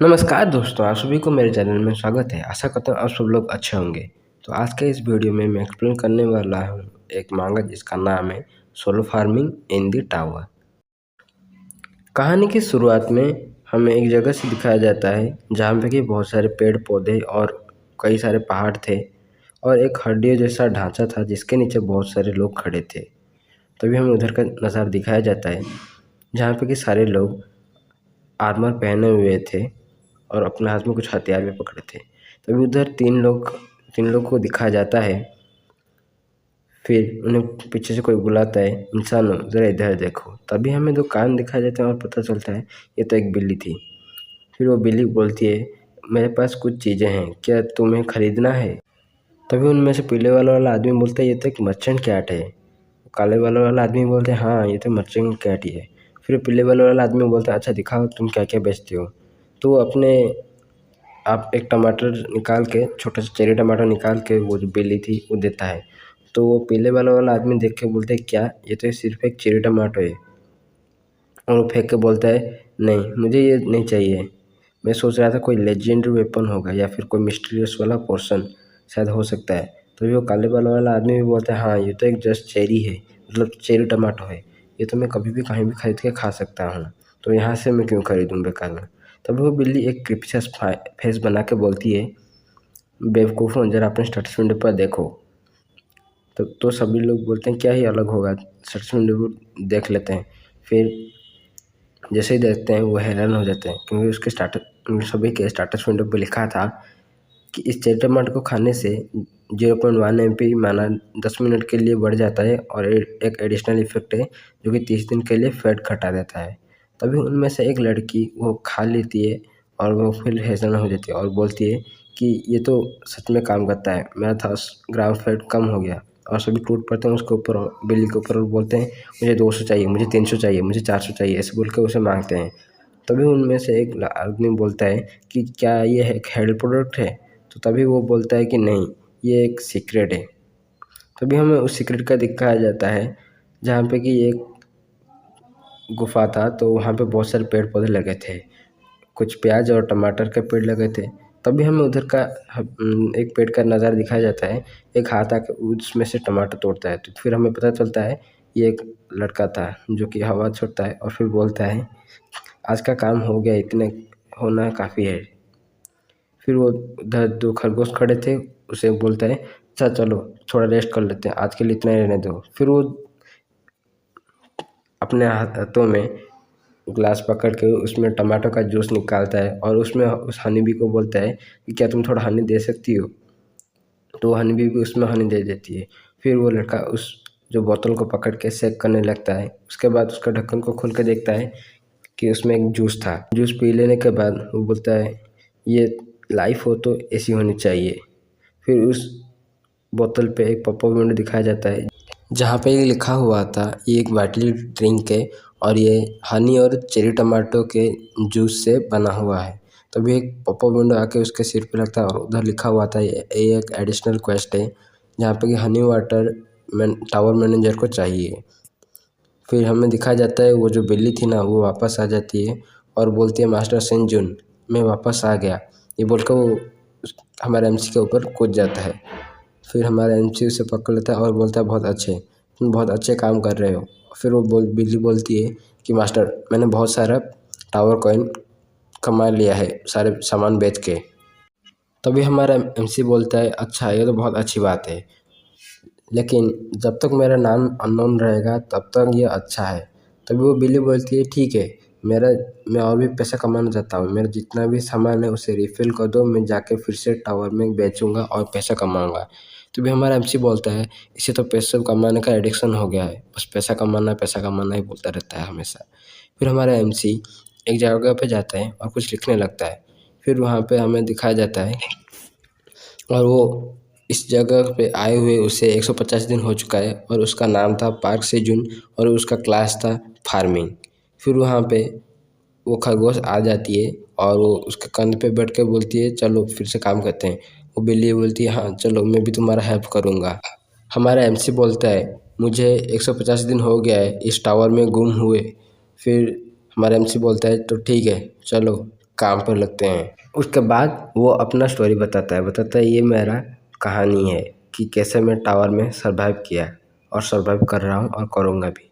नमस्कार दोस्तों, आप सभी को मेरे चैनल में स्वागत है। आशा करता हूँ आप सब लोग अच्छे होंगे। तो आज के इस वीडियो में मैं एक्सप्लेन करने वाला हूँ एक मांगा जिसका नाम है solo farming in the tower. कहानी की शुरुआत में हमें एक जगह से दिखाया जाता है जहाँ पे कि बहुत सारे पेड़ पौधे और कई सारे पहाड़ थे और एक हड्डियों जैसा ढांचा था जिसके नीचे बहुत सारे लोग खड़े थे। तभी हमें उधर का नज़ारा दिखाया जाता है जहाँ पे कि सारे लोग आर्मर पहने हुए थे और अपने हाथ में कुछ हथियार भी पकड़े थे। तभी उधर तीन लोग को दिखाया जाता है। फिर उन्हें पीछे से कोई बुलाता है, इंसानों ज़रा इधर देखो। तभी हमें दो कान दिखाए जाते हैं और पता चलता है ये तो एक बिल्ली थी। फिर वो बिल्ली बोलती है, मेरे पास कुछ चीज़ें हैं, क्या तुम्हें खरीदना है? तभी उनमें से पीले वाला आदमी बोलता है ये तो एक मर्चेंट कैट है। काले वाला आदमी बोलते हैं हाँ ये तो मर्चेंट कैट ही है। फिर पीले वाला आदमी बोलता है अच्छा दिखाओ तुम क्या क्या बेचते हो। तो वो अपने आप एक टमाटर निकाल के, छोटा सा चेरी टमाटर निकाल के वो जो बिल्ली थी वो देता है। तो वो पीले वाला आदमी देख के बोलते है क्या ये तो सिर्फ एक चेरी टमाटो है। और वो फेंक के बोलता है नहीं मुझे ये नहीं चाहिए, मैं सोच रहा था कोई लेजेंडरी वेपन होगा या फिर कोई मिस्टीरियस वाला पोर्शन शायद हो सकता है। तो वो काले वाला आदमी भी बोलता है हाँ ये तो एक जस्ट चेरी है, मतलब चेरी टमाटो है, ये तो मैं कभी भी कहीं भी खरीद के खा सकता हूँ, तो यहाँ से मैं क्यों खरीदूँ बेकार में। तभी वो बिल्ली एक क्रिप्सी फेस बना के बोलती है बेवकूफ़ों जरा अपने स्टेटस विंडो पर देखो। तो सभी लोग बोलते हैं क्या ही अलग होगा, स्टेटस विंडो पर देख लेते हैं। फिर जैसे ही देखते हैं वो हैरान हो जाते हैं क्योंकि उसके सभी के स्टेटस विंडो पर लिखा था कि इस चेरी टमाटर को खाने से 0.1 MP माना 10 मिनट के लिए बढ़ जाता है और एक एडिशनल इफेक्ट है जो कि 30 दिन के लिए फैट घटा देता है। तभी उनमें से एक लड़की वो खा लेती है और वो फिर हैरान हो जाती है और बोलती है कि ये तो सच में काम करता है, मेरा 10 ग्राम फैट कम हो गया। और सभी टूट पड़ते हैं उसके ऊपर, बिल्ली के ऊपर, और बोलते हैं मुझे 200 चाहिए, मुझे 300 चाहिए, मुझे 400 चाहिए, ऐसे बोल के उसे मांगते हैं। तभी उनमें से एक आदमी बोलता है कि क्या ये एक हेल्थ प्रोडक्ट है? तो तभी वो बोलता है कि नहीं ये एक सीक्रेट है। तभी हमें उस सीक्रेट का दिखाया जाता है जहाँ पे कि एक गुफा था, तो वहाँ पे बहुत सारे पेड़ पौधे लगे थे, कुछ प्याज और टमाटर के पेड़ लगे थे। तभी हमें उधर का एक पेड़ का नज़ारा दिखाया जाता है, एक हाथ आके उसमें से टमाटर तोड़ता है। तो फिर हमें पता चलता है ये एक लड़का था जो कि हवा छोड़ता है और फिर बोलता है आज का काम हो गया, इतने होना काफ़ी है। फिर वो उधर दो खरगोश खड़े थे, उसे बोलता है अच्छा चलो थोड़ा रेस्ट कर लेते हैं, आज के लिए इतना ही रहने दो। फिर वो अपने हाथों में ग्लास पकड़ के उसमें टमाटो का जूस निकालता है और उसमें उस हनी बी को बोलता है कि क्या तुम थोड़ा हनी दे सकती हो। तो हनी बी भी उसमें हनी दे देती है। फिर वो लड़का उस जो बोतल को पकड़ के शेक करने लगता है। उसके बाद उसका ढक्कन को खोल के देखता है कि उसमें एक जूस था। जूस पी लेने के बाद वो बोलता है ये लाइफ हो तो ऐसी होनी चाहिए। फिर उस बोतल पे एक पॉप अप विंडो दिखाया जाता है जहाँ पे ये लिखा हुआ था ये एक वाइटली ड्रिंक है और ये हनी और चेरी टमाटो के जूस से बना हुआ है। तभी एक पॉप अप विंडो आके उसके सिर पे लगता है और उधर लिखा हुआ था ये एक एडिशनल क्वेस्ट है जहाँ पे कि हनी वाटर टावर मैनेजर को चाहिए। फिर हमें दिखाया जाता है वो जो बिल्ली थी ना वो वापस आ जाती है और बोलती है मास्टर सेंजुन मैं वापस आ गया, ये बोलकर वो हमारे एमसी के ऊपर कूद जाता है। फिर हमारा एमसी उसे पकड़ लेता है और बोलता है बहुत अच्छे, तुम बहुत अच्छे काम कर रहे हो। फिर वो बिल्ली बोलती है कि मास्टर मैंने बहुत सारा टावर कॉइन कमा लिया है सारे सामान बेच के। तभी हमारा एमसी बोलता है अच्छा ये तो बहुत अच्छी बात है, लेकिन जब तक मेरा नाम अननोन रहेगा तब तक ये अच्छा है। तभी वो बिल्ली बोलती है ठीक है, मैं और भी पैसा कमाना चाहता हूँ, मेरा जितना भी सामान है उसे रिफ़िल कर दो, मैं जाके फिर से टावर में बेचूँगा और पैसा कमाऊँगा। तभी हमारा एमसी बोलता है इसे तो पैसा कमाने का एडिक्शन हो गया है, बस पैसा कमाना ही बोलता रहता है हमेशा। फिर हमारा एमसी एक जगह पे जाता है और कुछ लिखने लगता है। फिर वहाँ पे हमें दिखाया जाता है और वो इस जगह पे आए हुए उसे 150 दिन हो चुका है और उसका नाम था पार्क सेजुन और उसका क्लास था फार्मिंग। फिर वहाँ पे वो खरगोश आ जाती है और वो उसके कंधे पे बैठ के बोलती है चलो फिर से काम करते हैं। वो बिल्ली बोलती है हाँ चलो मैं भी तुम्हारा हेल्प करूँगा। हमारा एमसी बोलता है मुझे 150 दिन हो गया है इस टावर में गुम हुए। फिर हमारा एमसी बोलता है तो ठीक है चलो काम पर लगते हैं। उसके बाद वो अपना स्टोरी बताता है ये मेरा कहानी है कि कैसे मैं टावर में सर्वाइव किया और सर्वाइव कर रहा हूँ और करूँगा भी।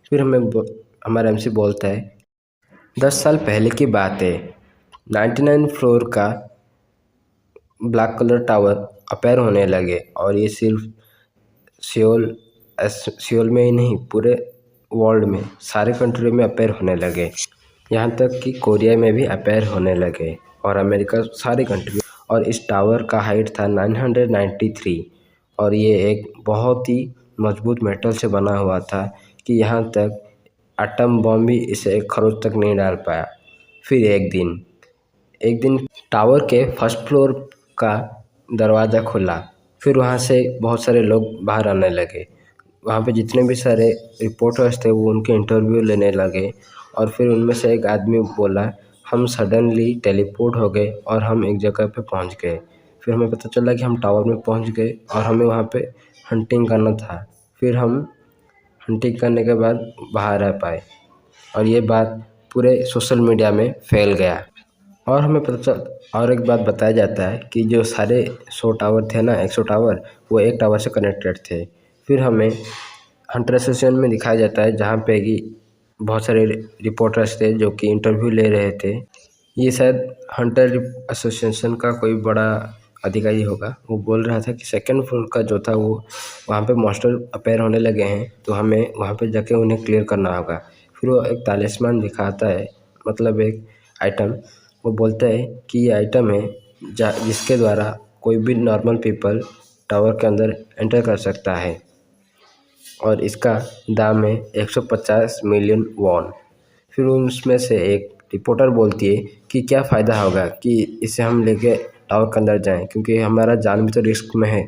फिर हमारा एमसी बोलता है 10 साल पहले की बात है, 99 फ्लोर का ब्लैक कलर टावर अपेयर होने लगे और ये सिर्फ सियोल सियोल में ही नहीं पूरे वर्ल्ड में सारे कंट्री में अपेयर होने लगे। यहाँ तक कि कोरिया में भी अपेयर होने लगे और अमेरिका सारी कंट्री। और इस टावर का हाइट था 993 और ये एक बहुत ही मजबूत मेटल से बना हुआ था कि यहाँ तक एटम बम भी इसे एक खरोंच तक नहीं डाल पाया। फिर एक दिन टावर के फर्स्ट फ्लोर का दरवाज़ा खुला। फिर वहाँ से बहुत सारे लोग बाहर आने लगे। वहाँ पे जितने भी सारे रिपोर्टर्स थे वो उनके इंटरव्यू लेने लगे और फिर उनमें से एक आदमी बोला हम सडनली टेलीपोर्ट हो गए और हम एक जगह पे पहुँच गए। फिर हमें पता चला कि हम टावर में पहुँच गए और हमें वहाँ पे हंटिंग करना था। फिर हम हंटिंग करने के बाद बाहर आ पाए और ये बात पूरे सोशल मीडिया में फैल गया। और हमें और एक बात बताया जाता है कि जो सारे 100 टावर थे ना, 100 टावर, वो एक टावर से कनेक्टेड थे। फिर हमें हंटर एसोसिएशन में दिखाया जाता है जहाँ पे कि बहुत सारे रिपोर्टर्स थे जो कि इंटरव्यू ले रहे थे। ये शायद हंटर एसोसिएशन का कोई बड़ा अधिकारी होगा। वो बोल रहा था कि सेकंड फ्लोर का जो था वो वहाँ पे मॉन्स्टर अपेयर होने लगे हैं, तो हमें वहाँ पे जाके उन्हें क्लियर करना होगा। फिर वो एक तालिस्मान दिखाता है, मतलब एक आइटम। वो बोलता है कि ये आइटम है जिसके द्वारा कोई भी नॉर्मल पीपल टावर के अंदर एंटर कर सकता है और इसका दाम है 150 मिलियन वॉन। फिर उसमें से एक रिपोर्टर बोलती है कि क्या फ़ायदा होगा कि इसे हम लेके टावर के अंदर जाएं, क्योंकि हमारा जान भी तो रिस्क में है।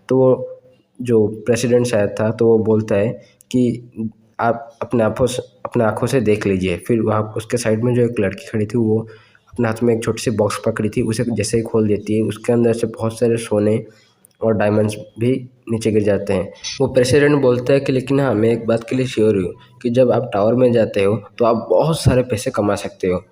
तो वो जो प्रेसिडेंट शायद था, तो वो बोलता है कि आप अपने आँखों से देख लीजिए। फिर वहाँ उसके साइड में जो एक लड़की खड़ी थी वो अपने हाथ में एक छोटी सी बॉक्स पकड़ी थी, उसे जैसे ही खोल देती है उसके अंदर से बहुत सारे सोने और डायमंड्स भी नीचे गिर जाते हैं। वो प्रेसिडेंट बोलता है कि लेकिन हाँ, मैं एक बात के लिए श्योर हूँ कि जब आप टावर में जाते हो तो आप बहुत सारे पैसे कमा सकते हो।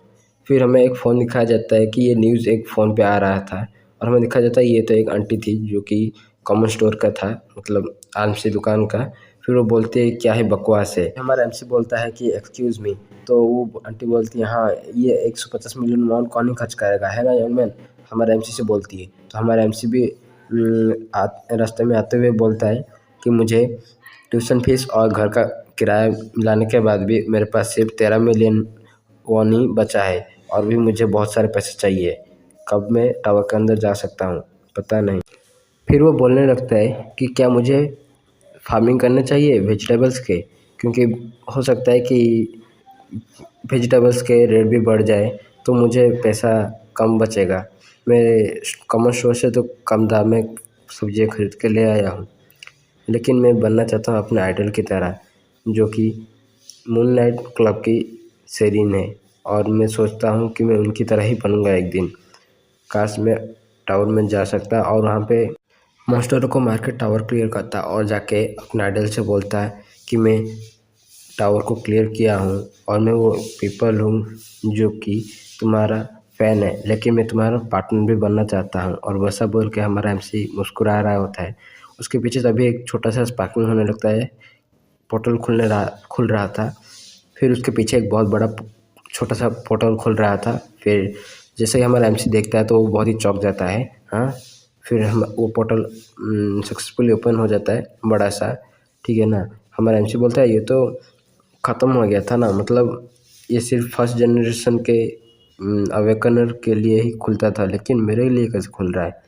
फिर हमें एक फ़ोन दिखाया जाता है कि ये न्यूज़ एक फ़ोन पे आ रहा था और हमें दिखाया जाता है ये तो एक आंटी थी जो कि कॉमन स्टोर का था, मतलब आराम सी दुकान का। फिर वो बोलती है क्या ही बकवास है। हमारा एमसी बोलता है कि एक्सक्यूज़ मी, तो वो आंटी बोलती है हाँ, ये 150 मिलियन वॉन कौन ही खर्च करेगा, है ना यंग मैन। हमारा एमसी से बोलती है। तो हमारा एमसी भी रास्ते में आते हुए बोलता है कि मुझे ट्यूशन फीस और घर का किराया मिलाने के बाद भी मेरे पास सिर्फ 13 मिलियन वॉन ही बचा है और भी मुझे बहुत सारे पैसे चाहिए। कब मैं टावर के अंदर जा सकता हूँ पता नहीं। फिर वो बोलने लगता है कि क्या मुझे फार्मिंग करना चाहिए वेजिटेबल्स के, क्योंकि हो सकता है कि वेजिटेबल्स के रेट भी बढ़ जाए तो मुझे पैसा कम बचेगा। मैं कॉमन स्टोर से तो कम दाम में सब्जियाँ खरीद के ले आया हूँ, लेकिन मैं बनना चाहता हूँ अपने आइडल की तरह जो कि मूनलाइट क्लब की सेरीन है और मैं सोचता हूँ कि मैं उनकी तरह ही बनूँगा एक दिन। काश मैं टावर में जा सकता और वहाँ पे मॉन्स्टरों को मार के टावर क्लियर करता और जाके अपने आइडल से बोलता कि मैं टावर को क्लियर किया हूँ और मैं वो पीपल हूँ जो कि तुम्हारा फ़ैन है, लेकिन मैं तुम्हारा पार्टनर भी बनना चाहता हूँ। और वैसा बोल के हमारा एमसी मुस्कुरा रहा होता है। उसके पीछे तभी एक छोटा सा स्पार्कलिंग होने लगता है, पोर्टल खुल रहा था। फिर उसके पीछे एक बहुत बड़ा छोटा सा पोर्टल खुल रहा था। फिर जैसे ही हमारा एमसी देखता है तो वो बहुत ही चौंक जाता है। हाँ, फिर हम वो पोर्टल सक्सेसफुली ओपन हो जाता है बड़ा सा, ठीक है ना। हमारा एमसी बोलता है ये तो ख़त्म हो गया था ना, मतलब ये सिर्फ फर्स्ट जनरेशन के अवेकनर के लिए ही खुलता था, लेकिन मेरे लिए कैसे खुल रहा है।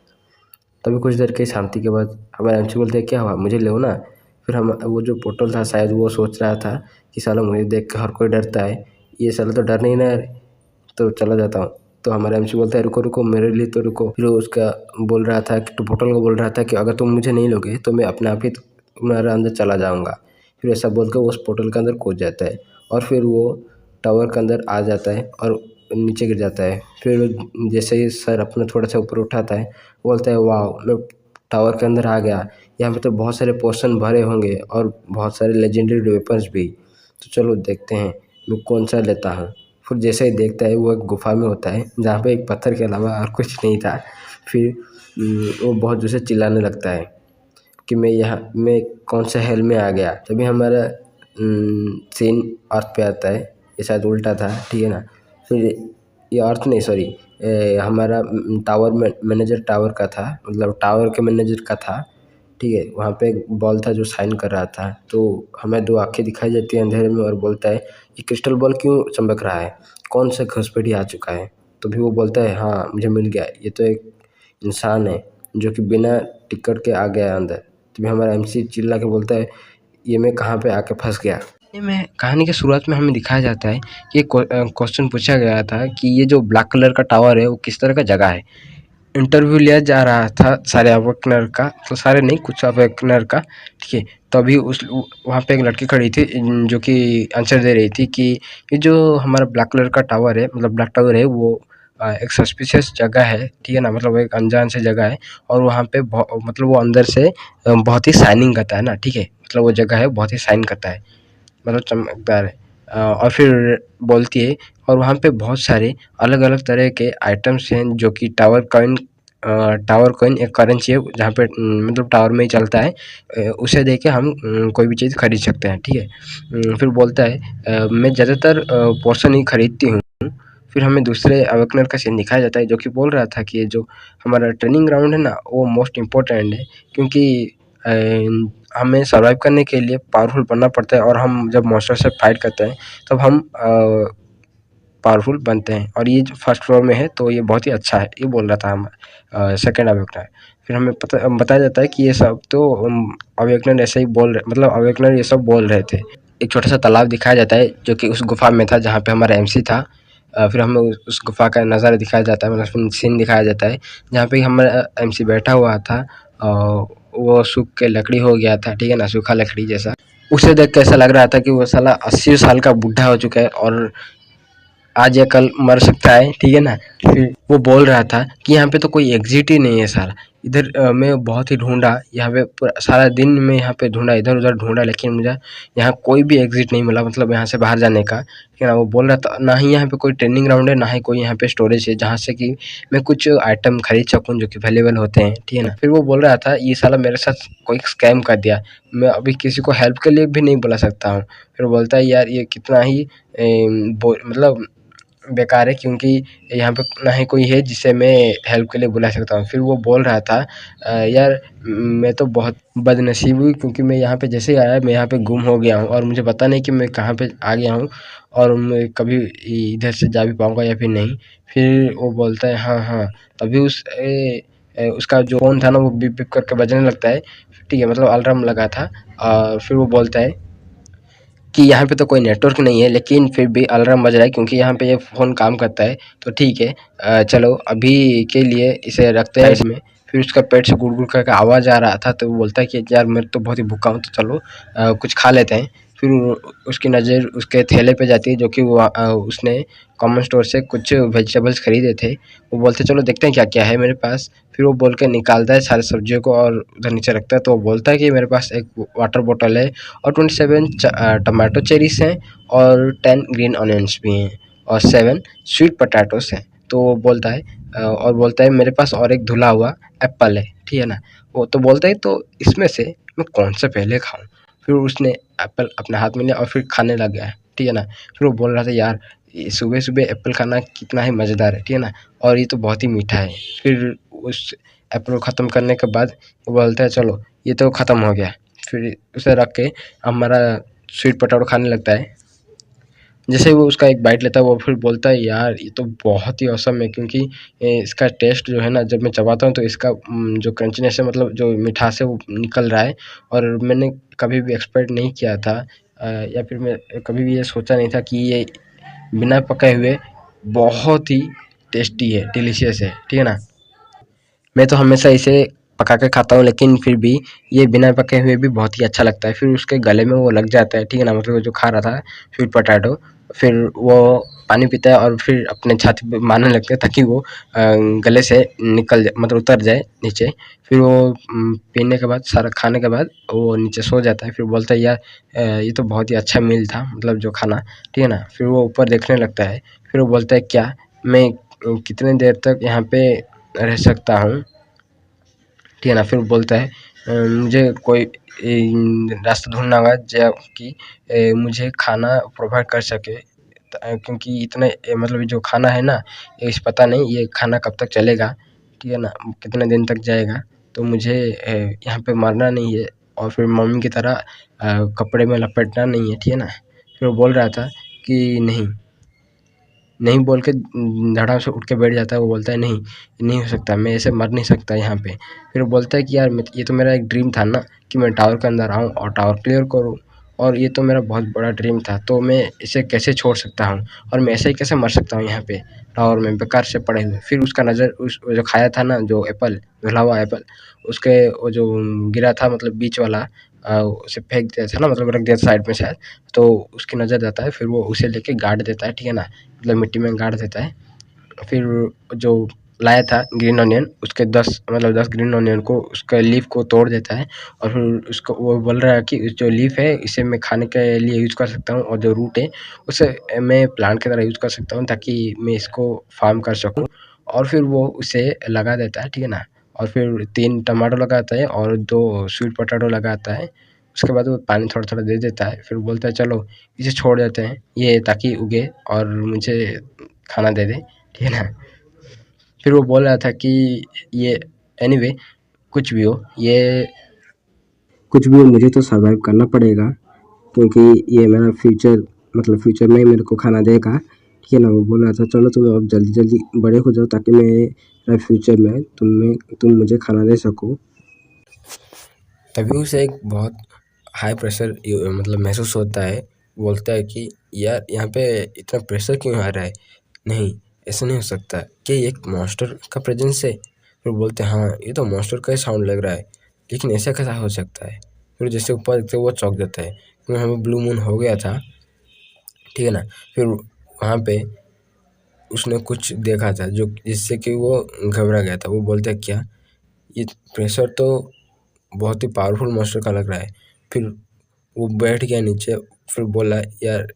तभी कुछ देर की शांति के बाद हमारे एमसी बोलते हैं क्या हुआ, मुझे लो ना। फिर हम वो जो पोर्टल था शायद वो सोच रहा था कि साला मुझे देख के हर कोई डरता है, ये साला तो डर नहीं ना, तो चला जाता हूँ। तो हमारा एमसी बोलता है रुको रुको, मेरे लिए तो रुको। फिर वो उसका बोल रहा था कि तो पोर्टल को बोल रहा था कि अगर तुम मुझे नहीं लोगे तो मैं अपने आप ही तुम्हारे अंदर चला जाऊँगा। फिर ऐसा बोल कर वो उस पोर्टल के अंदर कूद जाता है और फिर वो टावर के अंदर आ जाता है और नीचे गिर जाता है। फिर जैसे ही सर अपना थोड़ा सा ऊपर उठाता है, बोलता है वाह, मैं टावर के अंदर आ गया, यहाँ पे तो बहुत सारे पोर्शन भरे होंगे और बहुत सारे लेजेंडरी वेपन्स भी। तो चलो देखते हैं मैं कौन सा लेता हूँ। फिर जैसे ही देखता है वो एक गुफा में होता है जहाँ पे एक पत्थर के अलावा और कुछ नहीं था। फिर वो बहुत जोर से चिल्लाने लगता है कि मैं कौन से हेल में आ गया। तभी हमारा सीन अर्थ पे आता है, ये शायद उल्टा था, ठीक है ना। फिर ये अर्थ नहीं, सॉरी, हमारा टावर में मैनेजर टावर का था, मतलब टावर के मैनेजर का था, ठीक है। वहाँ पे एक बॉल था जो साइन कर रहा था, तो हमें दो आंखें दिखाई देती हैं अंधेरे में और बोलता है ये क्रिस्टल बॉल क्यों चमक रहा है, कौन सा घुसपैठी आ चुका है। तो भी वो बोलता है हाँ मुझे मिल गया, ये तो एक इंसान है जो कि बिना टिकट के आ गया अंदर। तभी हमारा एमसी चिल्ला के बोलता है ये मैं कहाँ पे आके फंस गया। में कहानी के शुरुआत में हमें दिखाया जाता है कि क्वेश्चन पूछा गया था कि ये जो ब्लैक कलर का टावर है वो किस तरह का जगह है। इंटरव्यू लिया जा रहा था सारे अवेकनर का, तो सारे नहीं, कुछ अवेकनर का, ठीक है। तभी उस वहाँ पे एक लड़की खड़ी थी जो कि आंसर दे रही थी कि ये जो हमारा ब्लैक कलर का टावर है, मतलब ब्लैक टावर है, वो एक सस्पिशियस जगह है, ठीक है ना, मतलब एक अनजान से जगह है। और वहाँ पे मतलब वो अंदर से बहुत ही शाइनिंग करता है ना, ठीक है, मतलब वो जगह है बहुत ही शाइन करता है, मतलब चमकदार है। और फिर बोलती है और वहाँ पे बहुत सारे अलग अलग तरह के आइटम्स हैं जो कि टावर कॉइन एक करेंसी है जहाँ पे मतलब टावर में ही चलता है। उसे दे के हम कोई भी चीज़ खरीद सकते हैं, ठीक है। फिर बोलता है मैं ज़्यादातर पोर्शन ही खरीदती हूँ। फिर हमें दूसरे अवेकनर का सीन दिखाया जाता है जो कि बोल रहा था कि जो हमारा ट्रेनिंग ग्राउंड है ना वो मोस्ट इम्पोर्टेंट है, क्योंकि हमें सर्वाइव करने के लिए पावरफुल बनना पड़ता है और हम जब मॉन्स्टर से फाइट करते हैं तब हम पावरफुल बनते हैं। और ये जो फर्स्ट फ्लोर में है तो ये बहुत ही अच्छा है, ये बोल रहा था हम सेकेंड अवेकनर। फिर हमें बताया जाता है कि ये सब तो अवेकनर ऐसे ही बोल रहे, मतलब अवेकनर ये सब बोल रहे थे। एक छोटा सा तालाब दिखाया जाता है जो कि उस गुफा में था जहाँ पे हमारा एमसी था। फिर हमें उस गुफा का नज़ारा दिखाया जाता है, मतलब सीन दिखाया जाता है जहाँ पे हमारा एमसी बैठा हुआ था। वो सूख के लकड़ी हो गया था, ठीक है ना, सूखा लकड़ी जैसा। उसे देख के ऐसा लग रहा था कि वो साला 80 साल का बूढ़ा हो चुका है और आज या कल मर सकता है, ठीक है ना। फिर वो बोल रहा था कि यहाँ पे तो कोई एग्जिट ही नहीं है साला। इधर मैं बहुत ही ढूंढा, यहाँ पे सारा दिन में यहाँ पे ढूंढा, इधर उधर ढूंढा, लेकिन मुझे यहाँ कोई भी एग्जिट नहीं मिला, मतलब यहाँ से बाहर जाने का, ठीक है ना। वो बोल रहा था ना ही यहाँ पे कोई ट्रेनिंग ग्राउंड है, ना ही कोई यहाँ पे स्टोरेज है जहाँ से कि मैं कुछ आइटम खरीद सकूँ जो कि वैल्यूएबल होते हैं, ठीक है ना। फिर वो बोल रहा था ये साला मेरे साथ कोई स्कैम कर दिया, मैं अभी किसी को हेल्प के लिए भी नहीं बुला सकता हूँ। फिर बोलता है यार ये कितना ही मतलब बेकार है, क्योंकि यहाँ पे ना ही कोई है जिसे मैं हेल्प के लिए बुला सकता हूँ। फिर वो बोल रहा था यार मैं तो बहुत बदनसीब हूँ, क्योंकि मैं यहाँ पे जैसे ही आया मैं यहाँ पे गुम हो गया हूँ और मुझे पता नहीं कि मैं कहाँ पे आ गया हूँ और मैं कभी इधर से जा भी पाऊँगा या फिर नहीं। फिर वो बोलता है हाँ हाँ। तभी उसका जो फ़ोन था ना वो बिप बिप करके बजने लगता है, ठीक है, मतलब अलार्म लगा था। और फिर वो बोलता है कि यहाँ पे तो कोई नेटवर्क नहीं है, लेकिन फिर भी अलार्म बज रहा है क्योंकि यहाँ पे ये फ़ोन काम करता है, तो ठीक है। चलो अभी के लिए इसे रखते हैं इसमें। फिर उसका पेट से गुड़ गुड़ करके आवाज़ आ रहा था, तो वो बोलता है कि यार मैं तो बहुत ही भूखा हूँ, तो चलो कुछ खा लेते हैं। फिर उसकी नज़र उसके थैले पे जाती है जो कि वो उसने कॉमन स्टोर से कुछ वेजिटेबल्स खरीदे थे। वो बोलते चलो देखते हैं क्या क्या है मेरे पास। फिर वो बोल के निकालता है सारी सब्जियों को और उधर नीचे रखता है। तो वो बोलता है कि मेरे पास एक वाटर बॉटल है और 27 टमाटो चेरीज हैं और 10 ग्रीन ऑनियंस भी हैं और 7 स्वीट पोटैटोस हैं। तो वो बोलता है और बोलता है मेरे पास और एक धुला हुआ एप्पल है, ठीक है ना। वो तो बोलता है तो इसमें से मैं कौन सा पहले खाऊं। फिर उसने एप्पल अपने हाथ में लिया और फिर खाने लग गया, ठीक है ना। फिर वो बोल रहा था यार सुबह सुबह एप्पल खाना कितना ही मज़ेदार है, ठीक है ना, और ये तो बहुत ही मीठा है। फिर उस एप्पल को ख़त्म करने के बाद वो बोलता है चलो ये तो ख़त्म हो गया। फिर उसे रख के हमारा स्वीट पोटैटो खाने लगता है। जैसे ही वो उसका एक बाइट लेता है वो फिर बोलता है यार ये तो बहुत ही ऑसम है, क्योंकि इसका टेस्ट जो है ना जब मैं चबाता हूँ तो इसका जो क्रंचीनेस है, मतलब जो मिठास है वो निकल रहा है। और मैंने कभी भी एक्सपेक्ट नहीं किया था या फिर मैं कभी भी ये सोचा नहीं था कि ये बिना पकाए हुए बहुत ही टेस्टी है, डिलीशियस है, ठीक है ना। मैं तो हमेशा इसे पका के खाता हूँ, लेकिन फिर भी ये बिना पके हुए भी बहुत ही अच्छा लगता है। फिर उसके गले में वो लग जाता है, ठीक है ना, मतलब जो खा रहा था स्वीट पोटैटो फिर वो पानी पीता है और फिर अपने छाती पे मारने लगता है ताकि वो गले से निकल जाए, मतलब उतर जाए नीचे। फिर वो पीने के बाद, सारा खाने के बाद वो नीचे सो जाता है। फिर बोलता है यार ये तो बहुत ही अच्छा मील था, मतलब जो खाना, ठीक है ना। फिर वो ऊपर देखने लगता है। फिर वो बोलता है क्या मैं कितने देर तक यहाँ पे रह सकता हूँ, ठीक है ना। फिर बोलता है मुझे कोई रास्ता ढूंढना होगा जो कि मुझे खाना प्रोवाइड कर सके, क्योंकि इतने मतलब जो खाना है ना, ये पता नहीं ये खाना कब तक चलेगा, ठीक है ना, कितने दिन तक जाएगा। तो मुझे यहाँ पे मरना नहीं है और फिर मम्मी की तरह कपड़े में लपेटना नहीं है, ठीक है ना। फिर वो बोल रहा था कि नहीं नहीं बोल के धड़ाम से उठ के बैठ जाता है। वो बोलता है नहीं, नहीं हो सकता, मैं ऐसे मर नहीं सकता यहाँ पे। फिर वो बोलता है कि यार ये तो मेरा एक ड्रीम था ना कि मैं टावर के अंदर आऊँ और टावर क्लियर करूँ, और ये तो मेरा बहुत बड़ा ड्रीम था, तो मैं इसे कैसे छोड़ सकता हूँ और मैं ऐसे ही कैसे मर सकता हूँ यहाँ पे टावर में बेकार से पड़े हुए। फिर उसका नज़र उस जो खाया था ना, जो एप्पल, धुला हुआ एप्पल, उसके वो जो गिरा था, मतलब बीच वाला उसे फेंक दिया था ना, मतलब रख दिया था साइड में शायद, तो उसकी नज़र जाता है। फिर वो उसे लेके गाड़ देता है, ठीक है ना, मतलब मिट्टी में गाड़ देता है। फिर जो लाया था ग्रीन ऑनियन, उसके 10 मतलब 10 ग्रीन ऑनियन को, उसका लीफ को तोड़ देता है। और फिर उसको वो बोल रहा है कि जो लीफ है इसे मैं खाने के लिए यूज़ कर सकता हूँ, और जो रूट है उसे मैं प्लांट की तरह यूज़ कर सकता हूँ ताकि मैं इसको फार्म कर सकूँ। और फिर वो उसे लगा देता है, ठीक है ना। और फिर 3 टमाटो लगाता है और 2 स्वीट पोटैटो लगाता है। उसके बाद वो पानी थोड़ा-थोड़ा दे देता है। फिर बोलता है चलो इसे छोड़ देते हैं ये ताकि उगे और मुझे खाना दे दे, ठीक है ना। फिर वो बोल रहा था कि ये एनीवे कुछ भी हो, ये कुछ भी हो, मुझे तो सर्वाइव करना पड़ेगा, क्योंकि ये मेरा फ्यूचर, मतलब फ्यूचर में ही मेरे को खाना देगा, ठीक है ना। वो बोल रहा था चलो तुम अब जल्दी जल्दी बड़े हो जाओ ताकि मैं फ्यूचर में तुम मुझे खाना दे सको। तभी उसे एक बहुत हाई प्रेशर मतलब महसूस होता है। बोलता है कि यार यहाँ पे इतना प्रेशर क्यों आ रहा है, नहीं ऐसा नहीं हो सकता, क्या ये एक मॉन्स्टर का प्रेजेंस है। फिर बोलते हैं हाँ ये तो मॉन्स्टर का ही साउंड लग रहा है, लेकिन ऐसा कैसा हो सकता है। फिर जैसे ऊपर देखते वो चौंक जाता है क्योंकि हमें ब्लू मून हो गया था, ठीक है ना। फिर वहाँ पे उसने कुछ देखा था जो जिससे कि वो घबरा गया था। वो बोलता है क्या ये प्रेशर तो बहुत ही पावरफुल मॉन्स्टर का लग रहा है। फिर वो बैठ गया नीचे। फिर बोला यार,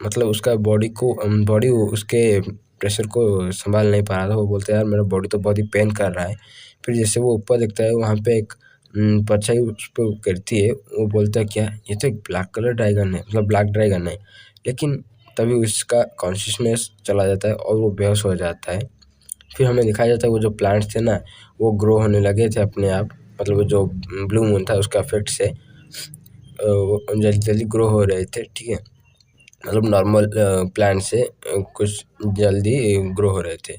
मतलब उसका बॉडी उसके प्रेशर को संभाल नहीं पा रहा था। वो बोलता है यार मेरा बॉडी तो बहुत ही पेन कर रहा है। फिर जैसे वो ऊपर देखता है वहाँ पे एक परछाई उस पर गिरती है। वो बोलता है क्या ये तो एक ब्लैक कलर ड्रैगन है, मतलब ब्लैक ड्रैगन है। लेकिन तभी उसका कॉन्शियसनेस चला जाता है और वो बेहोश हो जाता है। फिर हमें दिखाया जाता है वो जो प्लांट्स थे ना, वो ग्रो होने लगे थे अपने आप, मतलब वो जो ब्लू मून था उसका इफेक्ट से वो जल्दी जल्दी ग्रो हो रहे थे, ठीक है। मतलब नॉर्मल प्लांट से कुछ जल्दी ग्रो हो रहे थे।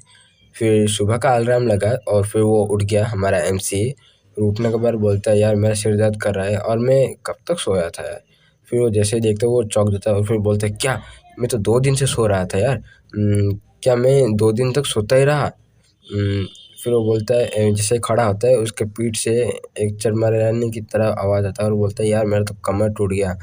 फिर सुबह का अलार्म लगा और फिर वो उठ गया हमारा एमसी। उठने के बाद बोलता है यार मेरा सिर दर्द कर रहा है और मैं कब तक सोया था यार। फिर वो जैसे ही देखता है वो चौंक जाता है और फिर बोलता है क्या मैं तो 2 दिन से सो रहा था यार, क्या मैं 2 दिन तक सोता ही रहा। फिर वो बोलता है जैसे ही खड़ा होता है उसके पीठ से एक चरमराने की तरह आवाज़ आता है और बोलता है यार मेरा तो कमर टूट गया।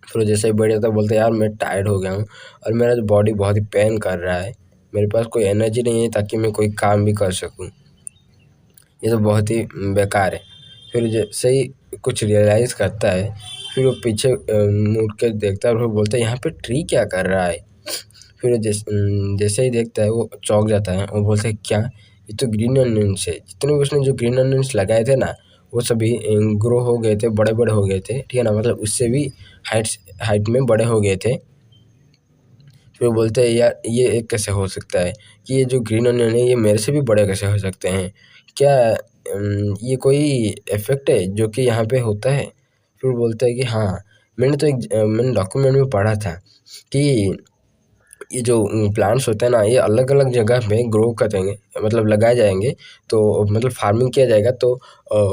फिर वो जैसे ही बैठ जाता है बोलता है यार मैं टायर्ड हो गया हूँ और मेरा जो बॉडी बहुत ही पेन कर रहा है, मेरे पास कोई एनर्जी नहीं है ताकि मैं कोई काम भी कर सकूँ, ये तो बहुत ही बेकार है। फिर जैसे ही कुछ रियलाइज़ करता है, फिर वो पीछे मुड़ के देखता है और फिर बोलता है यहाँ पे ट्री क्या कर रहा है। फिर वो जैसे ही देखता है वो चौंक जाता है और बोलता है क्या ये तो ग्रीन अनियंस है। जितने भी उसने जो ग्रीन अनियंस लगाए थे ना, वो सभी ग्रो हो गए थे, बड़े-बड़े हो गए थे, ठीक है ना, मतलब उससे भी हाइट में बड़े हो गए थे। फिर वो बोलते हैं यार ये एक कैसे हो सकता है कि ये जो ग्रीन अनियन है ये मेरे से भी बड़े कैसे हो सकते हैं? क्या ये कोई इफ़ेक्ट है जो कि यहाँ पे होता है? फिर वो बोलता है कि हाँ, मैंने डॉक्यूमेंट में पढ़ा था कि ये जो प्लांट्स होते हैं ना, ये अलग-अलग जगह पे ग्रो करेंगे, मतलब लगाए जाएँगे, तो मतलब फार्मिंग किया जाएगा तो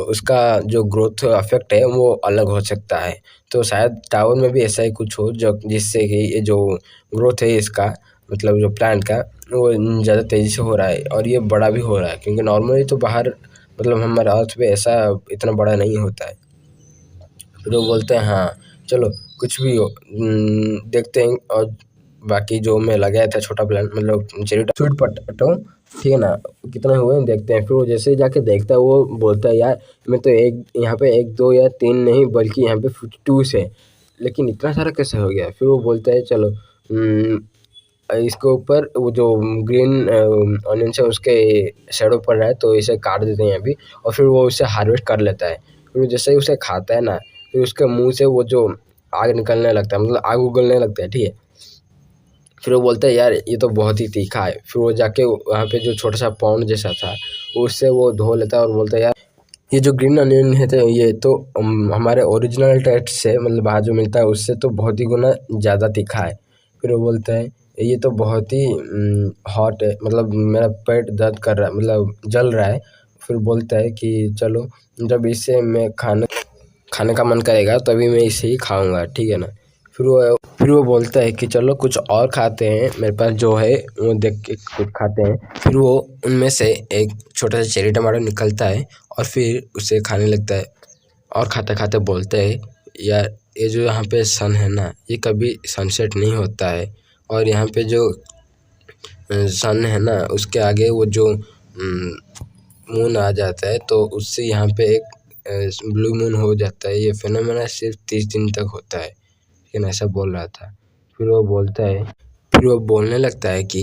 उसका जो ग्रोथ इफ़ेक्ट है वो अलग हो सकता है। तो शायद टावर में भी ऐसा ही कुछ हो जो जिससे कि ये जो ग्रोथ है इसका, मतलब जो प्लांट का, वो ज़्यादा तेज़ी से हो रहा है और ये बड़ा भी हो रहा है, क्योंकि नॉर्मली तो बाहर, मतलब हमारे अर्थ पे ऐसा इतना बड़ा नहीं होता है। फिर वो बोलते हैं हाँ, चलो कुछ भी हो देखते हैं। और बाकी जो मैं लगाया था छोटा प्लांट मतलब स्वीट पोटैटो, ठीक है ना, कितने हुए देखते हैं। फिर वो जैसे ही जाके देखता है वो बोलता है यार मैं तो एक यहाँ पे 1 2 या 3 नहीं बल्कि यहाँ पे 52 है, लेकिन इतना सारा कैसे हो गया। फिर वो बोलता है चलो इसके ऊपर वो जो ग्रीन ऑनियन है उसके शेडो पड़ रहा है तो इसे काट देते हैं अभी, और फिर वो उसे हार्वेस्ट कर लेता है। फिर जैसे ही उसे खाता है ना, फिर उसके मुंह से वो जो आग निकलने लगता है, मतलब आग उगलने लगता है, ठीक है। फिर वो बोलता है यार ये तो बहुत ही तीखा है। फिर वो जाके वहाँ पे जो छोटा सा पॉन्ड जैसा था उससे वो धो लेता है और बोलता है यार ये जो ग्रीन अनियन है तो ये तो हमारे ओरिजिनल टेस्ट से मतलब बाहर जो मिलता है उससे तो बहुत ही गुना ज़्यादा तीखा है। फिर वो बोलता है ये तो बहुत ही हॉट है, मतलब मेरा पेट दर्द कर रहा है, मतलब जल रहा है। फिर बोलता है कि चलो जब इसे मैं खाने का मन करेगा तभी मैं इसे ही खाऊंगा, ठीक है ना। फिर वो बोलता है कि चलो कुछ और खाते हैं, मेरे पास जो है वो देख के कुछ खाते हैं। फिर वो उनमें से एक छोटा सा चेरी टमाटर निकलता है और फिर उसे खाने लगता है और खाते खाते बोलता है यार ये जो यहाँ पे सन है ना ये कभी सनसेट नहीं होता है, और यहाँ पे जो सन है ना उसके आगे वो जो मून आ जाता है तो उससे यहाँ पे एक ब्लू मून हो जाता है। ये फिनोमेना सिर्फ 30 दिन तक होता है, लेकिन ऐसा बोल रहा था। फिर वो बोलने लगता है कि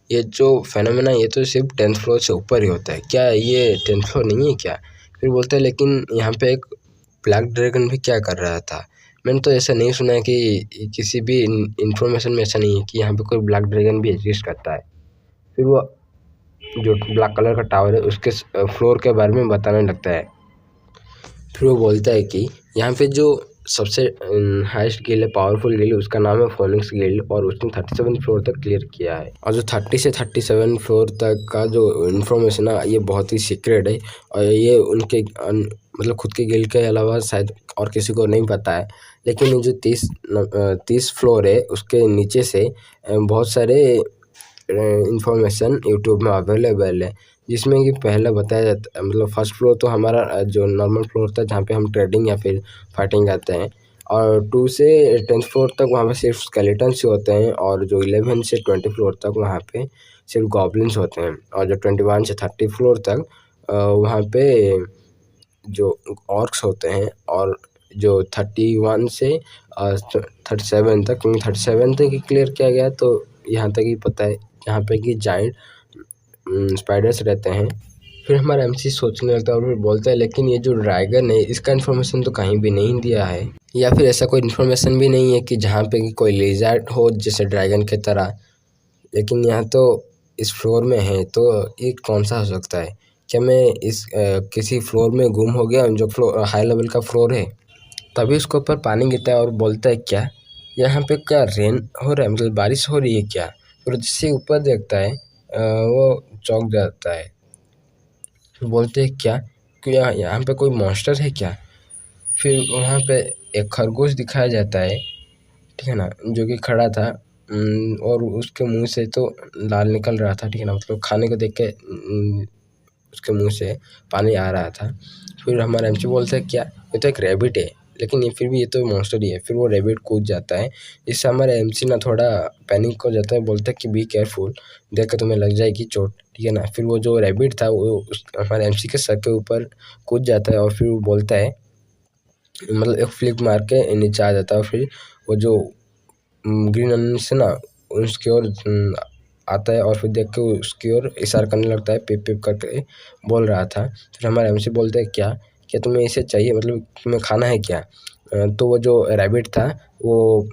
ये जो फिनोमेना ये तो सिर्फ 10th फ्लोर से ऊपर ही होता है, क्या ये 10th फ्लोर नहीं है क्या। फिर बोलता है लेकिन यहाँ पे एक ब्लैक ड्रैगन भी क्या कर रहा था, मैंने तो ऐसा नहीं सुना है कि किसी भी इंफॉर्मेशन में ऐसा नहीं है कि यहाँ पे कोई ब्लैक ड्रैगन भी एग्जिस्ट करता है। फिर वो जो ब्लैक कलर का टावर है उसके फ्लोर के बारे में बताने लगता है। फिर वो बोलता है कि यहाँ पे जो सबसे हाईएस्ट गिल्ड है, पावरफुल गिल्ड है, उसका नाम है फोनिक्स गिल्ड, और उसने 37 फ्लोर तक क्लियर किया है। और जो 30 से 37 फ्लोर तक का जो इन्फॉर्मेशन है ये बहुत ही सीक्रेट है, और ये उनके मतलब खुद के गिल्ड के अलावा शायद और किसी को नहीं पता है। लेकिन जो 30 फ्लोर है उसके नीचे से बहुत सारे इंफॉर्मेशन यूट्यूब में अवेलेबल है, जिसमें कि पहले बताया जाता है मतलब फर्स्ट फ्लोर तो हमारा जो नॉर्मल फ्लोर था जहाँ पे हम ट्रेडिंग या फिर फाइटिंग करते हैं, और 2 से 10th फ्लोर तक वहाँ पे सिर्फ स्केलेटन्स ही होते हैं, और जो 11 से 20 फ्लोर तक वहाँ पे सिर्फ गॉब्लिन्स होते हैं, और जो 21 से 30 फ्लोर तक वहाँ पे जो ऑर्क्स होते हैं, और जो 31 से 37 तक, क्योंकि 37 तक ही क्लियर किया गया तो यहाँ तक ही पता है यहाँ पे कि जाइंट स्पाइडर्स रहते हैं। फिर हमारा एमसी सोचने लगता है और फिर बोलता है लेकिन ये जो ड्रैगन है इसका इन्फॉर्मेशन तो कहीं भी नहीं दिया है, या फिर ऐसा कोई इन्फॉर्मेशन भी नहीं है कि जहाँ पे कि कोई लिजर्ड हो जैसे ड्रैगन की तरह, लेकिन यहाँ तो इस फ्लोर में है तो ये कौन सा हो सकता है। क्या मैं इस किसी फ्लोर में गुम हो गया जो फ्लोर हाई लेवल का फ्लोर है। तभी उसके ऊपर पानी गिरता है और बोलता है क्या यहाँ पे क्या रेन हो रहा है, मतलब बारिश हो रही है क्या। और जिससे ऊपर देखता है वो चौंक जाता है। फिर बोलते हैं क्या कि यहाँ पे कोई मॉन्स्टर है क्या। फिर वहाँ पे एक खरगोश दिखाया जाता है, ठीक है ना, जो कि खड़ा था और उसके मुंह से तो लाल निकल रहा था, ठीक है ना, मतलब खाने को देख के उसके मुंह से पानी आ रहा था। फिर हमारा एमसी बोलता है क्या ये तो एक रैबिट है, लेकिन ये फिर भी ये तो मॉन्स्टर ही है। फिर वो रैबिट कूद जाता है, इससे हमारा एमसी ना थोड़ा पैनिक हो जाता है, बोलता है कि बी केयरफुल, देख के तुम्हें लग जाएगी चोट, ठीक है ना। फिर वो जो रैबिट था वो हमारे एमसी के सर के ऊपर कूद जाता है और फिर वो बोलता है मतलब एक फ्लिप मार के नीचे आ जाता है। और फिर वो जो ग्रीन अनियन से ना उसकी ओर आता है और फिर देख के उसकी ओर इशारा करने लगता है, पिप पिप करके बोल रहा था। फिर हमारा एमसी बोलता है क्या क्या तुम्हें इसे चाहिए, मतलब तुम्हें खाना है क्या। तो वो जो रैबिट था वो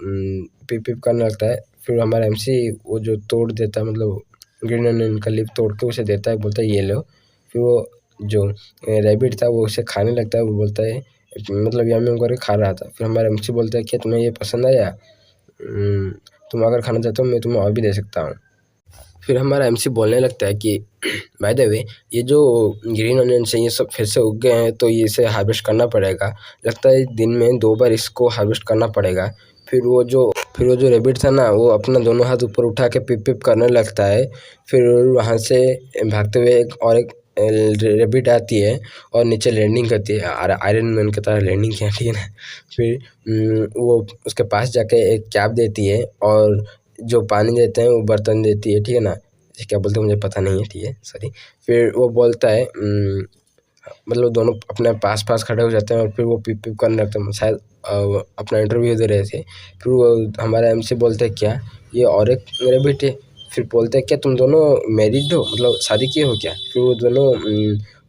पिप पिप करने लगता है। फिर हमारा एमसी वो जो तोड़ देता है, मतलब ग्रीन अनियन का लीफ तोड़ के उसे देता है, बोलता है ये लो। फिर वो जो रैबिट था वो उसे खाने लगता है, वो बोलता है मतलब यम्मी करके खा रहा था। फिर हमारा एमसी बोलता है क्या तुम्हें ये पसंद आया, तुम अगर खाना चाहते हो मैं तुम्हें और भी दे सकता हूँ। फिर हमारा एमसी बोलने लगता है कि बाय द वे ये जो ग्रीन ऑनियंस है ये सब फिर से उग गए हैं तो ये इसे हार्वेस्ट करना पड़ेगा, लगता है दिन में 2 बार इसको हार्वेस्ट करना पड़ेगा। फिर वो जो रैबिट था ना वो अपना दोनों हाथ ऊपर उठा के पिप पिप करने लगता है। फिर वहाँ से भागते हुए एक रैबिट आती है और नीचे लैंडिंग करती है, आयरन मैन की तरह लैंडिंग किया, ठीक है ना। फिर वो उसके पास जाके एक कैप देती है और जो पानी देते हैं वो बर्तन देती है, ठीक है ना, क्या बोलते हैं मुझे पता नहीं है, ठीक है, सॉरी। फिर वो बोलता है मतलब दोनों अपने पास पास खड़े हो जाते हैं और फिर वो पिप पिप करने लगते हैं, शायद अपना इंटरव्यू दे रहे थे। फिर वो हमारा एमसी बोलते हैं क्या ये और एक मेरे बेटे, फिर बोलते हैं क्या तुम दोनों मैरिड हो, मतलब शादी किए हो क्या? फिर वो दोनों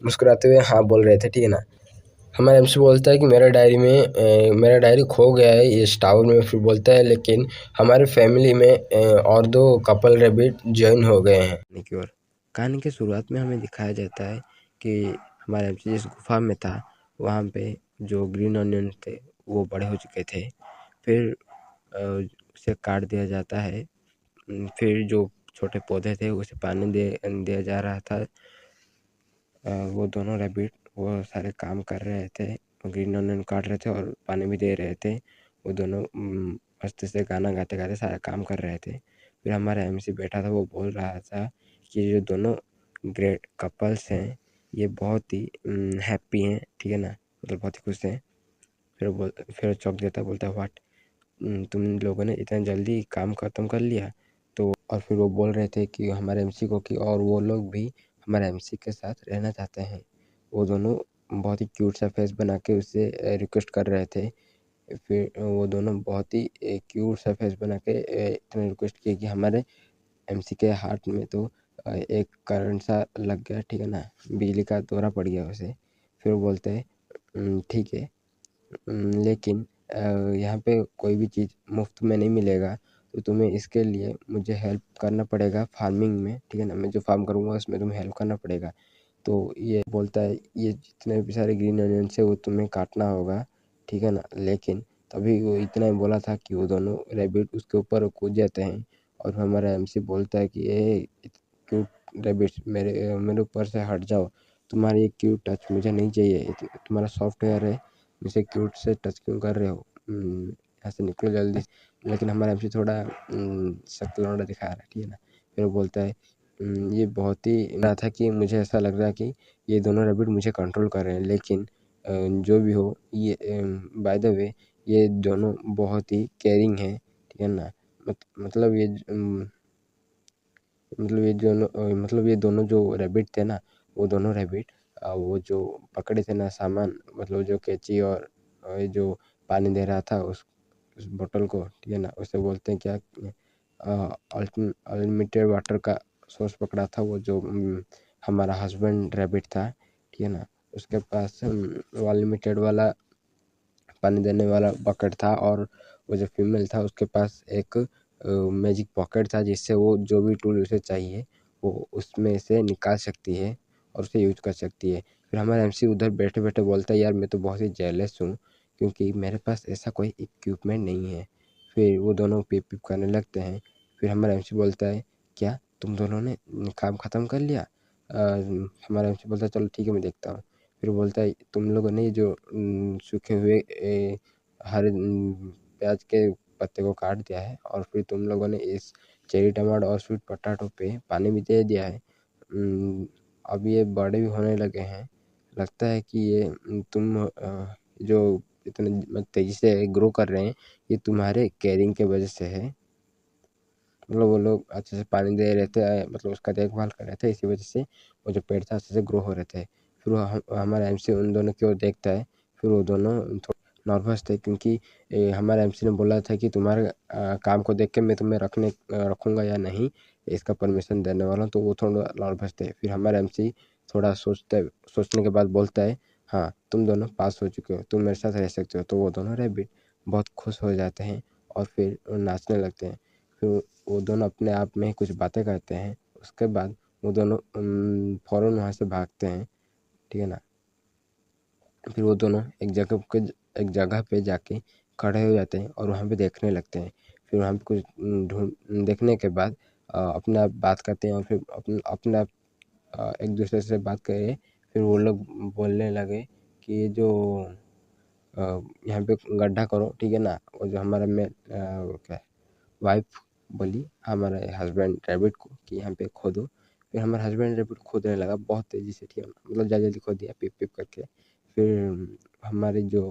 मुस्कुराते हुए हाँ बोल रहे थे, ठीक है ना। हमारा एमसी बोलता है कि मेरा डायरी खो गया है इस टावर में। फिर बोलता है लेकिन हमारे फैमिली में और 2 कपल रैबिट जॉइन हो गए हैं की ओर। कहानी के शुरुआत में हमें दिखाया जाता है कि हमारा एमसी जिस गुफा में था वहाँ पे जो ग्रीन ऑनियन थे वो बड़े हो चुके थे। फिर उसे काट दिया जाता है। फिर जो छोटे पौधे थे उसे पानी दिया जा रहा था। वो दोनों रैबिट वो सारे काम कर रहे थे, ग्रीन ऑनियन काट रहे थे और पानी भी दे रहे थे। वो दोनों मस्त से गाना गाते गाते सारा काम कर रहे थे। फिर हमारा एमसी बैठा था, वो बोल रहा था कि जो दोनों ग्रेट कपल्स हैं ये बहुत ही हैप्पी हैं, ठीक है ना, मतलब बहुत ही खुश हैं। फिर चौंक देता, बोलता है व्हाट, तुम लोगों ने इतना जल्दी काम ख़त्म कर लिया? तो और फिर वो बोल रहे थे कि हमारे एमसी को कि और वो लोग भी हमारे एमसी के साथ रहना चाहते हैं। वो दोनों बहुत ही क्यूट सा फेस बना के उससे रिक्वेस्ट कर रहे थे। फिर वो दोनों बहुत ही क्यूट सा फेस बना के इतना रिक्वेस्ट किए कि हमारे एमसी के हार्ट में तो एक करंट सा लग गया, ठीक है ना, बिजली का दौरा पड़ गया उसे। फिर वो बोलते हैं ठीक है, लेकिन यहाँ पे कोई भी चीज़ मुफ्त में नहीं मिलेगा, तो तुम्हें इसके लिए मुझे हेल्प करना पड़ेगा फार्मिंग में, ठीक है ना, मैं जो फार्म करूँगा उसमें तुम्हें हेल्प करना पड़ेगा। तो ये बोलता है ये जितने भी सारे ग्रीन अनियंस है वो तुम्हें काटना होगा, ठीक है ना। लेकिन तभी वो इतना ही बोला था कि वो दोनों रैबिट उसके ऊपर कूद जाते हैं और हमारा एमसी बोलता है कि ए क्यूट रैबिट मेरे ऊपर से हट जाओ, तुम्हारी ये क्यूट टच मुझे नहीं चाहिए, तुम्हारा सॉफ्टवेयर है, मुझे क्यूट से टच क्यों कर रहे हो, यहाँ से निकलो जल्दी। लेकिन हमारा एमसी थोड़ा सख्त लौंडा दिखा रहा है, ठीक है ना। फिर वो बोलता है ये बहुत ही ना था कि मुझे ऐसा लग रहा है कि ये दोनों रैबिट मुझे कंट्रोल कर रहे हैं, लेकिन जो भी हो ये बाय द वे ये दोनों बहुत ही केयरिंग हैं, ठीक है ना। मतलब ये मतलब ये दोनों जो रैबिट थे ना, वो दोनों रैबिट वो जो पकड़े थे ना सामान, मतलब जो कैंची और ये जो पानी दे रहा था उस बोतल को, ठीक है ना, उसे बोलते हैं क्या अनलिमिटेड वाटर का सोर्स पकड़ा था वो जो हमारा हस्बैंड रैबिट था, ठीक है ना। उसके पास वो अनलिमिटेड वाला पानी देने वाला बकेट था और वो जो फीमेल था उसके पास एक मैजिक पॉकेट था जिससे वो जो भी टूल उसे चाहिए वो उसमें से निकाल सकती है और उसे यूज कर सकती है। फिर हमारा एमसी उधर बैठे बैठे बोलता है यार मैं तो बहुत ही जेलस हूँ क्योंकि मेरे पास ऐसा कोई इक्विपमेंट नहीं है। फिर वो दोनों पिप पिप करने लगते हैं। फिर हमारा एमसी बोलता है क्या तुम दोनों ने काम ख़त्म कर लिया? हमारा एमसी बोलता है चलो ठीक है मैं देखता हूँ। फिर बोलता है तुम लोगों ने जो सूखे हुए हरे प्याज के पत्ते को काट दिया है और फिर तुम लोगों ने इस चेरी टमाटर और स्वीट पोटैटो पे पानी भी दे दिया है। अब ये बड़े भी होने लगे हैं, लगता है कि ये तुम जो इतने तेज़ी से ग्रो कर रहे हैं ये तुम्हारे केयरिंग के वजह से है। मतलब वो लोग अच्छे से पानी दे रहे थे, मतलब उसका देखभाल कर रहे थे, इसी वजह से वो जो पेड़ था अच्छे से ग्रो हो रहे थे। फिर वो हमारा एमसी उन दोनों की ओर देखता है। फिर वो दोनों थोड़ा नर्वस थे क्योंकि हमारा एमसी ने बोला था कि तुम्हारे काम को देख के मैं तुम्हें रखूँगा या नहीं इसका परमिशन देने वाला हूँ, तो वो थोड़ा नर्वस थे। फिर हमारा एमसी थोड़ा सोचने के बाद बोलता है हाँ तुम दोनों पास हो चुके हो, तुम मेरे साथ रह सकते हो। तो वो दोनों रैबिट बहुत खुश हो जाते हैं और फिर नाचने लगते हैं। फिर वो दोनों अपने आप में कुछ बातें करते हैं। उसके बाद वो दोनों फ़ौरन वहाँ से भागते हैं, ठीक है ना। फिर वो दोनों एक जगह पे जाके खड़े हो जाते हैं और वहाँ पे देखने लगते हैं। फिर वहाँ पे कुछ देखने के बाद अपने आप बात करते हैं और फिर अपने आप एक दूसरे से बात करे। फिर वो लोग बोलने लगे कि ये जो यहाँ पे गड्ढा करो, ठीक है ना। और जो हमारा क्या वाइफ बोली हमारे हस्बैंड रैबिट को कि यहाँ पे खोदो। फिर हमारा हस्बैंड रैबिट खोदने लगा बहुत तेज़ी से, ठीक है ना, मतलब जल्दी जल्दी खोद दिया पिप पिप करके। फिर हमारी जो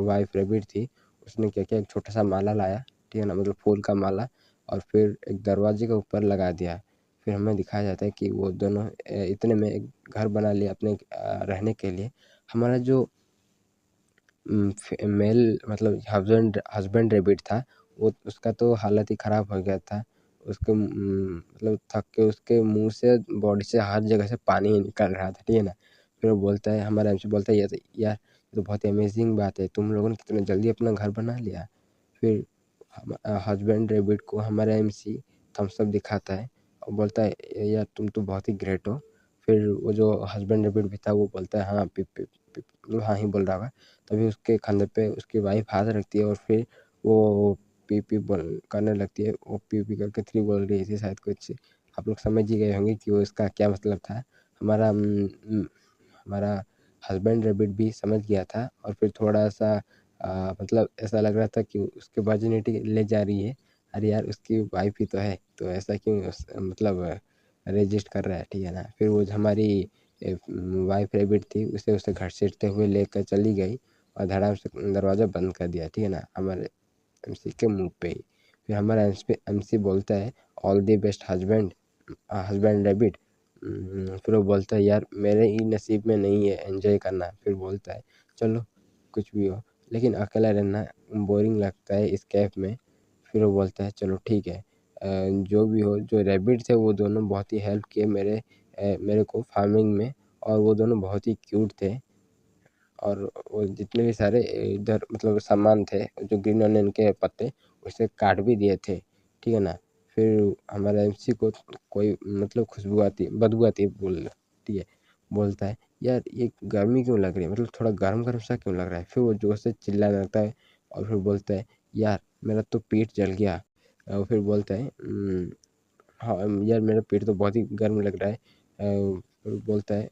वाइफ रैबिट थी उसने क्या किया एक छोटा सा माला लाया, ठीक है ना, मतलब फूल का माला और फिर एक दरवाजे के ऊपर लगा दिया। फिर हमें दिखाया जाता है कि वो दोनों इतने में एक घर बना लिया अपने रहने के लिए। हमारा जो मेल मतलब हस्बैंड रैबिट था, वो उसका तो हालत ही ख़राब हो गया था। उसके मतलब थक के उसके मुँह से बॉडी से हर जगह से पानी निकल रहा था, ठीक है ना। फिर वो बोलता है, हमारा एमसी बोलता है, यार यार ये तो बहुत ही अमेजिंग बात है, तुम लोगों ने कितना जल्दी अपना घर बना लिया। फिर हस्बैंड रैबिट को हमारा एमसी थम्स अप दिखाता है और बोलता है, यार तुम तो बहुत ही ग्रेट हो। फिर वो जो हस्बैंड रैबिट भी था वो बोलता है, हाँ पिप पिप पिप, मतलब हाँ ही बोल रहा होगा। तभी उसके कंधे पे उसकी वाइफ हाथ रखती है और फिर वो पी पी बोल करने लगती है। वो पी पी करके थ्री बोल रही थी शायद कुछ, आप लोग समझ ही गए होंगे कि वो इसका क्या मतलब था। हमारा हमारा हस्बैंड रैबिट भी समझ गया था और फिर थोड़ा सा मतलब ऐसा लग रहा था कि उसके वर्जिनिटी ले जा रही है। अरे यार उसकी वाइफ ही तो है, तो ऐसा क्यों मतलब रेजिस्ट कर रहा है, ठीक है ना। फिर वो जो हमारी वाइफ रैबिट थी उसे उसे घसीटते हुए लेकर चली गई और धड़ाम से दरवाज़ा बंद कर दिया, ठीक है ना, हमारे एमसी के मुंह पे ही। फिर हमारा एमसी बोलता है, all the best husband husband rabbit. फिर वो बोलता है, यार मेरे ही नसीब में नहीं है एंजॉय करना। फिर बोलता है, चलो कुछ भी हो, लेकिन अकेला रहना बोरिंग लगता है इस कैफ में। फिर वो बोलता है, चलो ठीक है, जो भी हो। जो रैबिट थे वो दोनों बहुत ही हेल्प किए मेरे को फार्मिंग में, और वो दोनों बहुत ही क्यूट थे। और वो जितने भी सारे इधर मतलब सामान थे, जो ग्रीन अनियन के पत्ते, उसे काट भी दिए थे, ठीक है ना। फिर हमारा एमसी को कोई मतलब खुशबू आती बदबू आती है, बोलती है, बोलता है, यार ये गर्मी क्यों लग रही है, मतलब थोड़ा गर्म गर्म सा क्यों लग रहा है। फिर वो जोर से चिल्लाने लगता है और फिर बोलता है, यार मेरा तो पेट जल गया। और फिर बोलता है, हाँ यार मेरा पेट तो बहुत ही गर्म लग रहा है। फिर बोलता है,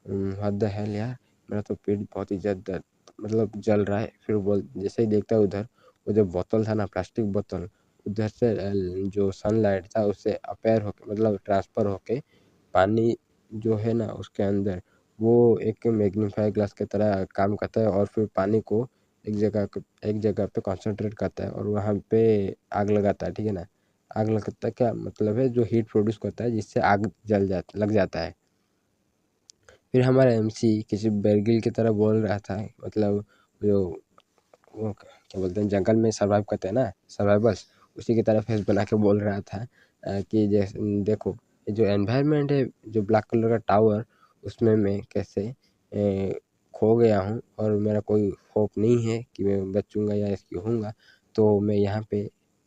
व्हाट द हेल यार, मेरा तो पेट बहुत ही ज़्यादा मतलब जल रहा है। फिर बोल जैसे ही देखता है उधर, वो जो बोतल था ना, प्लास्टिक बोतल, उधर से जो सनलाइट था उससे अपेयर होके मतलब ट्रांसफ़र होके पानी जो है ना उसके अंदर, वो एक मैग्नीफाई ग्लास की तरह काम करता है और फिर पानी को एक जगह पे कंसंट्रेट करता है और वहाँ पे आग लगाता है, ठीक है ना। आग लगता क्या मतलब है, जो हीट प्रोड्यूस करता है जिससे आग लग जाता है। फिर हमारा एमसी किसी बेरगिल की तरह बोल रहा था, मतलब जो वो क्या बोलते हैं जंगल में सर्वाइव करते हैं ना, सर्वाइवल्स, उसी की तरह फेस बना के बोल रहा था कि जैसे देखो, ये जो एनवायरनमेंट है, जो ब्लैक कलर का टावर, उसमें मैं कैसे खो गया हूँ और मेरा कोई होप नहीं है कि मैं बचूंगा या रेस्क्यू होऊंगा। तो मैं यहाँ पे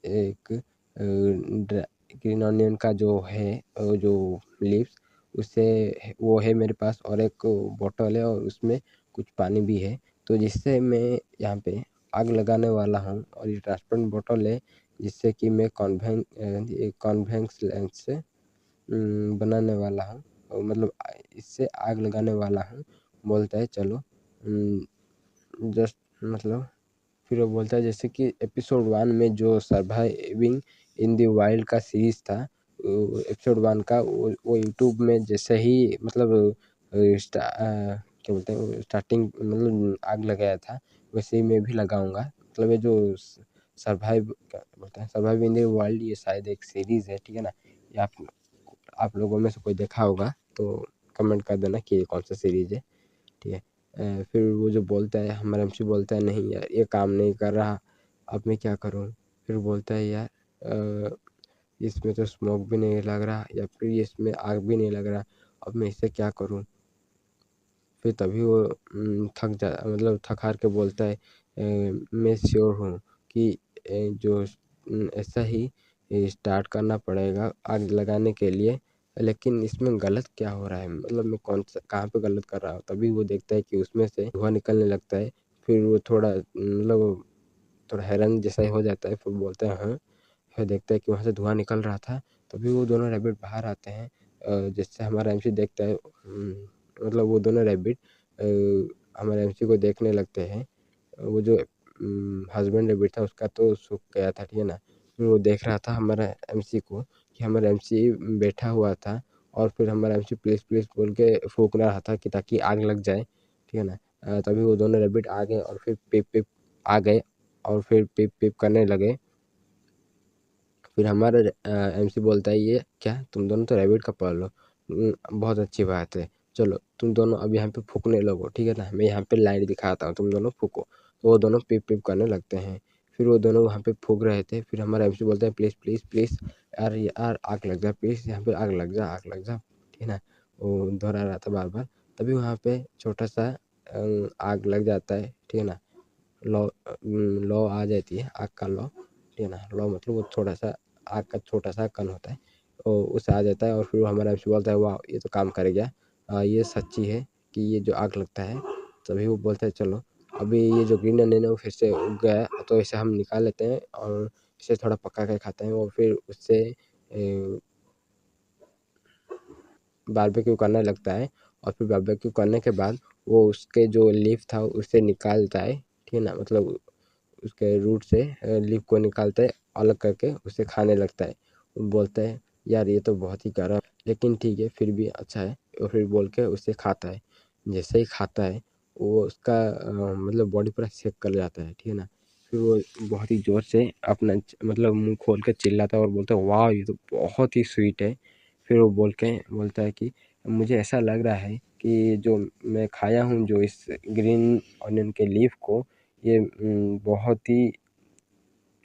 एक ग्रीन ऑनियन का जो है जो लीव्स, उससे वो है मेरे पास, और एक बॉटल है और उसमें कुछ पानी भी है। तो जिससे मैं यहाँ पे आग लगाने वाला हूँ, और ये ट्रांसपेरेंट बॉटल है जिससे कि मैं कॉन्वेक्स लेंस से बनाने वाला हूँ, मतलब इससे आग लगाने वाला हूँ। बोलता है, चलो जस्ट मतलब फिर वो बोलता है, जैसे कि एपिसोड 1 में जो सर्वाइविंग इन द वाइल्ड का सीरीज था, एपिसोड 1 का वो यूट्यूब में जैसे ही मतलब क्या बोलते हैं स्टार्टिंग मतलब आग लगाया था, वैसे ही मैं भी लगाऊंगा। मतलब ये जो सर्वाइव क्या बोलते हैं, सर्वाइव इन द वाइल्ड, ये शायद एक सीरीज है, ठीक है ना। ये आप लोगों में से कोई देखा होगा तो कमेंट कर देना कि ये कौन सा सीरीज है, ठीक है। फिर वो जो बोलता है, हमारा एमसी बोलता है, नहीं यार ये काम नहीं कर रहा, अब मैं क्या करूँ। फिर बोलता है, यार इसमें तो स्मोक भी नहीं लग रहा, या फिर इसमें आग भी नहीं लग रहा, अब मैं इससे क्या करूँ। फिर तभी वो मतलब थक हार के बोलता है, मैं श्योर हूँ कि जो ऐसा ही स्टार्ट करना पड़ेगा आग लगाने के लिए, लेकिन इसमें गलत क्या हो रहा है, मतलब मैं कौन सा कहाँ पे गलत कर रहा हूँ। तभी वो देखता है कि उसमें से धुआं निकलने लगता है। फिर वो थोड़ा मतलब थोड़ा हैरान जैसा ही हो जाता है। फिर बोलता है, हाँ। फिर देखता है कि वहाँ से धुआं निकल रहा था। तभी वो दोनों रैबिट बाहर आते हैं, जिससे हमारा एमसी देखता है, मतलब वो दोनों रैबिट हमारे एमसी को देखने लगते हैं। वो जो हस्बैंड रैबिट था उसका तो सूख गया था, ठीक है ना। फिर वो देख रहा था हमारा एमसी को, कि हमारा एमसी बैठा हुआ था, और फिर हमारा एमसी प्लीज़ प्लीज़ बोल के फूंक रहा था कि ताकि आग लग जाए, ठीक है ना। तभी वो दोनों रैबिट आ गए और फिर पिप पिप आ गए और फिर पिप पिप करने लगे। फिर हमारा एमसी बोलता है ये क्या, तुम दोनों तो रैबिट का पाल लो, बहुत अच्छी बात है, चलो तुम दोनों अब यहाँ पे फूकने लगो, ठीक है ना, मैं यहाँ पे लाइट दिखाता हूँ, तुम दोनों फूको। तो वो दोनों पिप पिप करने लगते हैं। फिर वो दोनों वहाँ पे फूक रहे थे। फिर हमारा एमसी बोलता है प्लीज़ प्लीज़ प्लीज़ यार यार आग लग जा, प्लीज़ यहाँ पे आग लग जा, आग लग जा, ठीक है ना। वो दोहरा रहा था बार बार। तभी वहाँ पे छोटा सा आग लग जाता है, ठीक है ना। लौ लौ आ जाती है, आग का लौ, ठीक है ना। लौ मतलब वो थोड़ा सा आग का छोटा सा कण होता है, तो उससे आ जाता है। और फिर हमारा एमसी बोलता है वाह ये तो काम कर गया, ये सच्ची है कि ये जो आग लगता है। तभी वो बोलता है चलो अभी ये जो ग्रीन अनियन है वो फिर से उग गया है, तो इसे हम निकाल लेते हैं और इसे थोड़ा पका के खाते हैं। और फिर उससे बारबेक्यू करने लगता है। और फिर बारबेक्यू करने के बाद वो उसके जो लीफ था उसे निकालता है, ठीक है ना, मतलब उसके रूट से लीफ को निकालता है, अलग करके उसे खाने लगता है। वो बोलता है यार ये तो बहुत ही गर्म, लेकिन ठीक है फिर भी अच्छा है। और फिर बोल के उसे खाता है। जैसे ही खाता है वो उसका मतलब बॉडी पूरा सेक कर जाता है, ठीक है ना। फिर वो बहुत ही ज़ोर से अपना मतलब मुंह खोल के चिल्लाता है और बोलता है वाह ये तो बहुत ही स्वीट है। फिर वो बोलता है कि मुझे ऐसा लग रहा है कि जो मैं खाया हूँ जो इस ग्रीन ऑनियन के लीफ को, ये बहुत ही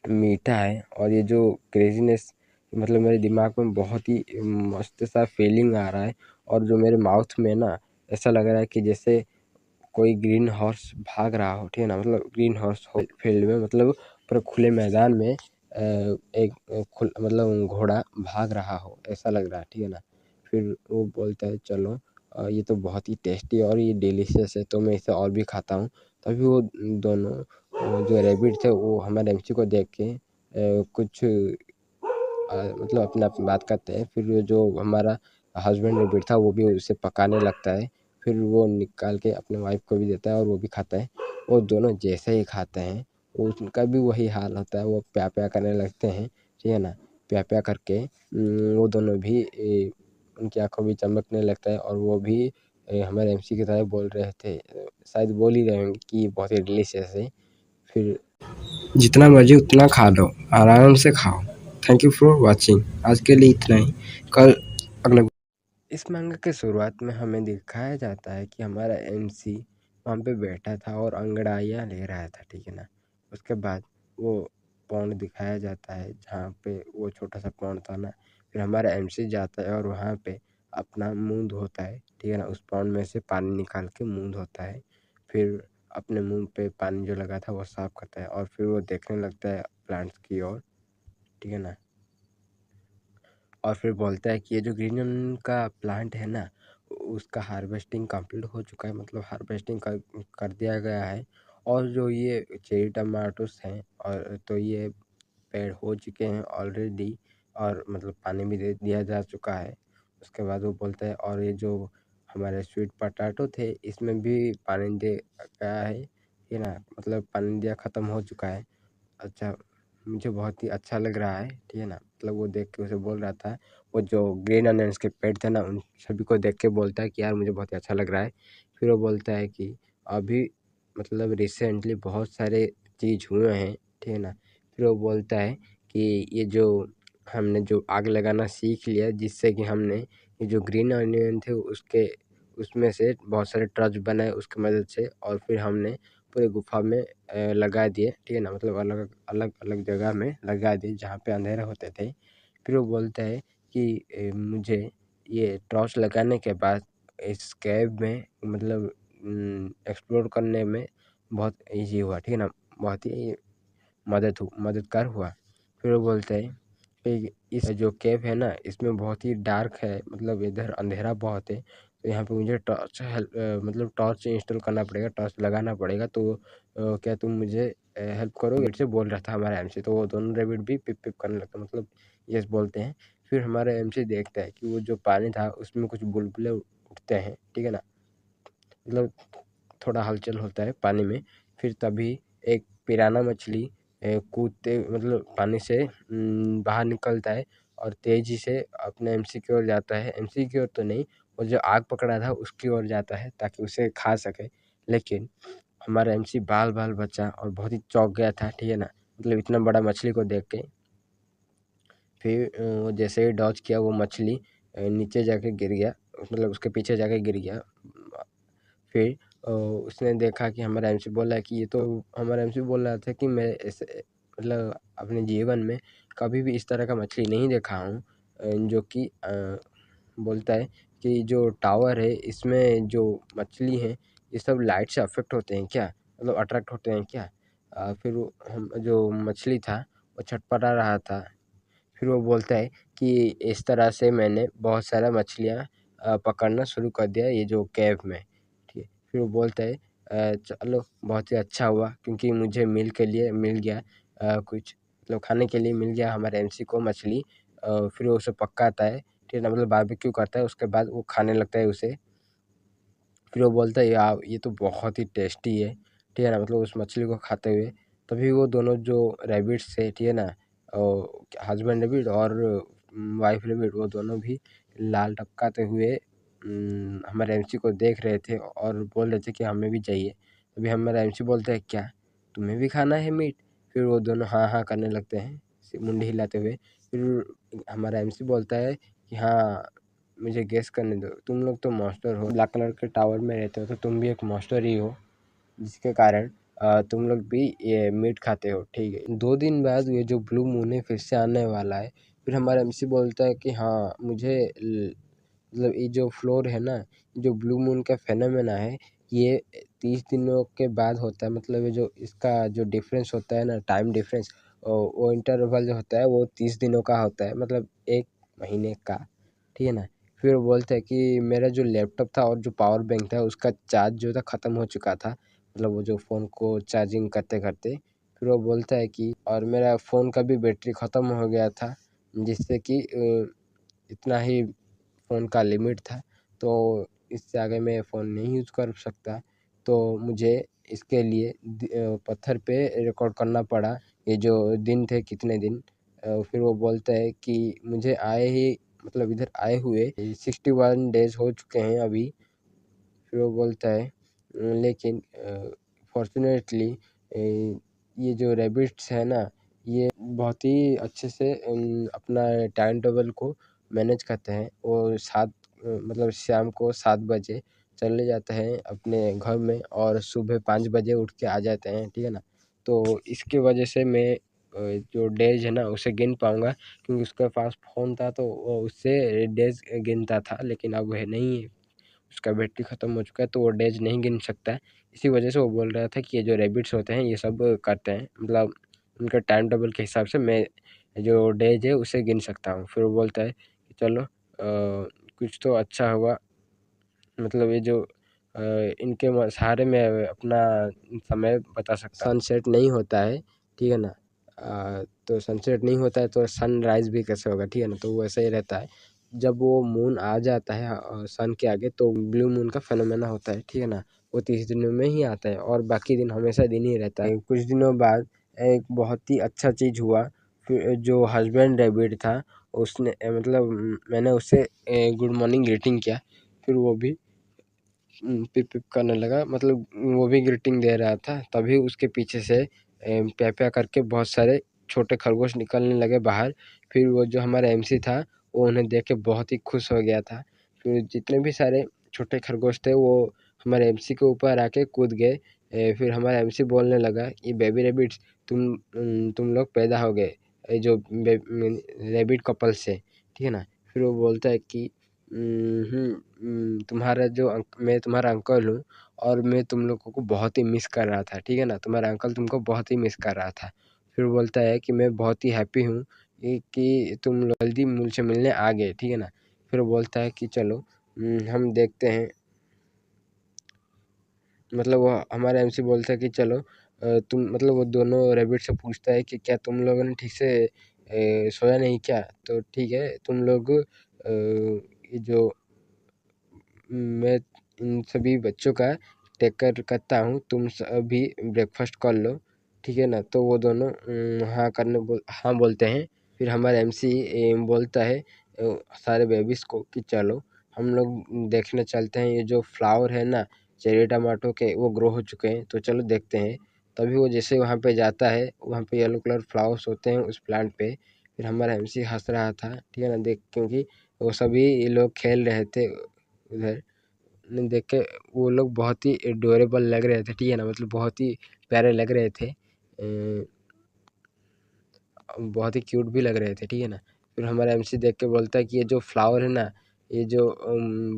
मीठा है। और ये जो क्रेज़ीनेस मतलब मेरे दिमाग में बहुत ही मस्त सा फीलिंग आ रहा है। और जो मेरे माउथ में ना ऐसा लग रहा है कि जैसे कोई ग्रीन हॉर्स भाग रहा हो, ठीक है ना, मतलब ग्रीन हॉर्स हो फील्ड में, मतलब पूरे खुले मैदान में एक मतलब घोड़ा भाग रहा हो, ऐसा लग रहा है, ठीक है ना। फिर वो बोलता है चलो ये तो बहुत ही टेस्टी और ये डिलीशियस है, तो मैं इसे और भी खाता हूँ। तभी वो दोनों जो रैबिट थे वो हमारे एमसी को देख के कुछ मतलब अपना बात करते हैं। फिर जो हमारा हस्बैंड रैबिट था वो भी उसे पकाने लगता है। फिर वो निकाल के अपने वाइफ को भी देता है और वो भी खाता है। वो दोनों जैसे ही खाते हैं उनका भी वही हाल होता है, वो प्या प्या करने लगते हैं, ठीक है ना। प्या प्या करके वो दोनों भी उनकी आंखों भी चमकने लगता है और वो भी हमारे एमसी की तरह बोल रहे थे, शायद बोल ही रहे होंगे कि बहुत ही डिलीशियस है। फिर जितना मर्जी उतना खा लो, आराम से खाओ। Thank you for watching. आज के लिए इतना ही। कल अगला। इस मांगा के शुरुआत में हमें दिखाया जाता है कि हमारा एमसी वहाँ पे बैठा था और अंगड़ाइयाँ ले रहा था, ठीक है ना। उसके बाद वो पॉन्ड दिखाया जाता है जहाँ पे वो छोटा सा पॉन्ड था ना। फिर हमारा एमसी जाता है और वहाँ पे अपना मुंह धोता है, ठीक है ना। उस पॉन्ड में से पानी निकाल के मुंह धोता है। फिर अपने मुंह पे पानी जो लगा था वो साफ करता है और फिर वो देखने लगता है प्लांट्स की ओर, ठीक है ना। और फिर बोलता है कि ये जो ग्रीन अनियन का प्लांट है ना उसका हार्वेस्टिंग कंप्लीट हो चुका है, मतलब हार्वेस्टिंग कर दिया गया है। और जो ये चेरी टमाटोस हैं और तो ये पेड़ हो चुके हैं ऑलरेडी, और मतलब पानी भी दे दिया जा चुका है। उसके बाद वो बोलता है और ये जो हमारे स्वीट पोटैटो थे इसमें भी पानी दे गया है, ये ना, मतलब पानी दिया ख़त्म हो चुका है। अच्छा, मुझे बहुत ही अच्छा लग रहा है, ठीक है ना। मतलब वो देख के उसे बोल रहा था, वो जो ग्रीन अनियंस के पेड़ थे ना उन सभी को देख के बोलता है कि यार मुझे बहुत ही अच्छा लग रहा है। फिर वो बोलता है कि अभी मतलब रिसेंटली बहुत सारे चीज़ हुए हैं, ठीक है ना। फिर वो बोलता है कि ये जो हमने जो आग लगाना सीख लिया जिससे कि हमने ये जो ग्रीन अनियन थे उसके उसमें से बहुत सारे ट्रच बनाए उसकी मदद से, और फिर हमने पूरे गुफा में लगा दिए, ठीक है ना, मतलब अलग अलग अलग जगह में लगा दिए जहाँ पे अंधेरा होते थे। फिर वो बोलता है कि मुझे ये टॉर्च लगाने के बाद इस कैव में मतलब एक्सप्लोर करने में बहुत ईजी हुआ, ठीक है ना, बहुत ही मददगार हुआ। फिर वो बोलते हैं कि इस जो केव है ना इसमें बहुत ही डार्क है, मतलब इधर अंधेरा बहुत है, तो यहाँ पे मुझे मतलब टॉर्च इंस्टॉल करना पड़ेगा, टॉर्च लगाना पड़ेगा। तो क्या तुम मुझे हेल्प करोगे, से बोल रहा था हमारा एमसी। तो वो दोनों रेबिट भी पिप पिप करने लगता, मतलब यस बोलते हैं। फिर हमारा एमसी देखता है कि वो जो पानी था उसमें कुछ बुलबुले उठते हैं, ठीक है ना, मतलब थोड़ा हलचल होता है पानी में। फिर तभी एक पिराना मछली कूदते मतलब पानी से बाहर निकलता है और तेजी से अपने एमसी की ओर जाता है। एमसी की ओर तो नहीं, वो जो आग पकड़ा था उसकी ओर जाता है ताकि उसे खा सके। लेकिन हमारा एमसी बाल बाल बचा और बहुत ही चौंक गया था, ठीक है ना, मतलब इतना बड़ा मछली को देख के। फिर वो जैसे ही डॉज किया वो मछली नीचे जाके गिर गया, मतलब उसके पीछे जाके गिर गया। फिर उसने देखा कि हमारा एमसी बोल रहा है कि ये तो हमारा एमसी बोल रहा था कि मैं ऐसे मतलब अपने जीवन में कभी भी इस तरह का मछली नहीं देखा हूँ, जो कि बोलता है कि जो टावर है इसमें जो मछली हैं ये सब लाइट से अफेक्ट होते हैं क्या, मतलब अट्रैक्ट होते हैं क्या। फिर हम जो मछली था वो छटपटा रहा था। फिर वो बोलता है कि इस तरह से मैंने बहुत सारा मछलियाँ पकड़ना शुरू कर दिया ये जो कैव में, ठीक है। फिर वो बोलता है चलो बहुत ही अच्छा हुआ क्योंकि मुझे मील के लिए मिल गया, कुछ मतलब खाने के लिए मिल गया हमारे एमसी को मछली। फिर वो उसे पकाता है, ठीक है ना, मतलब बारबेक्यू करता है, उसके बाद वो खाने लगता है उसे। फिर वो बोलता है यार ये तो बहुत ही टेस्टी है, ठीक है ना, मतलब उस मछली को खाते हुए तभी वो दोनों जो रैबिट्स थे, ठीक है ना, हस्बैंड रैबिट और वाइफ रैबिट, वो दोनों भी लाल टपकाते हुए हमारे एमसी को देख रहे थे और बोल रहे थे कि हमें भी चाहिए। अभी हमारा एमसी बोलता है क्या तुम्हें भी खाना है मीट। फिर वो दोनों हाँ हाँ करने लगते हैं मुंडी हिलाते हुए। फिर हमारा एमसी बोलता है कि हाँ मुझे गेस करने दो, तुम लोग तो मॉन्स्टर हो, ब्लैक कलर के टावर में रहते हो तो तुम भी एक मॉन्स्टर ही हो, जिसके कारण तुम लोग भी ये मीट खाते हो, ठीक है। 2 दिन बाद ये जो ब्लू मून है फिर से आने वाला है। फिर हमारा एमसी बोलता है कि हाँ मुझे मतलब ये जो फ्लोर है ना, जो ब्लू मून का फेनोमेना है, ये 30 दिनों के बाद होता है, मतलब ये जो इसका जो डिफरेंस होता है ना, टाइम डिफरेंस, वो इंटरवल जो होता है वो 30 दिनों का होता है, मतलब 1 महीने का, ठीक है ना। फिर वो बोलते हैं कि मेरा जो लैपटॉप था और जो पावर बैंक था उसका चार्ज जो था ख़त्म हो चुका था, मतलब वो जो फ़ोन को चार्जिंग करते करते। फिर वो बोलता है कि और मेरा फ़ोन का भी बैटरी ख़त्म हो गया था, जिससे कि इतना ही फ़ोन का लिमिट था, तो इससे आगे मैं फ़ोन नहीं यूज़ कर सकता। तो मुझे इसके लिए पत्थर पे रिकॉर्ड करना पड़ा ये जो दिन थे कितने दिन। फिर वो बोलता है कि मुझे आए ही मतलब इधर आए हुए 61 डेज़ हो चुके हैं अभी। फिर वो बोलता है लेकिन फॉर्चुनेटली ये जो रैबिट्स है ना, ये बहुत ही अच्छे से अपना टाइम टेबल को मैनेज करते हैं। वो मतलब शाम को 7 बजे चले जाते हैं अपने घर में और सुबह 5 बजे उठ के आ जाते हैं, ठीक है ना। तो इसकी वजह से मैं जो डेज है ना उसे गिन पाऊँगा, क्योंकि उसके पास फ़ोन था तो वो उससे डेज गिनता था, लेकिन अब वह नहीं है, उसका बैटरी ख़त्म हो चुका है तो वो डेज नहीं गिन सकता है। इसी वजह से वो बोल रहा था कि ये जो रैबिट्स होते हैं ये सब करते हैं, मतलब उनका टाइम टेबल के हिसाब से मैं जो डेज है उसे गिन सकता हूँ। फिर वो बोलता है कि चलो कुछ तो अच्छा हुआ, मतलब ये जो इनके सहारे में अपना समय बता सकता हूँ। सनसेट नहीं होता है, ठीक है ना, तो सनसेट नहीं होता है तो सनराइज़ भी कैसे होगा, ठीक है ना, तो वैसे ही रहता है। जब वो मून आ जाता है सन के आगे तो ब्लू मून का फेनोमेना होता है, ठीक है ना, वो 30 दिनों में ही आता है और बाकी दिन हमेशा दिन ही रहता है। कुछ दिनों बाद एक बहुत ही अच्छा चीज़ हुआ। फिर जो हस्बैंड रैबिट था उसने मतलब मैंने उससे गुड मॉर्निंग ग्रीटिंग किया, फिर वो भी पिप पिप करने लगा, मतलब वो भी ग्रीटिंग दे रहा था। तभी उसके पीछे से प्या प्या करके बहुत सारे छोटे खरगोश निकलने लगे बाहर। फिर वो जो हमारा एमसी था वो उन्हें देख के बहुत ही खुश हो गया था। फिर जितने भी सारे छोटे खरगोश थे वो हमारे एमसी के ऊपर आके कूद गए। फिर हमारा एमसी बोलने लगा ये बेबी रैबिट्स तुम लोग पैदा हो गए ये जो रैबिट कपल से, ठीक है ना। फिर वो बोलता है कि तुम्हारा जो मैं तुम्हारा अंकल हूँ और मैं तुम लोगों को बहुत ही मिस कर रहा था, ठीक है ना, तुम्हारा अंकल तुमको बहुत ही मिस कर रहा था। फिर बोलता है कि मैं बहुत ही हैप्पी हूँ कि तुम लोग जल्दी मुझसे मिलने आ गए, ठीक है ना। फिर वो बोलता है कि चलो हम देखते हैं, मतलब वो हमारा एमसी बोलता है कि चलो तुम मतलब वो दोनों रैबिट से पूछता है कि क्या तुम लोगों ने ठीक से सोया नहीं क्या, तो ठीक है तुम लोग ये जो मैं इन सभी बच्चों का टेक केयर करता हूँ, तुम सभी ब्रेकफास्ट कर लो, ठीक है ना। तो वो दोनों हाँ बोलते हैं। फिर हमारा एमसी बोलता है सारे बेबीज़ को कि चलो हम लोग देखने चलते हैं, ये जो फ्लावर है ना चेरी टमाटो के वो ग्रो हो चुके हैं तो चलो देखते हैं। तभी वो जैसे वहाँ पे जाता है, वहाँ पे येलो कलर फ्लावर्स होते हैं उस प्लांट पे। फिर हमारा एमसी हंस रहा था, ठीक है ना, देख, क्योंकि वो सभी लोग खेल रहे थे उधर, देख के वो लोग बहुत ही एडोरेबल लग रहे थे, ठीक है ना, मतलब बहुत ही प्यारे लग रहे थे, बहुत ही क्यूट भी लग रहे थे, ठीक है ना। फिर हमारा एमसी देख के बोलता है कि ये जो फ्लावर है ना, ये जो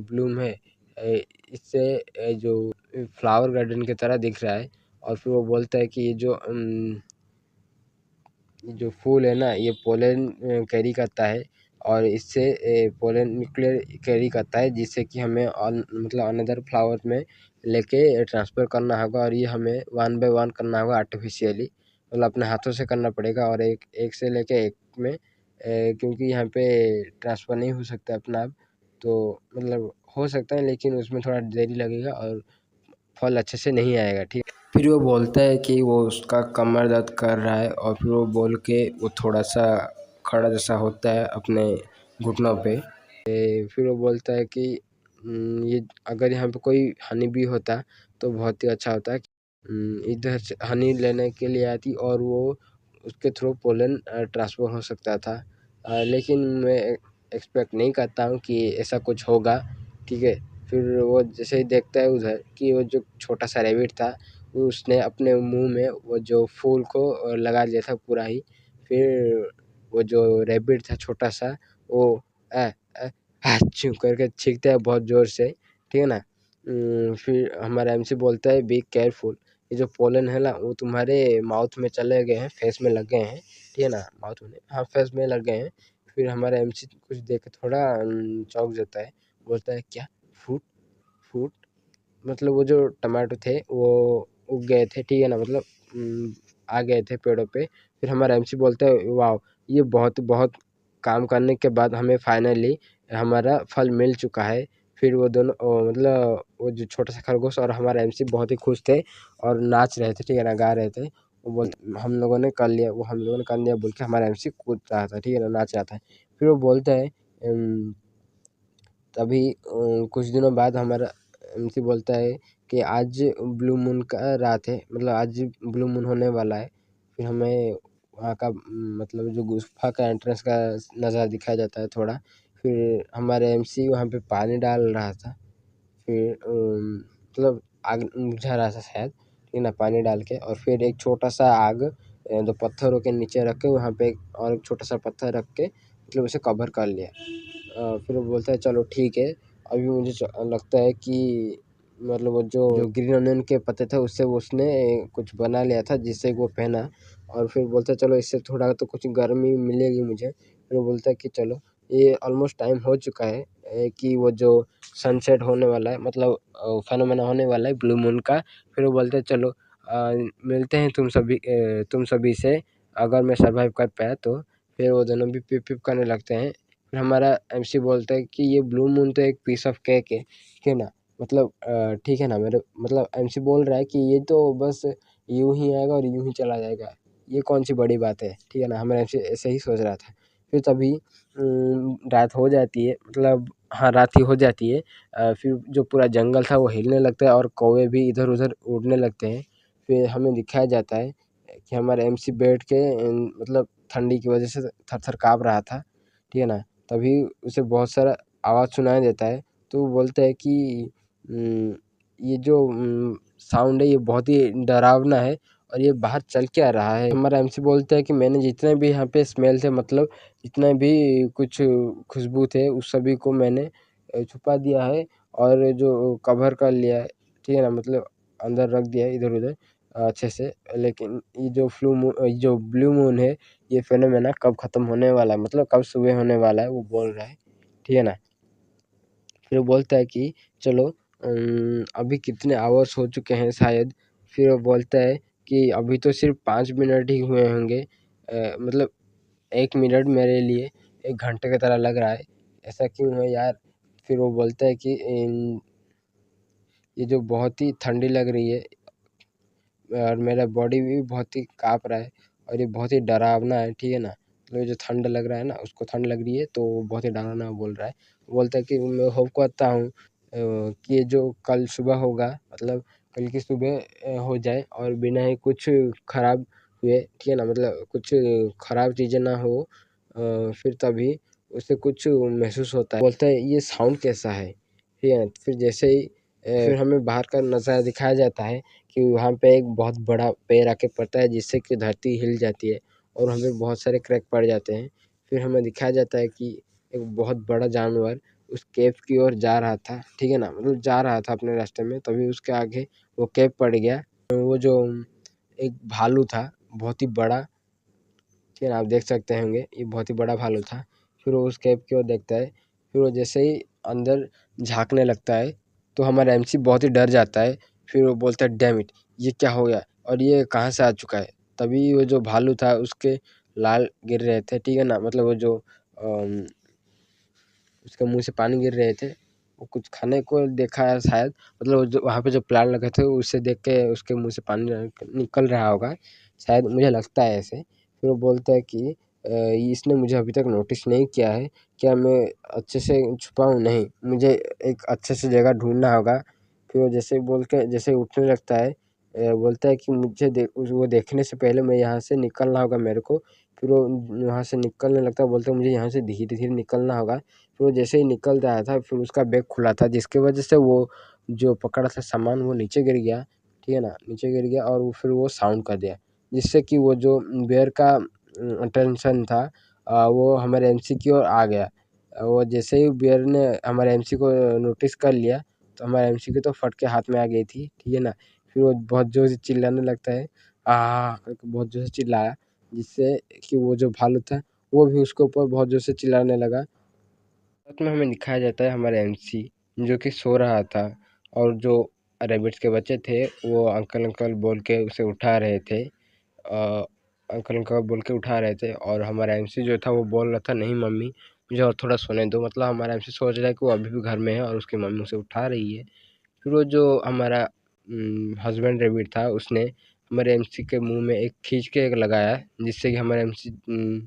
ब्लूम है, इससे जो फ्लावर गार्डन की तरह दिख रहा है। और फिर वो बोलता है कि ये जो फूल है ना, ये पोलन कैरी करता है, और इससे पोलन न्यूक्लियर कैरी करता है, जिससे कि हमें मतलब अनदर फ्लावर में लेके ट्रांसफ़र करना होगा, और ये हमें वन बाय वन करना होगा आर्टिफिशियली, मतलब अपने हाथों से करना पड़ेगा, और एक एक से लेके एक में, क्योंकि यहाँ पे ट्रांसफ़र नहीं हो सकता अपना आप, तो मतलब हो सकता है लेकिन उसमें थोड़ा देरी लगेगा और फल अच्छे से नहीं आएगा, ठीक है। फिर वो बोलता है कि वो उसका कमर दर्द कर रहा है, और फिर वो बोल के वो थोड़ा सा खड़ा जैसा होता है अपने घुटनों पे। फिर वो बोलता है कि ये अगर यहाँ पे कोई हनी बी होता तो बहुत ही अच्छा होता है। इधर से हनी लेने के लिए आती, और वो उसके थ्रू पोलन ट्रांसफ़र हो सकता था, लेकिन मैं एक्सपेक्ट नहीं करता हूँ कि ऐसा कुछ होगा, ठीक है। फिर वो जैसे ही देखता है उधर कि वो जो छोटा सा रैबिट था, वो उसने अपने मुंह में वो जो फूल को लगा लिया था पूरा ही। फिर वो जो रैबिट था छोटा सा, वो अ हाच्छू करके छींकता है बहुत ज़ोर से, ठीक है ना। फिर हमारा एमसी बोलता है बी केयरफुल, ये जो पोलन है ना वो तुम्हारे माउथ में चले गए हैं, फेस में लग गए हैं, ठीक है ना, माउथ में, हाँ फेस में लग गए हैं। फिर हमारा एमसी कुछ देख के थोड़ा चौंक जाता है, बोलता है क्या फूट फूट, मतलब वो जो टमाटो थे वो उग गए थे, ठीक है ना, मतलब आ गए थे पेड़ों पे। फिर हमारा एमसी बोलता है वाह, ये बहुत बहुत काम करने के बाद हमें फाइनली हमारा फल मिल चुका है। फिर वो दोनों मतलब वो जो छोटा सा खरगोश और हमारा एमसी बहुत ही खुश थे और नाच रहे थे, ठीक है ना, गा रहे थे। वो बोलते हम लोगों ने कर लिया, वो हम लोगों ने कर लिया बोल के हमारा एमसी कूद रहा था, ठीक है ना, नाच रहा था। फिर वो बोलता है तभी कुछ दिनों बाद हमारा एमसी बोलता है कि आज ब्लू मून का रात है, मतलब आज ब्लू मून होने वाला है। फिर हमें वहाँ का मतलब जो गुफा का एंट्रेंस का नज़ारा दिखाया जाता है थोड़ा। फिर हमारे एमसी वहाँ पे पानी डाल रहा था, फिर मतलब आग बुझा रहा था शायद, ठीक है ना, पानी डाल के। और फिर एक छोटा सा आग दो पत्थरों के नीचे रख के वहाँ पे और एक छोटा सा पत्थर रख के मतलब उसे कवर कर लिया। फिर वो बोलता है चलो ठीक है, अभी मुझे लगता है कि मतलब वो जो ग्रीन अनियन के पत्ते थे उससे वो उसने कुछ बना लिया था जिससे वो पहना। और फिर बोलता है चलो इससे थोड़ा तो कुछ गर्मी मिलेगी मुझे। फिर वो बोलता है कि चलो ये ऑलमोस्ट टाइम हो चुका है कि वो जो सनसेट होने वाला है, मतलब फेनोमेना होने वाला है ब्लू मून का। फिर वो बोलते हैं चलो मिलते हैं तुम सभी से, अगर मैं सर्वाइव कर पाया तो। फिर वो दोनों भी पिप पिप करने लगते हैं। फिर हमारा एमसी बोलता है कि ये ब्लू मून तो एक पीस ऑफ केक है, ठीक है ना, मतलब ठीक है ना, मेरे मतलब एमसी बोल रहा है कि ये तो बस यूं ही आएगा और यूं ही चला जाएगा, ये कौन सी बड़ी बात है, ठीक है ना, हमारा एमसी ऐसे ही सोच रहा था। फिर तभी रात हो जाती है, मतलब हाँ रात ही हो जाती है। फिर जो पूरा जंगल था वो हिलने लगता है और कौवे भी इधर उधर उड़ने लगते हैं। फिर हमें दिखाया जाता है कि हमारा एमसी बैठ के मतलब ठंडी की वजह से थर थर काँप रहा था, ठीक है ना। तभी उसे बहुत सारा आवाज़ सुनाई देता है, तो वो बोलता है कि ये जो साउंड है ये बहुत ही डरावना है और ये बाहर चल क्या रहा है। हमारा एमसी बोलता है कि मैंने जितने भी यहाँ पे स्मेल थे, मतलब जितने भी कुछ खुशबू थे उस सभी को मैंने छुपा दिया है और जो कवर कर लिया है, ठीक है ना, मतलब अंदर रख दिया है इधर उधर अच्छे से। लेकिन ये जो ब्लू मून है, ये फेनोमेना कब ख़त्म होने वाला है, मतलब कब सुबह होने वाला है वो बोल रहा है, ठीक है ना। फिर वो बोलता है कि चलो अभी कितने आवर्स हो चुके हैं शायद। फिर वो बोलता है कि अभी तो सिर्फ 5 मिनट ही हुए होंगे, मतलब 1 मिनट मेरे लिए 1 घंटे की तरह लग रहा है, ऐसा क्यों है यार। फिर वो बोलता है कि ये जो बहुत ही ठंडी लग रही है और मेरा बॉडी भी बहुत ही काँप रहा है और ये बहुत ही डरावना है, ठीक है ना। मतलब जो ठंड लग रहा है ना, उसको ठंड लग रही है तो बहुत ही डरावना बोल रहा है। बोलता है कि मैं होप करता हूँ कि ये जो कल सुबह होगा, मतलब कल की सुबह हो जाए और बिना ही कुछ खराब हुए, ठीक है ना, मतलब कुछ खराब चीज़ें ना हो फिर तभी उसे कुछ महसूस होता है, बोलता है ये साउंड कैसा है, ठीक है। फिर जैसे ही फिर हमें बाहर का नज़ारा दिखाया जाता है कि वहाँ पे एक बहुत बड़ा पेड़ आके पड़ता है जिससे कि धरती हिल जाती है और हमें बहुत सारे क्रैक पड़ जाते हैं। फिर हमें दिखाया जाता है कि एक बहुत बड़ा जानवर उस केव की ओर जा रहा था, ठीक है ना, मतलब जा रहा था अपने रास्ते में, तभी उसके आगे वो केव पड़ गया। वो जो एक भालू था बहुत ही बड़ा, फिर आप देख सकते होंगे ये बहुत ही बड़ा भालू था। फिर वो उस कैप की ओर देखता है, फिर वो जैसे ही अंदर झाँकने लगता है तो हमारा एमसी बहुत ही डर जाता है। फिर वो बोलता है डैम इट, ये क्या हो गया और ये कहाँ से आ चुका है। तभी वो जो भालू था उसके लाल गिर रहे थे, ठीक है ना, मतलब वो जो उसके मुंह से पानी गिर रहे थे, वो कुछ खाने को देखा है शायद, मतलब जो वहाँ पे जो प्लांट लगे थे उसे देख के उसके मुंह से पानी निकल रहा होगा शायद, मुझे लगता है ऐसे। फिर वो बोलता है कि इसने मुझे अभी तक नोटिस नहीं किया है, क्या मैं अच्छे से छुपा हूँ? नहीं, मुझे एक अच्छे से जगह ढूंढना होगा। फिर वो जैसे बोल के जैसे उठने लगता है, बोलता है कि मुझे वो देखने से पहले मैं यहाँ से निकलना होगा मेरे को। फिर वो वहाँ से निकलने लगता है, बोलता है मुझे यहाँ से धीरे धीरे निकलना होगा। फिर वो जैसे ही निकल रहा था फिर उसका बैग खुला था जिसकी वजह से वो जो पकड़ा था सामान वो नीचे गिर गया, ठीक है ना, नीचे गिर गया और फिर वो साउंड कर दिया जिससे कि वो जो बेयर का अटेंशन था वो हमारे एमसी की ओर आ गया। वो जैसे ही बेयर ने हमारे एमसी को नोटिस कर लिया तो हमारे एमसी की तो फट के हाथ में आ गई थी, ठीक है ना। फिर वो बहुत जोर से चिल्लाने लगता है, करके बहुत जोर से चिल्लाया जिससे कि वो जो भालू था वो भी उसके ऊपर बहुत जोर से चिल्लाने लगा। साथ में हमें दिखाया जाता है हमारा एमसी जो कि सो रहा था और जो रैबिट्स के बच्चे थे वो अंकल अंकल बोल के उसे उठा रहे थे, अंकल अंकल बोल के उठा रहे थे और हमारा एमसी जो था वो बोल रहा था नहीं मम्मी मुझे और थोड़ा सोने दो, मतलब हमारा एमसी सोच रहा है कि वो अभी भी घर में है और उसकी मम्मी उसे उठा रही है। फिर वो जो हमारा हस्बैंड रैबिट था उसने हमारे एमसी के मुंह में एक खींच के एक लगाया जिससे कि हमारा एमसी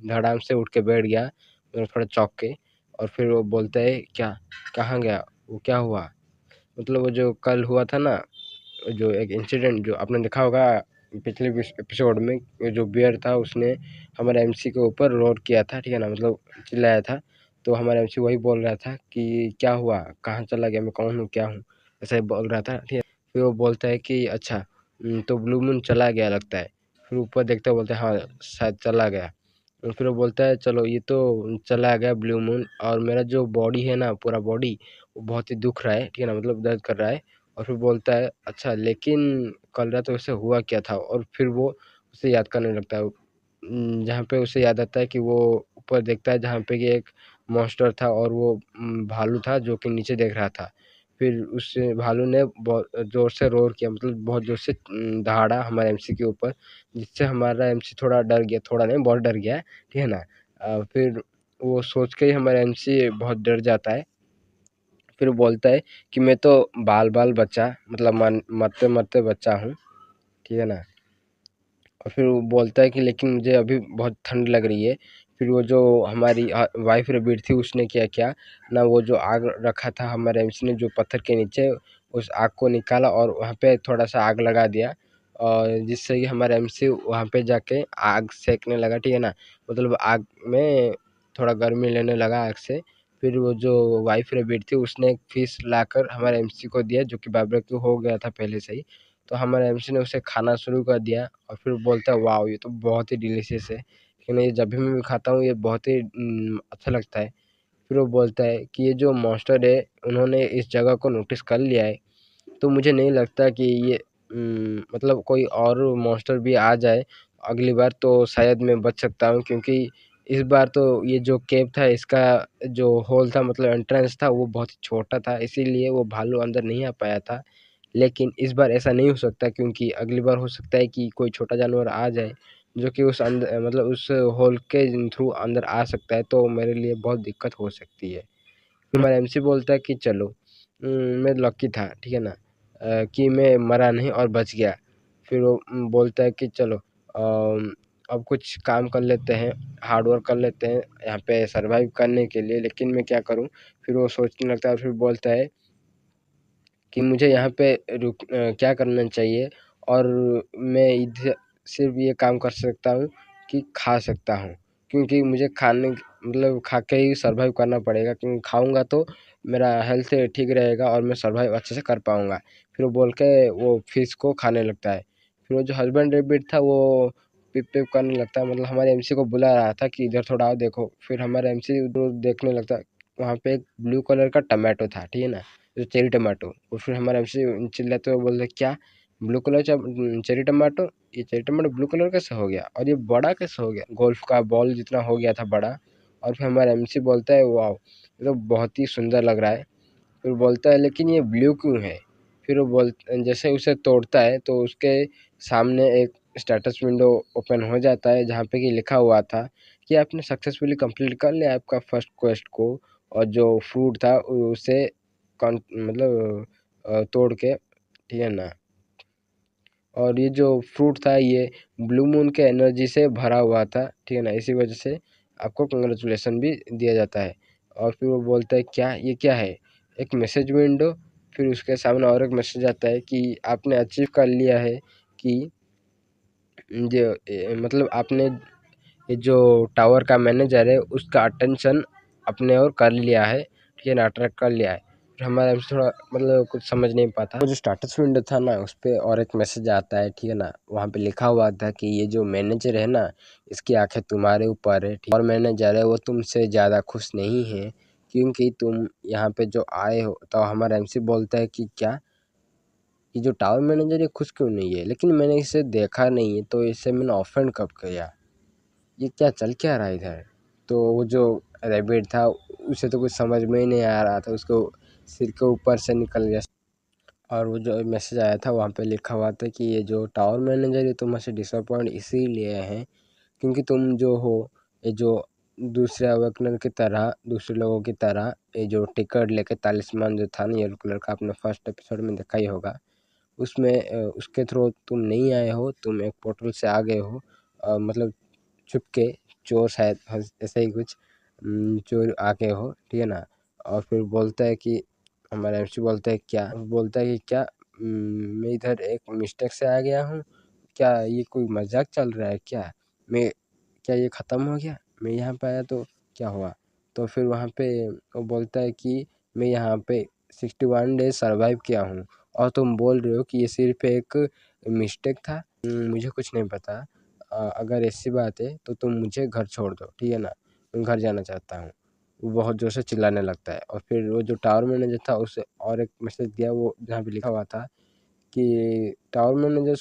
धड़ाम से उठ के बैठ गया, मतलब थोड़ा चौंक के। और फिर वो बोलता है क्या, कहाँ गया, वो क्या हुआ, मतलब वो जो कल हुआ था ना, जो एक इंसिडेंट जो आपने देखा होगा पिछले एपिसोड में, जो बियर था उसने हमारे एमसी के ऊपर रोर किया था, ठीक है ना, मतलब चिल्लाया था। तो हमारा एमसी वही बोल रहा था कि क्या हुआ, कहाँ चला गया, मैं कौन हूँ क्या हूँ, ऐसा ही बोल रहा था, ठीक है। फिर वो बोलता है कि अच्छा तो ब्लू मून चला गया लगता है। फिर ऊपर देखते बोलते हैं हाँ शायद चला गया। और फिर वो बोलता है चलो ये तो चला गया ब्लू मून और मेरा जो बॉडी है ना पूरा बॉडी वो बहुत ही दुख रहा है, ठीक है ना, मतलब दर्द कर रहा है। और फिर बोलता है अच्छा लेकिन कल रात वैसे हुआ क्या था, और फिर वो उसे याद करने लगता है। जहाँ पे उसे याद आता है कि वो ऊपर देखता है जहाँ पे कि एक मॉन्स्टर था और वो भालू था जो कि नीचे देख रहा था। फिर उस भालू ने बहुत ज़ोर से रोर किया, मतलब बहुत ज़ोर से दहाड़ा हमारे एमसी के ऊपर जिससे हमारा एमसी थोड़ा डर गया, थोड़ा नहीं बहुत डर गया, ठीक है ना। फिर वो सोच के ही हमारा एमसी बहुत डर जाता है। फिर वो बोलता है कि मैं तो बाल बाल बच्चा मतलब मरते मरते बच्चा हूँ, ठीक है ना। और फिर वो बोलता है कि लेकिन मुझे अभी बहुत ठंड लग रही है। फिर वो जो हमारी वाइफ रेबिट थी उसने क्या किया ना, वो जो आग रखा था हमारे एमसी ने जो पत्थर के नीचे, उस आग को निकाला और वहाँ पे थोड़ा सा आग लगा दिया और जिससे कि हमारा एमसी वहाँ पे जाके आग सेकने लगा, ठीक है ना, मतलब आग में थोड़ा गर्मी लेने लगा आग से। फिर वो जो वाइफ रेबिट थी उसने एक फिश लाकर हमारे एमसी को दिया जो कि बारबेक्यू हो गया था पहले से ही। तो हमारे एमसी ने उसे खाना शुरू कर दिया और फिर बोलता है वाओ ये तो बहुत ही डिलीशियस है, लेकिन ये जब भी मैं खाता हूँ ये बहुत ही अच्छा लगता है। फिर वो बोलता है कि ये जो मॉन्स्टर है उन्होंने इस जगह को नोटिस कर लिया है, तो मुझे नहीं लगता कि ये मतलब कोई और मॉन्स्टर भी आ जाए अगली बार तो शायद मैं बच सकता हूँ, क्योंकि इस बार तो ये जो केव था इसका जो होल था मतलब एंट्रेंस था वो बहुत ही छोटा था इसीलिए वो भालू अंदर नहीं आ पाया था। लेकिन इस बार ऐसा नहीं हो सकता क्योंकि अगली बार हो सकता है कि कोई छोटा जानवर आ जाए जो कि उस अंदर मतलब उस होल के थ्रू अंदर आ सकता है, तो मेरे लिए बहुत दिक्कत हो सकती है। फिर हमारा एमसी बोलता है कि चलो मैं लकी था, ठीक है ना, कि मैं मरा नहीं और बच गया। फिर वो बोलता है कि चलो अब कुछ काम कर लेते हैं, हार्ड वर्क कर लेते हैं यहाँ पे सर्वाइव करने के लिए, लेकिन मैं क्या करूँ। फिर वो सोचने लगता है और फिर बोलता है कि मुझे यहाँ पे क्या करना चाहिए और मैं इधर सिर्फ ये काम कर सकता हूँ कि खा सकता हूँ। क्योंकि मुझे खाने मतलब खा के ही सर्वाइव करना पड़ेगा, क्योंकि खाऊंगा तो मेरा हेल्थ ठीक रहेगा और मैं सर्वाइव अच्छे से कर पाऊंगा। फिर वो बोल के वो फिश को खाने लगता है। फिर वो जो हस्बैंड रेबिट था वो पिप पिप करने लगता है, मतलब हमारे एमसी को बुला रहा था कि इधर थोड़ा आओ देखो। फिर हमारा एमसी उधर देखने लगता है, वहाँ पे एक ब्लू कलर का टमाटो था, ठीक है ना, जो चेरी टमाटो। और फिर हमारा एमसी चिल्लाते हुए बोलते क्या ब्लू कलर चेरी टमाटो, ये चेरी टमाटो ब्लू कलर कैसे हो गया और ये बड़ा कैसे हो गया, गोल्फ का बॉल जितना हो गया था बड़ा। और फिर हमारा एमसी बोलता है वाह ये तो बहुत ही सुंदर लग रहा है। फिर बोलता है लेकिन ये ब्लू क्यों है। फिर वो जैसे उसे तोड़ता है तो उसके सामने एक स्टेटस विंडो ओपन हो जाता है, जहाँ पे कि लिखा हुआ था कि आपने सक्सेसफुली कंप्लीट कर लिया आपका फर्स्ट क्वेस्ट को, और जो फ्रूट था उसे मतलब तोड़ के, ठीक है ना। और ये जो फ्रूट था ये ब्लू मून के एनर्जी से भरा हुआ था, ठीक है ना, इसी वजह से आपको कंग्रेचुलेसन भी दिया जाता है। और फिर वो बोलता है क्या ये क्या है, एक मैसेज विंडो। फिर उसके सामने और एक मैसेज आता है कि आपने अचीव कर लिया है कि जो मतलब आपने ये जो टावर का मैनेजर है उसका अटेंशन अपने और कर लिया है, ठीक है ना, अट्रैक्ट कर लिया है। फिर हमारा थोड़ा मतलब कुछ समझ नहीं पाता, वो जो स्टेटस विंडो था ना उस पर और एक मैसेज आता है, ठीक है ना, वहाँ पे लिखा हुआ था कि ये जो मैनेजर है ना इसकी आंखें तुम्हारे ऊपर है, और मैनेजर है वो तुमसे ज़्यादा खुश नहीं है क्योंकि तुम यहाँ पे जो आए हो। तो हमारा एमसी बोलता है कि क्या ये जो टावर मैनेजर ये खुश क्यों नहीं है, लेकिन मैंने इसे देखा नहीं है तो इसे मैंने ऑफेंड कब किया, ये क्या चल क्या रहा है इधर। तो वो जो रैबिट था उसे तो कुछ समझ में ही नहीं आ रहा था, उसको सिर के ऊपर से निकल गया। और वो जो मैसेज आया था वहाँ पे लिखा हुआ था कि ये जो टावर मैनेजर है तुमसे डिसअपॉइंट इसीलिए है क्योंकि तुम जो हो ये जो दूसरे अवेकनर की तरह दूसरे लोगों की तरह ये जो टिकट लेके तालिस्मान जो था ना येलो कलर का, आपने फर्स्ट एपिसोड में देखा ही होगा, उसमें उसके थ्रू तुम नहीं आए हो, तुम एक पोर्टल से आ गए हो, मतलब छुप के, चोर शायद ऐसा ही कुछ, चोर आ गए हो, ठीक है ना। और फिर बोलता है कि हमारा एमसी बोलता है क्या, बोलता है कि क्या मैं इधर एक मिस्टेक से आ गया हूँ, क्या ये कोई मजाक चल रहा है क्या, मैं क्या ये ख़त्म हो गया, मैं यहाँ पे आया तो क्या हुआ। तो फिर वहाँ पे वो बोलता है कि मैं यहाँ पे 61 डेज सर्वाइव किया हूँ और तुम बोल रहे हो कि ये सिर्फ एक मिस्टेक था। मुझे कुछ नहीं पता, अगर ऐसी बात है तो तुम मुझे घर छोड़ दो, ठीक है ना, मैं घर जाना चाहता हूँ। वो बहुत ज़ोर से चिल्लाने लगता है। और फिर वो जो टावर मैनेजर था उसे और एक मैसेज दिया, वो जहाँ पे लिखा हुआ था कि टावर मैनेजर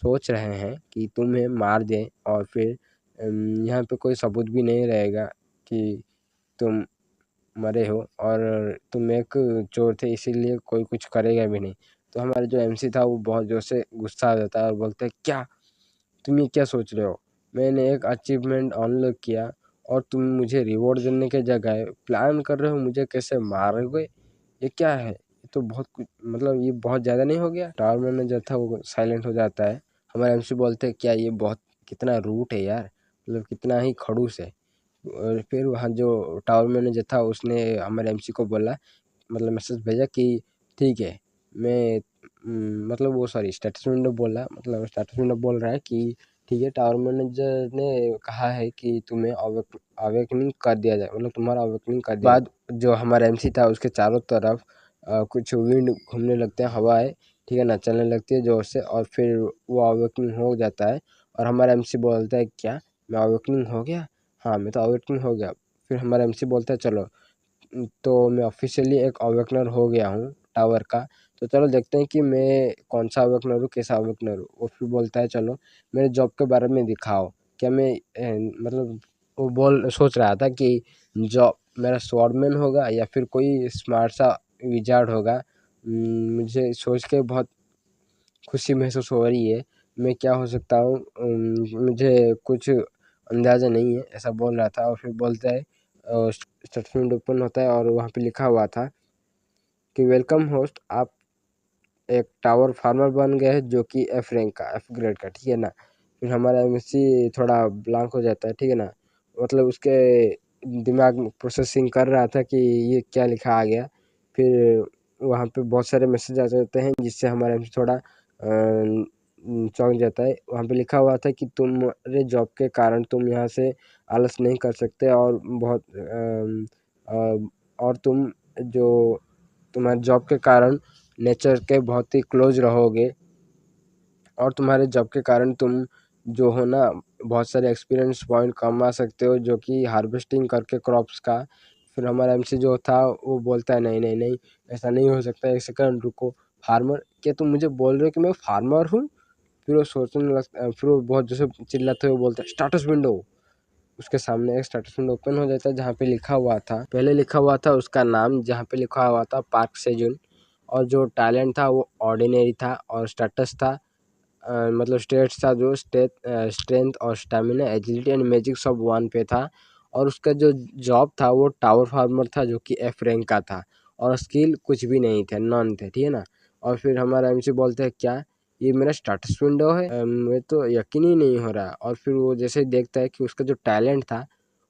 सोच रहे हैं कि तुम्हें मार दें और फिर यहाँ पे कोई सबूत भी नहीं रहेगा कि तुम मरे हो और तुम एक चोर थे, इसीलिए कोई कुछ करेगा भी नहीं। तो हमारा जो एमसी था वो बहुत ज़ोर से गुस्सा आ जाता है और बोलते हैं क्या तुम ये क्या सोच रहे हो, मैंने एक अचीवमेंट अनलॉक किया और तुम मुझे रिवॉर्ड देने के जगह प्लान कर रहे हो मुझे कैसे मारोगे, ये क्या है, ये तो बहुत कुछ मतलब ये बहुत ज़्यादा नहीं हो गया। टावर मैनेजर था वो साइलेंट हो जाता है। हमारे एमसी बोलते हैं क्या ये बहुत कितना रूट है यार, मतलब कितना ही खड़ूस है। और फिर वहाँ जो टावर मैनेजर था उसने हमारे एमसी को बोला, मतलब मैसेज भेजा कि ठीक है मैं मतलब वो सॉरी स्टेटस विंडो बोला, मतलब स्टेटस विंडो बोल रहा है कि ठीक है टावर मैनेजर ने कहा है कि तुम्हें अवेकनिंग कर दिया जाए, मतलब तुम्हारा अवेकनिंग कर दिया बाद जो हमारा एमसी था उसके चारों तरफ कुछ विंड घूमने लगते हैं, हवाएं, ठीक है ना, चलने लगती है जोर से और फिर वो अवेकनिंग हो जाता है। और हमारा एमसी बोलता है क्या मैं अवेकनिंग हो गया, हाँ मैं तो अवेकनिंग हो गया। फिर हमारा एमसी बोलता है चलो तो मैं ऑफिशियली एक अवेकनर हो गया हूँ टावर का, तो चलो देखते हैं कि मैं कौन सा अवेकनर हूँ कैसा अवेकनर हूँ। वो फिर बोलता है चलो मेरे जॉब के बारे में दिखाओ, क्या मैं मतलब वो सोच रहा था कि जॉब मेरा स्वॉर्डमैन होगा या फिर कोई स्मार्ट सा विजार्ड होगा। मुझे सोच के बहुत खुशी महसूस हो रही है, मैं क्या हो सकता हूँ, मुझे कुछ अंदाज़ा नहीं है, ऐसा बोल रहा था। और फिर बोलता है स्टेटमेंट ओपन होता है और वहाँ पे लिखा हुआ था कि वेलकम होस्ट, आप एक टावर फार्मर बन गए हैं जो कि एफ रैंक का, एफ ग्रेड का, ठीक है ना। फिर हमारा एमएससी थोड़ा ब्लैंक हो जाता है, ठीक है ना, मतलब उसके दिमाग में प्रोसेसिंग कर रहा था कि ये क्या लिखा आ गया। फिर वहाँ पे बहुत सारे मैसेज आ जाते हैं जिससे हमारा एमएससी थोड़ा चौंक जाता है। वहाँ पे लिखा हुआ था कि तुम्हारे जॉब के कारण तुम यहाँ से आलस नहीं कर सकते और बहुत और तुम जो तुम्हारे जॉब के कारण नेचर के बहुत ही क्लोज रहोगे और तुम्हारे जॉब के कारण तुम जो हो ना बहुत सारे एक्सपीरियंस पॉइंट कमा सकते हो जो कि हार्वेस्टिंग करके क्रॉप्स का। फिर हमारा एमसी जो था वो बोलता है नहीं नहीं नहीं, ऐसा नहीं हो सकता, एक सेकंड रुको। फार्मर, क्या तुम मुझे बोल रहे हो कि मैं फार्मर हूँ? फिर वो सोचने लगता, फिर वो बहुत जैसे चिल्लाते हुए बोलता है स्टाटस विंडो। उसके सामने एक स्टेटस विंडो ओपन हो जाता है जहाँ पे लिखा हुआ था, पहले लिखा हुआ था उसका नाम, जहाँ पे लिखा हुआ था पार्क सेजुन। और जो टैलेंट था वो ऑर्डिनरी था और स्टेटस था मतलब स्टेट्स था जो स्ट्रेंथ और स्टेमिना एजिलिटी एंड मैजिक सब वन पे था। और उसका जो जॉब था वो टावर फार्मर था जो कि एफ रैंक का था। और स्किल कुछ भी नहीं थे, नॉन थे, ठीक है ना। और फिर हमारा एमसी बोलते हैं क्या ये मेरा स्टेटस विंडो है? मुझे तो यकीन ही नहीं हो रहा। और फिर वो जैसे ही देखता है कि उसका जो टैलेंट था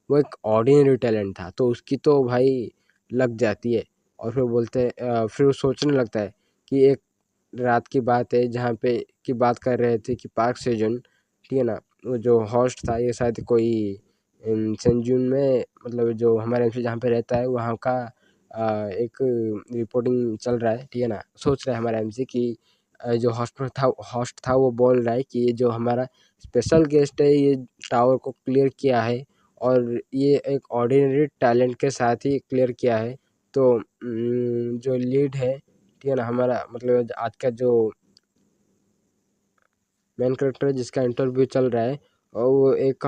वो एक ऑर्डिनरी टैलेंट था तो उसकी तो भाई लग जाती है। और फिर बोलते हैं फिर वो सोचने लगता है कि एक रात की बात है जहाँ पे की बात कर रहे थे कि पार्क सेजन, ठीक है ना, वो जो होस्ट था ये शायद कोई सेंजुन में मतलब जो हमारे एमसी जहाँ पे रहता है वहाँ का एक रिपोर्टिंग चल रहा है, ठीक है ना। सोच रहा है हमारा एमसी कि जो होस्ट था वो बोल रहा है कि ये जो हमारा स्पेशल गेस्ट है ये टावर को क्लियर किया है और ये एक ऑर्डिनरी टैलेंट के साथ ही क्लियर किया है। तो जो लीड है, ठीक है ना, हमारा मतलब आज का जो मेन कैरेक्टर है जिसका इंटरव्यू चल रहा है और वो एक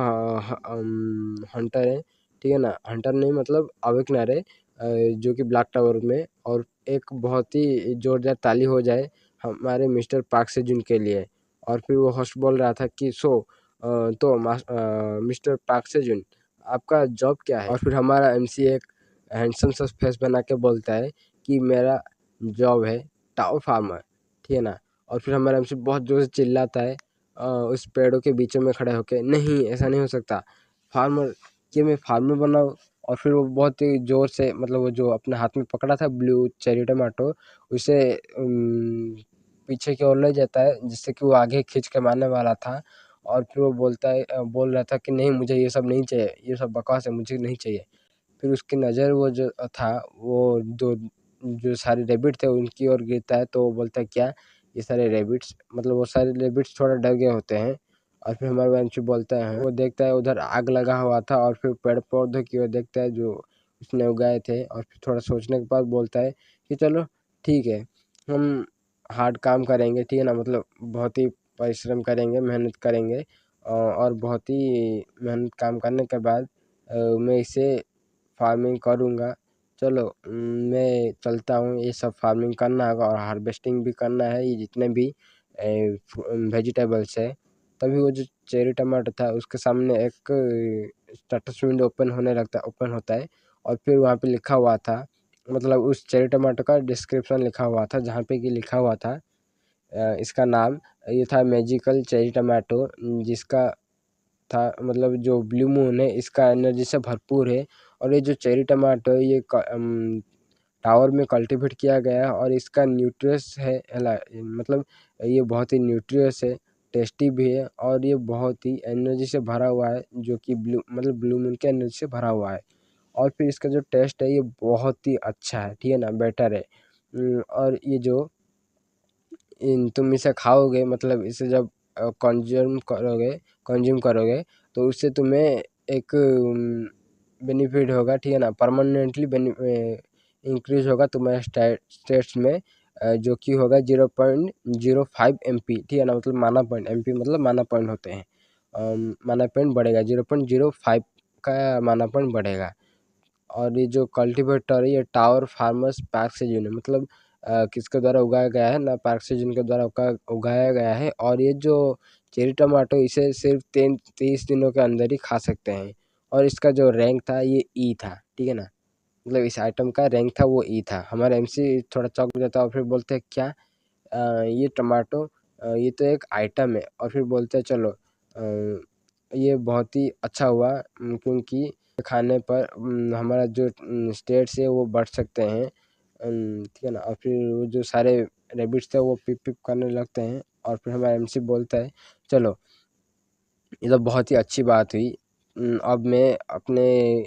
हंटर है, ठीक है ना। हंटर नहीं मतलब अवेकनर है जो कि ब्लैक टावर में। और एक बहुत ही जोरदार ताली हो जाए हमारे मिस्टर पार्क सेजुन के लिए। और फिर वो होस्ट बोल रहा था कि तो मिस्टर पार्क सेजुन आपका जॉब क्या है? और फिर हमारा एमसी एक हैंडसम सा फेस बना के बोलता है कि मेरा जॉब है टावर फार्मर, ठीक है ना। और फिर हमारा एमसी बहुत जोर से चिल्लाता है उस पेड़ों के बीचों में खड़े होके, नहीं ऐसा नहीं हो सकता, फार्मर, कि मैं फार्मर बनाऊँ। और फिर वो बहुत ही जोर से मतलब वो जो अपने हाथ में पकड़ा था ब्लू चेरी टमाटो उसे पीछे की ओर ले जाता है जिससे कि वो आगे खींच के मारने वाला था। और फिर वो बोल रहा था कि नहीं मुझे ये सब नहीं चाहिए, ये सब बकवास है, मुझे नहीं चाहिए। फिर उसकी नज़र वो जो था वो दो जो सारे रैबिट थे उनकी ओर गिरता है तो वो बोलता है क्या ये सारे रैबिट्स, मतलब वो सारे रैबिट्स थोड़ा डर गए होते हैं। और फिर हमारा वंशी बोलता है, वो देखता है उधर आग लगा हुआ था और फिर पेड़ पौधों की ओर देखता है जो उसने उगाए थे। और फिर थोड़ा सोचने के बाद बोलता है कि चलो ठीक है, हम हार्ड काम करेंगे, ठीक है ना, मतलब बहुत ही परिश्रम करेंगे, मेहनत करेंगे और बहुत ही मेहनत काम करने के बाद मैं इसे फार्मिंग करूँगा। चलो मैं चलता हूँ, ये सब फार्मिंग करना होगा और हार्वेस्टिंग भी करना है ये जितने भी वेजिटेबल्स है। तभी वो जो चेरी टमाटर था उसके सामने एक स्टेटस विंडो ओपन होता है। और फिर वहाँ पे लिखा हुआ था, मतलब उस चेरी टमाटर का डिस्क्रिप्शन लिखा हुआ था जहाँ पे कि लिखा हुआ था इसका नाम ये था मैजिकल चेरी टमाटो, जिसका था मतलब जो ब्लू मून है इसका एनर्जी से भरपूर है। और ये जो चेरी टमाटो है ये टावर में कल्टीवेट किया गया है और इसका न्यूट्रियस है मतलब ये बहुत ही न्यूट्रियस है, टेस्टी भी है और ये बहुत ही एनर्जी से भरा हुआ है जो कि ब्लू मून के एनर्जी से भरा हुआ है। और फिर इसका जो टेस्ट है ये बहुत ही अच्छा है, ठीक है ना, बेटर है। और ये जो तुम इसे खाओगे मतलब इसे जब कंज्यूम करोगे तो उससे तुम्हें एक बेनिफिट होगा, ठीक है ना, परमानेंटली इंक्रीज होगा तुम्हारे स्टेट्स में जो कि होगा 0.05 MP, ठीक है ना, मतलब माना पॉइंट, MP मतलब माना पॉइंट होते हैं। माना पॉइंट बढ़ेगा 0.05 का माना पॉइंट बढ़ेगा। और ये जो कल्टीवेटर है ये टावर फार्मर्स पार्क से जो है मतलब किसके द्वारा उगाया गया है ना, पार्क से जिनके द्वारा उगाया गया है। और ये जो चेरी टमाटो इसे सिर्फ 30 दिनों के अंदर ही खा सकते हैं। और इसका जो रैंक था ये ई था, ठीक है ना, मतलब इस आइटम का रैंक था वो ई था। हमारा एमसी थोड़ा चौंक जाता है और फिर बोलते हैं क्या ये टमाटो ये तो एक आइटम है। और फिर बोलते हैं चलो ये बहुत ही अच्छा हुआ क्योंकि खाने पर हमारा जो स्टेट्स है वो बढ़ सकते हैं, ठीक है ना। और फिर वो जो सारे रैबिट्स थे वो पिप पिप करने लगते हैं और फिर हमारा एमसी बोलता है चलो ये तो बहुत ही अच्छी बात हुई, अब मैं अपने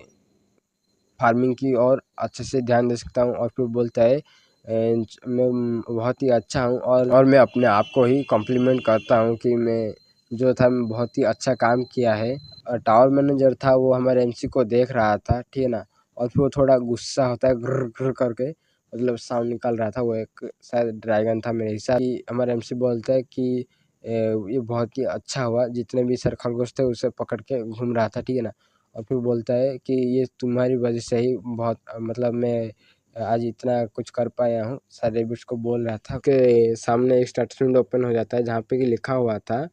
फार्मिंग की और अच्छे से ध्यान दे सकता हूँ। और फिर बोलता है मैं बहुत ही अच्छा हूँ और मैं अपने आप को ही कॉम्प्लीमेंट करता हूँ कि मैं जो था मैं बहुत ही अच्छा काम किया है। और टावर मैनेजर था वो हमारे एमसी को देख रहा था, ठीक है ना। और फिर वो थोड़ा गुस्सा होता है, ग्र ग्र करके मतलब साउंड निकाल रहा था, वो एक शायद ड्रैगन था मेरे हिसाब से। हमारा एमसी बोलता है कि ये बहुत ही अच्छा हुआ, जितने भी सर खरगोश थे उसे पकड़ के घूम रहा था, ठीक है ना। और फिर बोलता है कि ये तुम्हारी वजह से ही बहुत मतलब मैं आज इतना कुछ कर पाया हूँ, सर रेबिट्स को बोल रहा था। के सामने एक स्टेटमेंट ओपन हो जाता है जहाँ पे कि लिखा हुआ था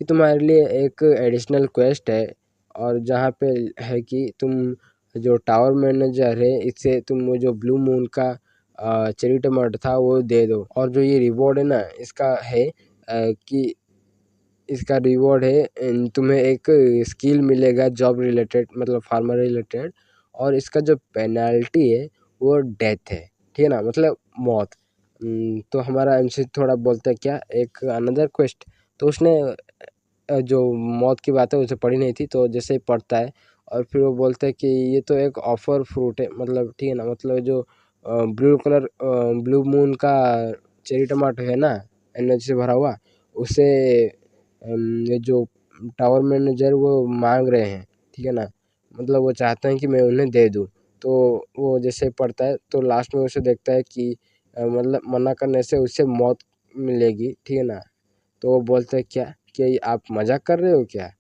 कि तुम्हारे लिए एक एडिशनल क्वेस्ट है, और जहाँ पे है कि तुम जो टावर मैनेजर है इससे तुम वो जो ब्लू मून का चेरी टमाटर था वो दे दो। और जो ये रिवॉर्ड है ना इसका है कि इसका रिवॉर्ड है तुम्हें एक स्किल मिलेगा जॉब रिलेटेड, मतलब फार्मर रिलेटेड। और इसका जो पेनल्टी है वो डेथ है, ठीक है ना, मतलब मौत। तो हमारा एमसी थोड़ा बोलता है क्या एक अनदर क्वेस्ट। तो उसने जो मौत की बात है उसे पढ़ी नहीं थी, तो जैसे ही पढ़ता है और फिर वो बोलता है कि ये तो एक ऑफर फ्रूट है, मतलब ठीक है ना, मतलब जो ब्लू मून का चेरी टमाटो है ना, एनर्जी से भरा हुआ, उसे ये जो टावर मैनेजर वो मांग रहे हैं, ठीक है ना, मतलब वो चाहते हैं कि मैं उन्हें दे दूँ। तो वो जैसे पढ़ता है तो लास्ट में उसे देखता है कि मतलब मना करने से उसे मौत मिलेगी, ठीक है ना। तो वो बोलता है क्या कि आप मजाक कर रहे हो क्या।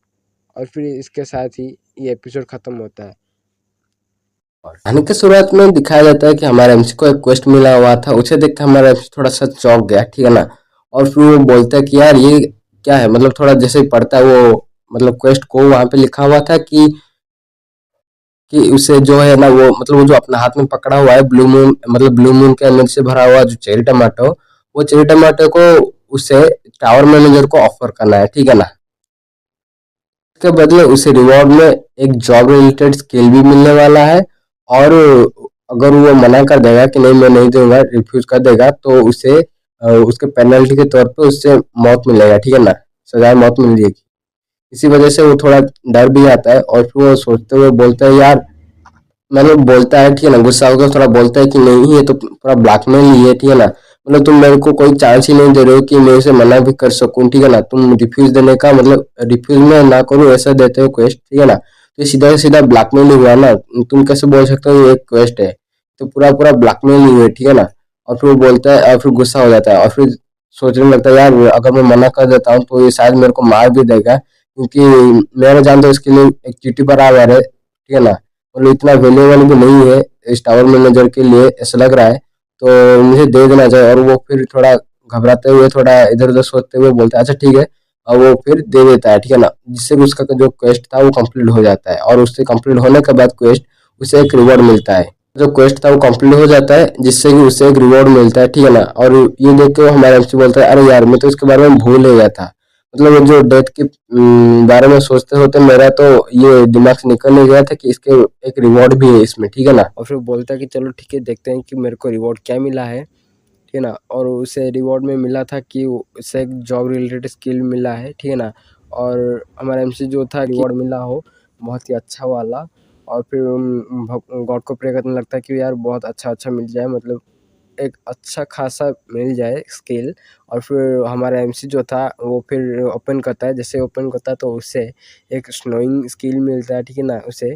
और फिर इसके साथ ही ये एपिसोड खत्म होता है। कहानी के शुरुआत में दिखाया जाता है कि हमारे एमसी को एक क्वेस्ट मिला हुआ था, उसे देख के हमारा एमसी थोड़ा सा चौंक गया, ठीक है ना। और फिर वो बोलता है कि यार ये क्या है, मतलब थोड़ा जैसे ही पढ़ता है वो मतलब क्वेस्ट को वहां पे लिखा हुआ था कि उसे जो है ना वो मतलब वो जो अपना हाथ में पकड़ा हुआ है ब्लू मून, मतलब ब्लू मून के अंदर से भरा हुआ जो चेरी टमाटो, वो चेरी टमाटो को उसे टावर मैनेजर को ऑफर करना है, ठीक है ना। इसके बदले उसे रिवॉर्ड में एक जॉब रिलेटेड स्किल भी मिलने वाला है। और अगर वो मना कर देगा कि नहीं मैं नहीं दूंगा, रिफ्यूज कर देगा, तो उसे उसके पेनल्टी के तौर पे उससे मौत मिलेगा, ठीक है ना, सजाए मौत मिल जाएगी। इसी वजह से वो थोड़ा डर भी आता है और फिर वो सोचते हुए बोलता है यार, मतलब बोलता है, ठीक है ना, गुस्सा होकर थोड़ा बोलता है कि नहीं ये तो पूरा ब्लैकमेल ही है, ठीक है ना, मतलब तुम मेरे को कोई चांस ही नहीं दे रहे हो कि मैं उसे मना भी कर सकूं, ठीक है ना, तुम रिफ्यूज देने का मतलब रिफ्यूज में ना करूं ऐसा देते हो क्वेस्ट, ठीक है ना, तो ये सीधा सीधा ब्लैकमेल ही हुआ ना। तुम कैसे बोल सकते हो ये एक क्वेस्ट है, तो पूरा पूरा ब्लैकमेल ही है, ठीक है ना। और फिर वो बोलता है और फिर गुस्सा हो जाता है और फिर सोचने लगता है यार अगर मैं मना कर देता हूँ तो ये शायद मेरे को मार भी देगा, क्योंकि मेरा जान तो इसके लिए एक चीटी बराबर है, ठीक है ना, मतलब इतना वैल्यूएबल भी नहीं है इस टावर मैनेजर के लिए ऐसा लग रहा है, तो मुझे दे देना चाहिए। और वो फिर थोड़ा घबराते हुए थोड़ा इधर उधर सोचते हुए बोलता है अच्छा ठीक है, और वो फिर दे देता है, ठीक है ना, जिससे कि उसका जो क्वेस्ट था वो कंप्लीट हो जाता है। और उससे कंप्लीट होने के बाद क्वेस्ट उसे एक रिवॉर्ड मिलता है, जो क्वेस्ट था वो कंप्लीट हो जाता है जिससे कि उसे एक रिवॉर्ड मिलता है, ठीक है ना। और ये देख के वो हमारा एमसी बोलता है अरे यार मैं तो इसके बारे में भूल ही गया था, मतलब वो जो डेथ के बारे में सोचते होते मेरा तो ये दिमाग से निकल नहीं गया था कि इसके एक रिवॉर्ड भी है इसमें, ठीक है ना। और फिर बोलता है कि चलो ठीक है देखते हैं कि मेरे को रिवॉर्ड क्या मिला है, ठीक है ना। और उसे रिवॉर्ड में मिला था कि उसे एक जॉब रिलेटेड स्किल मिला है, ठीक है ना। और हमारा एमसी जो था रिवॉर्ड मिला हो बहुत ही अच्छा वाला। और फिर गॉड को प्रे करने लगता है कि यार बहुत अच्छा अच्छा मिल जाए, मतलब एक अच्छा खासा मिल जाए स्किल। और फिर हमारा एमसी जो था वो फिर ओपन करता है, जैसे ओपन करता है तो उससे एक स्नोइंग स्किल मिलता है, ठीक है ना, उसे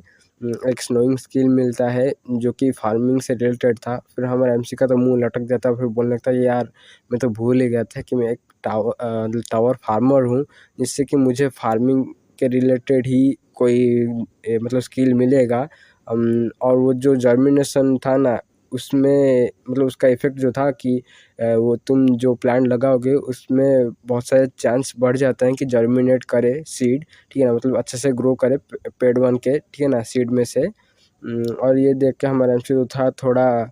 एक स्नोइंग स्किल मिलता है जो कि फार्मिंग से रिलेटेड था। फिर हमारा एमसी का तो मुंह लटक जाता है, फिर बोलने लगता है यार मैं तो भूल ही गया था कि मैं एक टावर फार्मर हूँ, जिससे कि मुझे फार्मिंग के रिलेटेड ही कोई मतलब स्किल मिलेगा। और वो जो जर्मिनेशन था ना उसमें मतलब उसका इफ़ेक्ट जो था कि वो तुम जो प्लांट लगाओगे उसमें बहुत सारे चांस बढ़ जाते हैं कि जर्मिनेट करे सीड, ठीक है ना, मतलब अच्छे से ग्रो करे पेड़ बन के, ठीक है ना, सीड में से। और ये देख के हमारा एमसी जो था थोड़ा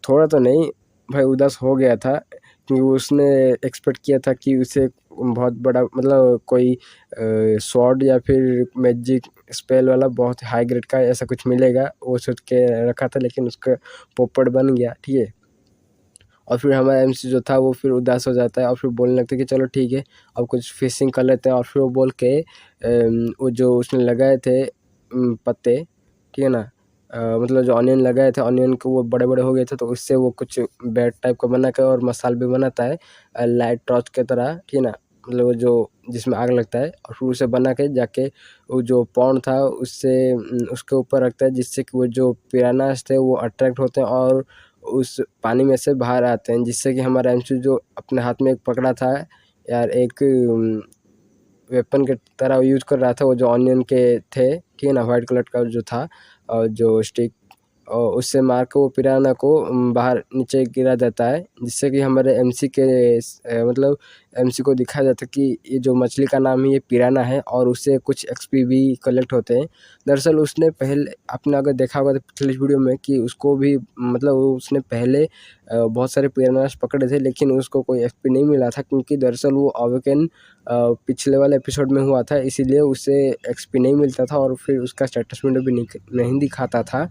थोड़ा तो नहीं भाई उदास हो गया था, क्योंकि उसने एक्सपेक्ट किया था कि उसे बहुत बड़ा मतलब कोई स्वॉर्ड या फिर मैजिक स्पेल वाला बहुत हाई ग्रेड का ऐसा कुछ मिलेगा, वो सोच के रखा था, लेकिन उसका पोपट बन गया, ठीक है। और फिर हमारा एमसी जो था वो फिर उदास हो जाता है और फिर बोलने लगता है कि चलो ठीक है अब कुछ फिशिंग कर लेते हैं। और फिर वो बोल के वो जो उसने लगाए थे पत्ते, ठीक है ना, मतलब जो ऑनियन लगाए थे ऑनियन को वो बड़े बड़े हो गए थे, तो उससे वो कुछ बैट टाइप का बना के और मसाल भी बनाता है लाइट टॉर्च की तरह, ठीक है ना, मतलब वो जो जिसमें आग लगता है, और फिर उसे बना के जाके वो जो पॉन्ड था उससे उसके ऊपर रखता है, जिससे कि वो जो पिरानास थे वो अट्रैक्ट होते हैं और उस पानी में से बाहर आते हैं, जिससे कि हमारा एमसी जो अपने हाथ में एक पकड़ा था यार एक वेपन के तरह यूज कर रहा था, वो जो ऑनियन के थे, ठीक है ना, वाइट कलर का जो था और जो स्टिक, और उससे मार के वो पिराना को बाहर नीचे गिरा देता है, जिससे कि हमारे एमसी के मतलब एमसी को दिखाया जाता है कि ये जो मछली का नाम है ये पिराना है और उससे कुछ एक्सपी भी कलेक्ट होते हैं। दरअसल उसने पहले आपने अगर देखा होगा तो पिछले वीडियो में कि उसको भी मतलब उसने पहले बहुत सारे पिरानास पकड़े थे, लेकिन उसको कोई एक्सपी नहीं मिला था, क्योंकि दरअसल वो अवेकन पिछले वाले एपिसोड में हुआ था, इसीलिए उसे एक्सपी नहीं मिलता था और फिर उसका स्टेटस विंडो भी नहीं दिखाता था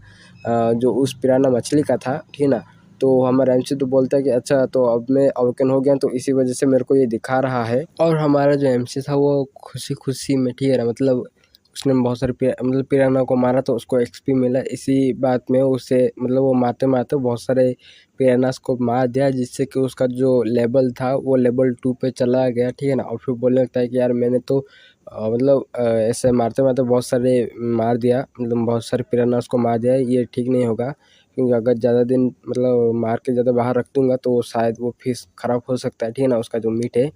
जो उस पिराना मछली का था, ठीक है ना। तो हमारा एमसी तो बोलता है कि अच्छा तो अब मैं अवेकन हो गया तो इसी वजह से मेरे को ये दिखा रहा है। और हमारा जो एमसी था वो खुशी खुशी में, ठीक है ना, मतलब उसने बहुत सारे मतलब पिराना को मारा तो उसको एक्सपी मिला, इसी बात में उसे मतलब वो मारते मारते बहुत सारे पिरानास को मार दिया, जिससे कि उसका जो लेवल था वो लेवल 2 पे चला गया, ठीक है ना। और फिर बोलने लगता है कि यार मैंने तो मतलब ऐसे मारते मारते बहुत सारे मार दिया, मतलब बहुत सारे पिरानास को मार दिया, ये ठीक नहीं होगा, क्योंकि अगर ज़्यादा दिन मतलब मार के ज़्यादा बाहर रख दूंगा तो शायद वो फिश ख़राब हो सकता है, ठीक है ना, उसका जो मीट है।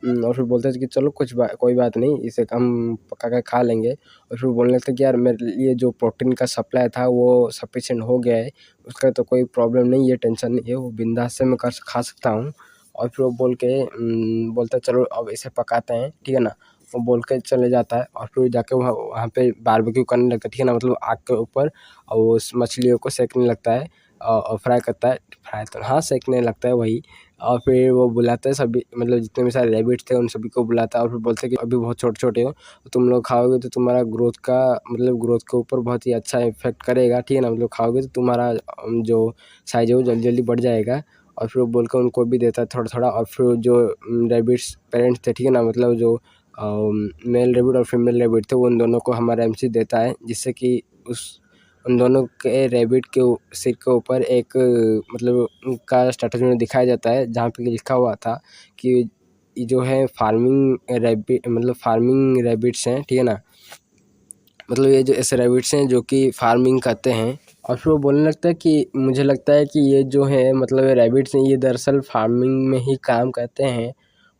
और फिर बोलते थे कि चलो कोई बात नहीं, इसे हम पका के खा लेंगे। और फिर बोलने लगते कि यार मेरे लिए जो प्रोटीन का सप्लाई था वो सफिशिएंट हो गया है, उसका तो कोई प्रॉब्लम नहीं है, टेंशन नहीं है, वो बिंदास से मैं खा सकता हूँ। और फिर वो बोल के बोलता है चलो अब इसे पकाते हैं, ठीक है ना, वो बोल के चले जाता है और फिर जाके वहाँ पे बारबेक्यू करने लगता है, ठीक है ना, मतलब आग के ऊपर, और वो उस मछलियों को सेकने लगता है और फ्राई करता है, फ्राई तो हाँ सेकने लगता है वही। और फिर वो बुलाता है सभी, मतलब जितने भी सारे रैबिट्स थे उन सभी को बुलाता है और फिर बोलते हैं कि अभी बहुत छोटे छोटे हो, तो तुम लोग खाओगे तो तुम्हारा ग्रोथ का मतलब ग्रोथ के ऊपर बहुत ही अच्छा इफेक्ट करेगा, ठीक है ना, मतलब खाओगे तो तुम्हारा जो साइज है वो जल्दी जल्दी बढ़ जाएगा। और फिर वो बोल कर उनको भी देता है थोड़ा थोड़ा। और फिर जो रैबिट्स पेरेंट्स थे, ठीक है ना, मतलब जो मेल रैबिट और फीमेल रैबिट थे, वो उन दोनों को हमारा एमसी देता है, जिससे कि उन दोनों के रैबिट के सिर के ऊपर एक मतलब उनका स्टेटस में दिखाया जाता है, जहाँ पे लिखा हुआ था कि जो है फार्मिंग रैबिट, मतलब फार्मिंग रैबिट्स हैं, ठीक है ना, मतलब ये जो ऐसे रैबिट्स हैं जो कि फार्मिंग करते हैं। और फिर वो बोलने लगता है कि मुझे लगता है कि ये जो है मतलब ये रैबिट्स हैं ये दरअसल फार्मिंग में ही काम करते हैं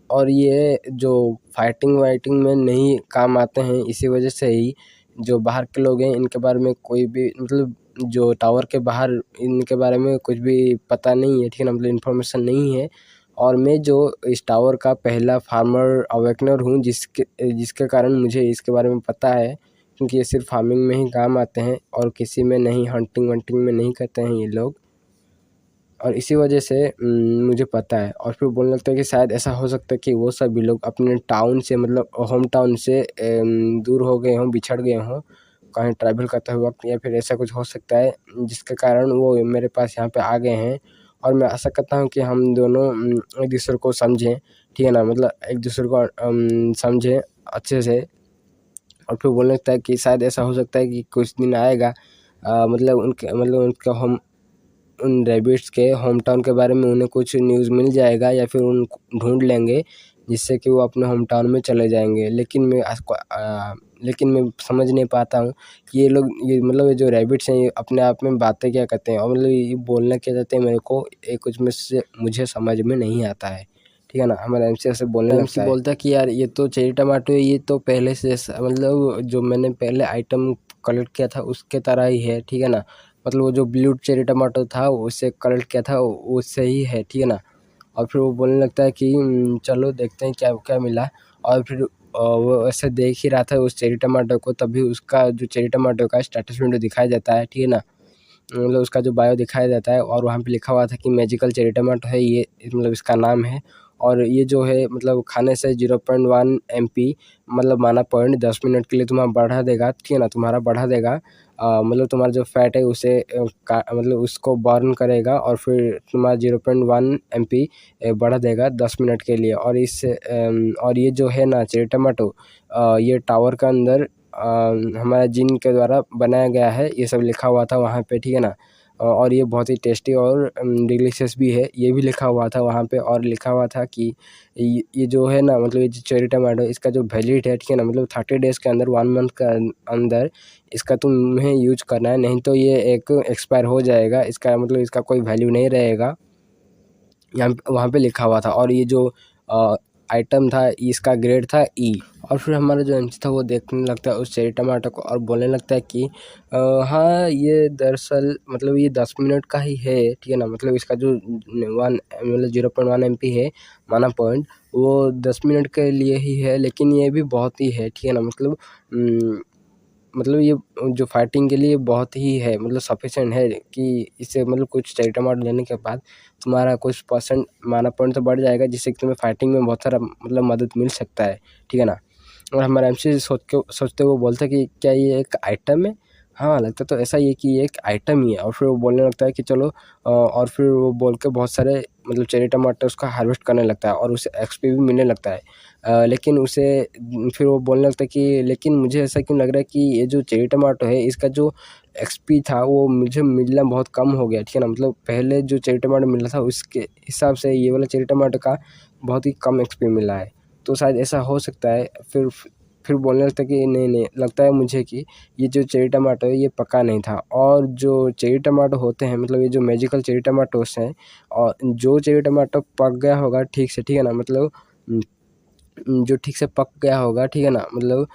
और ये जो फाइटिंग वाइटिंग में नहीं काम आते हैं, इसी वजह से ही जो बाहर के लोग हैं इनके बारे में कोई भी मतलब जो टावर के बाहर इनके बारे में कुछ भी पता नहीं है, ठीक है ना, मतलब इन्फॉर्मेशन नहीं है। और मैं जो इस टावर का पहला फार्मर अवेकनर हूँ, जिसके कारण मुझे इसके बारे में पता है, क्योंकि ये सिर्फ फार्मिंग में ही काम आते हैं और किसी में नहीं, हंटिंग वंटिंग में नहीं करते हैं ये लोग, और इसी वजह से मुझे पता है। और फिर बोलने लगता है कि शायद ऐसा हो सकता है कि वो सभी लोग अपने टाउन से मतलब होम टाउन से दूर हो गए हों, बिछड़ गए हों कहीं ट्रैवल करते हुए वक्त, या फिर ऐसा कुछ हो सकता है जिसके कारण वो मेरे पास यहाँ पे आ गए हैं। और मैं आशा करता हूँ कि हम दोनों एक दूसरे को समझें, ठीक है ना, मतलब एक दूसरे को समझें अच्छे से। और फिर बोलने लगता है कि शायद ऐसा हो सकता है कि कुछ दिन आएगा मतलब उनका हम उन रैबिट्स के होम टाउन के बारे में उन्हें कुछ न्यूज़ मिल जाएगा या फिर उन ढूंढ लेंगे, जिससे कि वो अपने होम टाउन में चले जाएंगे। लेकिन मैं समझ नहीं पाता हूँ कि ये लोग ये मतलब ये जो रैबिट्स हैं ये अपने आप में बातें क्या करते हैं और मतलब ये बोलना क्या चाहते हैं, मेरे को ये कुछ में से मुझे समझ में नहीं आता है, ठीक है ना। हमारा एमसी ऐसे बोलने लगता है, बोलता है कि यार ये तो चेरी टमाटो है, ये तो पहले से मतलब जो मैंने पहले आइटम कलेक्ट किया था उसके तरह ही है, ठीक है ना, मतलब वो जो ब्लू चेरी टमाटो था उससे कलेक्ट किया था उससे ही है, ठीक है ना। और फिर वो बोलने लगता है कि चलो देखते हैं क्या क्या मिला। और फिर वो ऐसे देख ही रहा था उस चेरी टमाटो को, तभी उसका जो चेरी टमाटो का स्टेटस विंडो दिखाया जाता है, ठीक है ना, मतलब उसका जो बायो दिखाया जाता है और वहाँ पे लिखा हुआ था कि मैजिकल चेरी टमाटो है ये, मतलब इसका नाम है। और ये जो है मतलब खाने से 0.1 MP मतलब माना पॉइंट 10 मिनट के लिए तुम्हारा बढ़ा देगा, ठीक है ना, तुम्हारा बढ़ा देगा। मतलब तुम्हारा जो फैट है उसे मतलब उसको बर्न करेगा और फिर तुम्हारा 0.1 MP बढ़ा देगा 10 मिनट के लिए। और और ये जो है ना चेरी टमाटो, ये टावर का अंदर हमारा जिन के द्वारा बनाया गया है, ये सब लिखा हुआ था वहाँ पे, ठीक है ना। और ये बहुत ही टेस्टी और डिलीशियस भी है, ये भी लिखा हुआ था वहाँ पे। और लिखा हुआ था कि ये जो है ना मतलब ये जो चेरी टमाटो, इसका जो वैलिड है, ठीक है ना, मतलब 30 डेज़ के अंदर, 1 मंथ का अंदर इसका तुम्हें यूज करना है, नहीं तो ये एक एक्सपायर हो जाएगा, इसका मतलब इसका कोई वैल्यू नहीं रहेगा, यहाँ वहाँ पे लिखा हुआ था। और ये जो आइटम था, इसका ग्रेड था ई। और फिर हमारा जो एमसी था वो देखने लगता है उस चेरी टमाटर को और बोलने लगता है कि हाँ ये दरअसल मतलब ये 10 मिनट का ही है, ठीक है ना, मतलब इसका जो 0.1 MP है माना पॉइंट, वो 10 मिनट के लिए ही है, लेकिन ये भी बहुत ही है, ठीक है ना, मतलब ये जो फाइटिंग के लिए बहुत ही है, मतलब सफिशिएंट है कि इससे मतलब कुछ चेरी टमाटर लेने के बाद तुम्हारा कुछ परसेंट माना पॉइंट तो बढ़ जाएगा, जिससे कि तुम्हें फाइटिंग में बहुत सारा मतलब मदद मिल सकता है, ठीक है ना। और हमारा एमसी सोचते हुए बोलता है कि क्या ये एक आइटम है? हाँ, लगता तो ऐसा ही है कि ये एक आइटम ही है। और फिर वो बोलने लगता है कि चलो और फिर वो बोल के बहुत सारे मतलब चेरी टमाटर उसका हार्वेस्ट करने लगता है और उसे एक्सपी भी मिलने लगता है। लेकिन उसे फिर वो बोलने लगता है कि लेकिन मुझे ऐसा क्यों लग रहा है कि ये जो चेरी टमाटो है, इसका जो एक्सपी था वो मुझे मिलना बहुत कम हो गया, ठीक है ना। मतलब पहले जो चेरी टमाटो मिल रहा था उसके हिसाब से ये वाला चेरी टमाटो का बहुत ही कम एक्सपी मिला है, तो शायद ऐसा हो सकता है। फिर बोलने लगता है कि नहीं, लगता है मुझे कि ये जो चेरी टमाटो है ये पका नहीं था। और जो चेरी टमाटो होते हैं, मतलब ये जो मैजिकल चेरी टमाटोस हैं, और जो चेरी टमाटो पक गया होगा ठीक से, ठीक है ना, मतलब जो ठीक से पक गया होगा, ठीक है ना, मतलब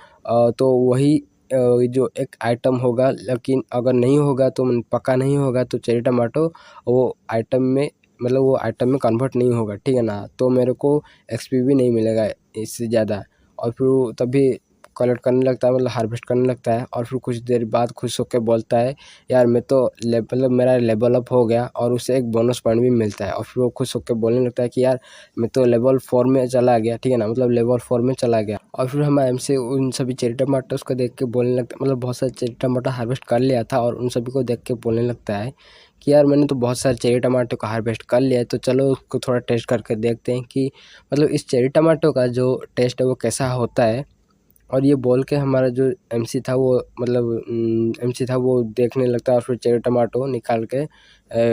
तो वही जो एक आइटम होगा। लेकिन अगर नहीं होगा तो पका नहीं होगा तो चेरी टमाटो वो आइटम में मतलब वो आइटम में कन्वर्ट नहीं होगा, ठीक है ना, तो मेरे को एक्सपी भी नहीं मिलेगा इससे ज़्यादा। और फिर वो तभी कलेक्ट करने लगता है, मतलब हार्वेस्ट करने लगता है। और फिर कुछ देर बाद खुश होकर बोलता है यार मैं तो मतलब मेरा लेवल अप हो गया, और उसे एक बोनस पॉइंट भी मिलता है। और फिर वो खुश होकर बोलने लगता है कि यार मैं तो लेवल 4 में चला गया, ठीक है ना, मतलब लेवल 4 में चला गया। और फिर हमारा एमसी उन सभी चेरी टमाटर्स को देख के बोलने लगता है, मतलब बहुत सारे चेरी टमाटर हार्वेस्ट कर लिया था, और उन सभी को देख के बोलने लगता है कि यार मैंने तो बहुत सारे चेरी टमाटर को हार्वेस्ट कर लिया है, तो चलो उसको थोड़ा टेस्ट करके देखते हैं कि मतलब इस चेरी टमाटो का जो टेस्ट है वो कैसा होता है। और ये बोल के हमारा जो एमसी था वो मतलब एमसी था वो देखने लगता है, और फिर चेरी टमाटो निकाल के